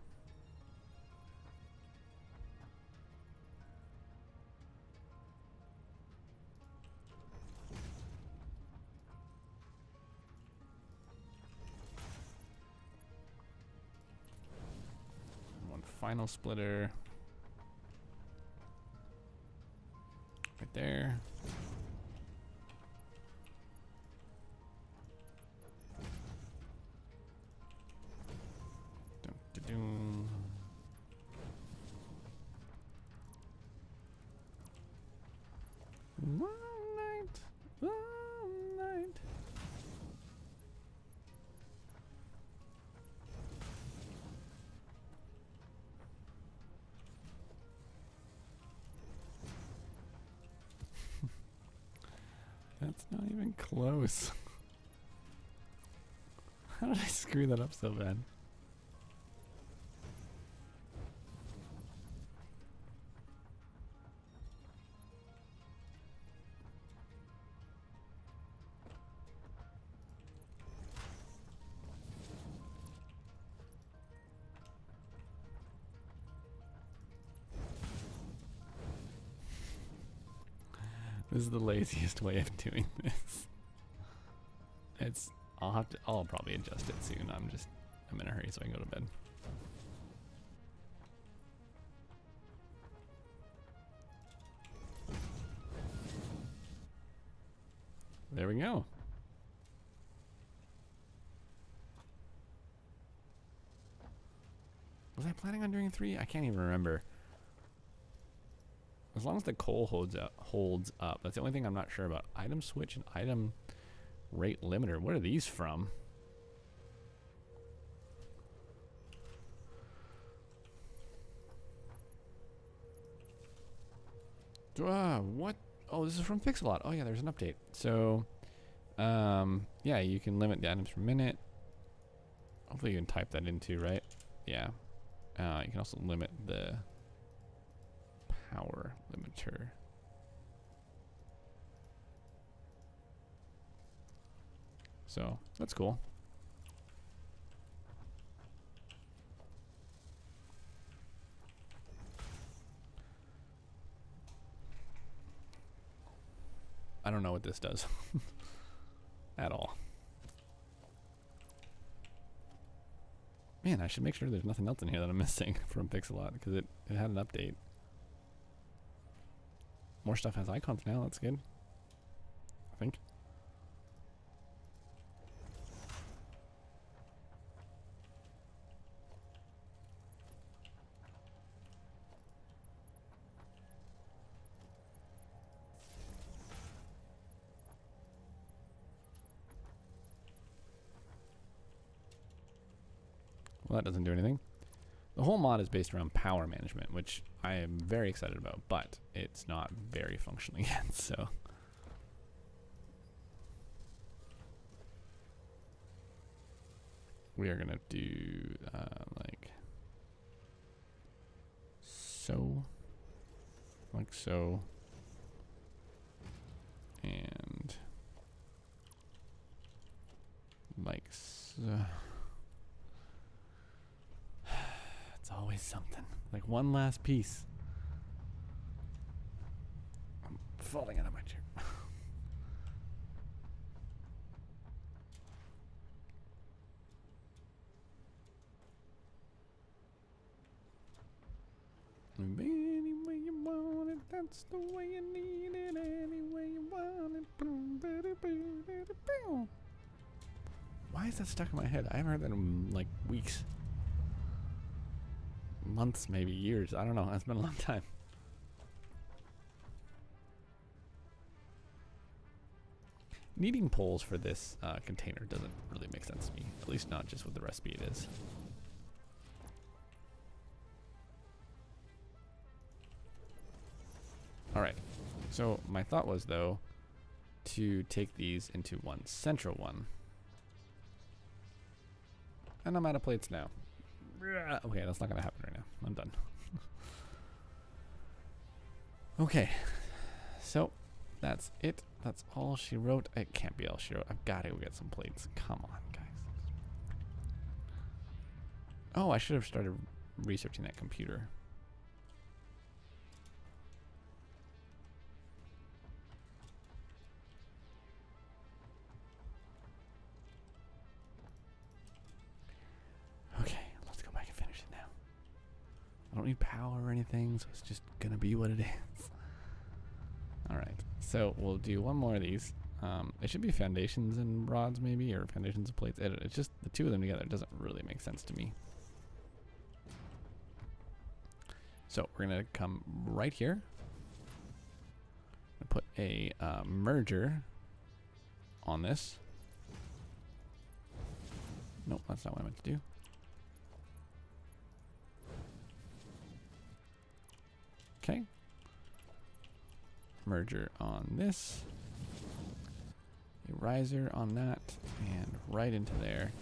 Final splitter right there. Dun, dun, dun. One night, one night. That's not even close. How did I screw that up so bad? This is the laziest way of doing this. I'll probably adjust it soon. I'm in a hurry so I can go to bed. There we go. Was I planning on doing 3? I can't even remember. As long as the coal holds up. That's the only thing I'm not sure about. Item switch and item rate limiter. What are these from? What? Oh, this is from Pixelot. Oh yeah, there's an update. So, yeah, you can limit the items per minute. Hopefully you can type that in too, right? Yeah. You can also limit the power limiter. So that's cool. I don't know what this does at all. Man, I should make sure there's nothing else in here that I'm missing from Pixelot because it had an update. More stuff has icons now. That's good. I think. Well, that doesn't do anything. The whole mod is based around power management, which I am very excited about, but it's not very functional yet, so. We are gonna do like so, like so, and like so. It's always something. Like one last piece. I'm falling out of my chair. Any way you want it, that's the way you need it. Any way you want it. Why is that stuck in my head? I haven't heard that in like weeks. Months, maybe years. I don't know. It's been a long time. Needing poles for this container doesn't really make sense to me. At least not just with the recipe it is. Alright. So my thought was, though, to take these into one central one. And I'm out of plates now. Okay, that's not gonna happen right now. I'm done. Okay, so that's it. That's all she wrote. It can't be all she wrote. I've got to go get some plates. Come on, guys. Oh, I should have started researching that computer. I don't need power or anything, so it's just gonna be what it is. Alright, so we'll do one more of these. It should be foundations and rods maybe, or foundations and plates. It's just the two of them together doesn't really make sense to me. So we're gonna come right here and put a merger on this. Nope, that's not what I meant to do. Okay. Merger on this. A riser on that. And right into there.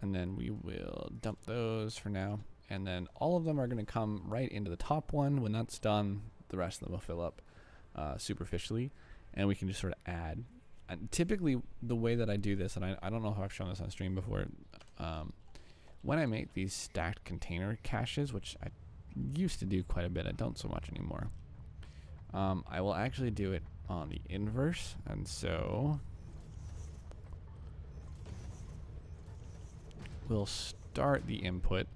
And then we will dump those for now. And then all of them are going to come right into the top one. When that's done, the rest of them will fill up superficially. And we can just sort of add. And typically, the way that I do this, and I don't know if I've shown this on stream before, when I make these stacked container caches, which I used to do quite a bit, I don't so much anymore, I will actually do it on the inverse. And so we'll start the input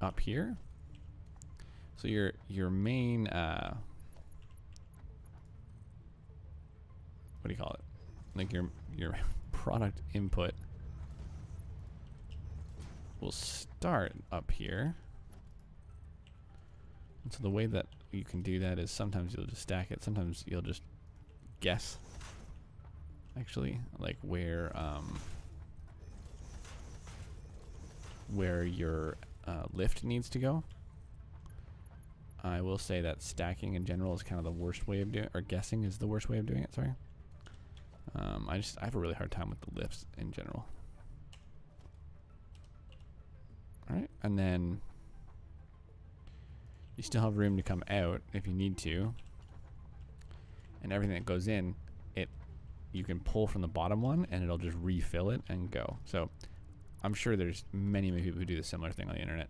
up here. So your main what do you call it, like your product input we'll start up here. And so the way that you can do that is sometimes you'll just stack it, sometimes you'll just guess. Actually, like where your lift needs to go. I will say that stacking in general is kind of the worst way of doing it, or guessing is the worst way of doing it, sorry. I have a really hard time with the lifts in general. Alright, and then you still have room to come out if you need to. And everything that goes in, you can pull from the bottom one and it'll just refill it and go. So I'm sure there's many people who do the similar thing on the internet.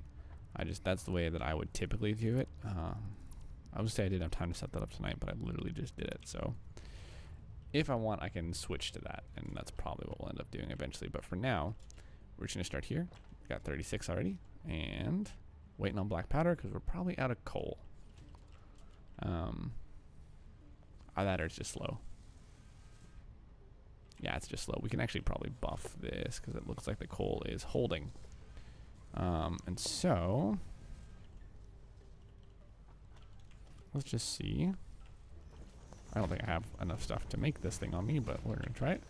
That's the way that I would typically do it. I would say I didn't have time to set that up tonight, but I literally just did it. So if I want, I can switch to that, and that's probably what we'll end up doing eventually. But for now, we're just gonna start here. We've got 36 already, and waiting on black powder because we're probably out of coal. That or it's just slow. Yeah, it's just slow. We can actually probably buff this because it looks like the coal is holding. And so let's just see. I don't think I have enough stuff to make this thing on me, but we're gonna try it.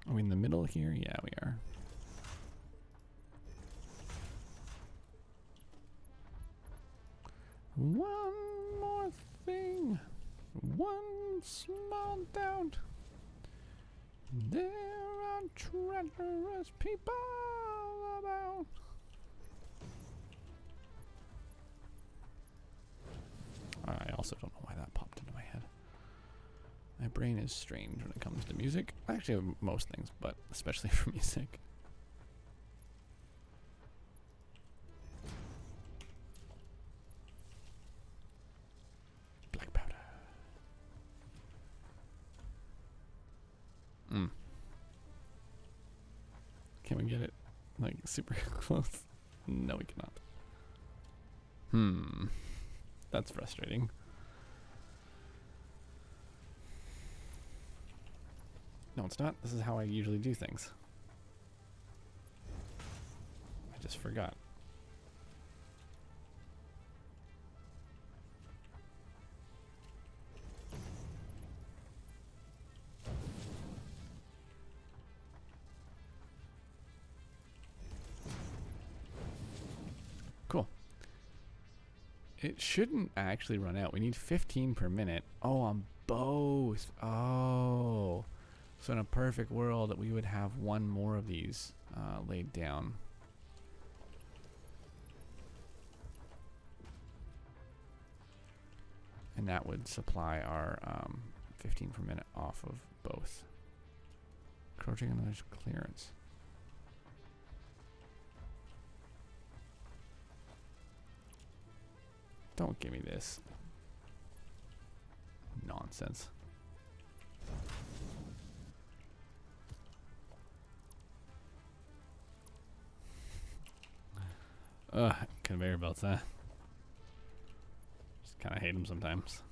Are we in the middle here? Yeah, we are. One more thing. One small doubt. There are treacherous people about. I also don't know why that popped into my head. My brain is strange when it comes to music. Actually, most things, but especially for music. Black powder. Can we get it like super close? No, we cannot. That's frustrating. No, it's not. This is how I usually do things. I just forgot. Cool. It shouldn't actually run out. We need 15 per minute. Oh, on both. Oh. So in a perfect world, we would have one more of these laid down. And that would supply our 15 per minute off of both. Encroaching on there's clearance. Don't give me this nonsense. Conveyor belts, huh? Just kind of hate them sometimes.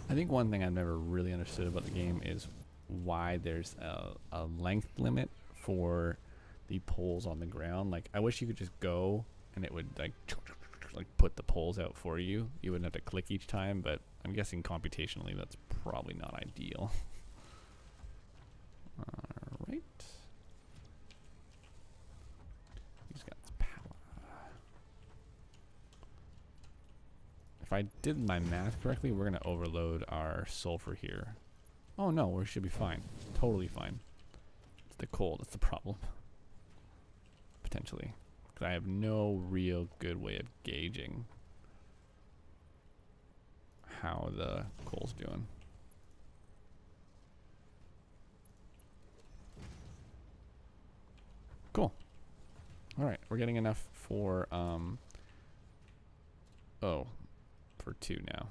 I think one thing I've never really understood about the game is why there's a length limit for the poles on the ground. Like, I wish you could just go and it would like put the poles out for you. You wouldn't have to click each time, but I'm guessing computationally that's probably not ideal. Alright. He's got this power. If I did my math correctly, we're going to overload our sulfur here. Oh no, we should be fine. Totally fine. It's the coal that's the problem. Potentially. Because I have no real good way of gauging how the coal's doing. Cool. Alright, we're getting enough for, for 2 now.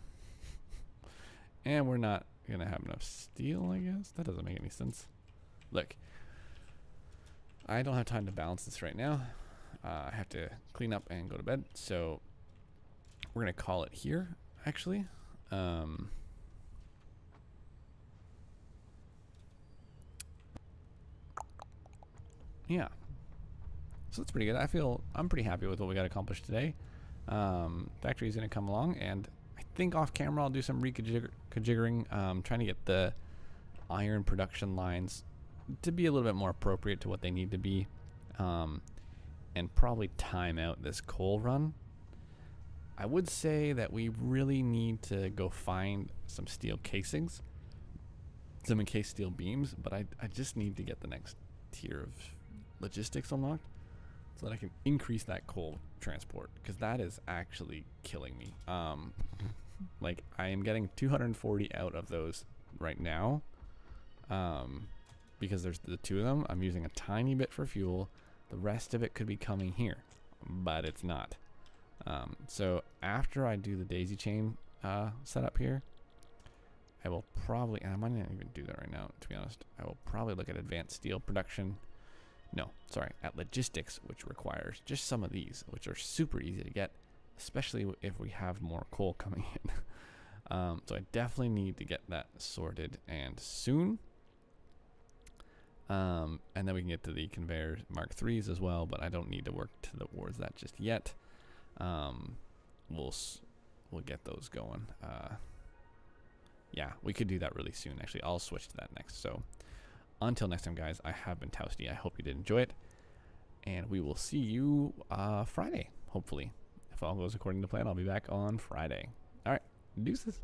And we're not going to have enough steel, I guess. That doesn't make any sense. Look, I don't have time to balance this right now. I have to clean up and go to bed. So we're going to call it here, actually. Yeah. So that's pretty good. I'm pretty happy with what we got accomplished today. Factory's going to come along, and I think off camera I'll do some reconfiguring, trying to get the iron production lines to be a little bit more appropriate to what they need to be, and probably time out this coal run. I would say that we really need to go find some steel casings, some encased steel beams, but I just need to get the next tier of logistics unlocked so that I can increase that coal transport, because that is actually killing me. Like, I am getting 240 out of those right now, because there's the two of them. I'm using a tiny bit for fuel. The rest of it could be coming here, but it's not. So after I do the daisy chain setup here, I will probably, and I might not even do that right now, to be honest. I will probably look at advanced steel production. No, sorry, at logistics, which requires just some of these, which are super easy to get, especially if we have more coal coming in. So I definitely need to get that sorted, and soon. And then we can get to the conveyor Mark IIIs as well, but I don't need to work towards that just yet. We'll get those going. Yeah, we could do that really soon. Actually, I'll switch to that next. So until next time, guys, I have been Toasty. I hope you did enjoy it, and we will see you Friday, hopefully. If all goes according to plan, I'll be back on Friday. All right, deuces.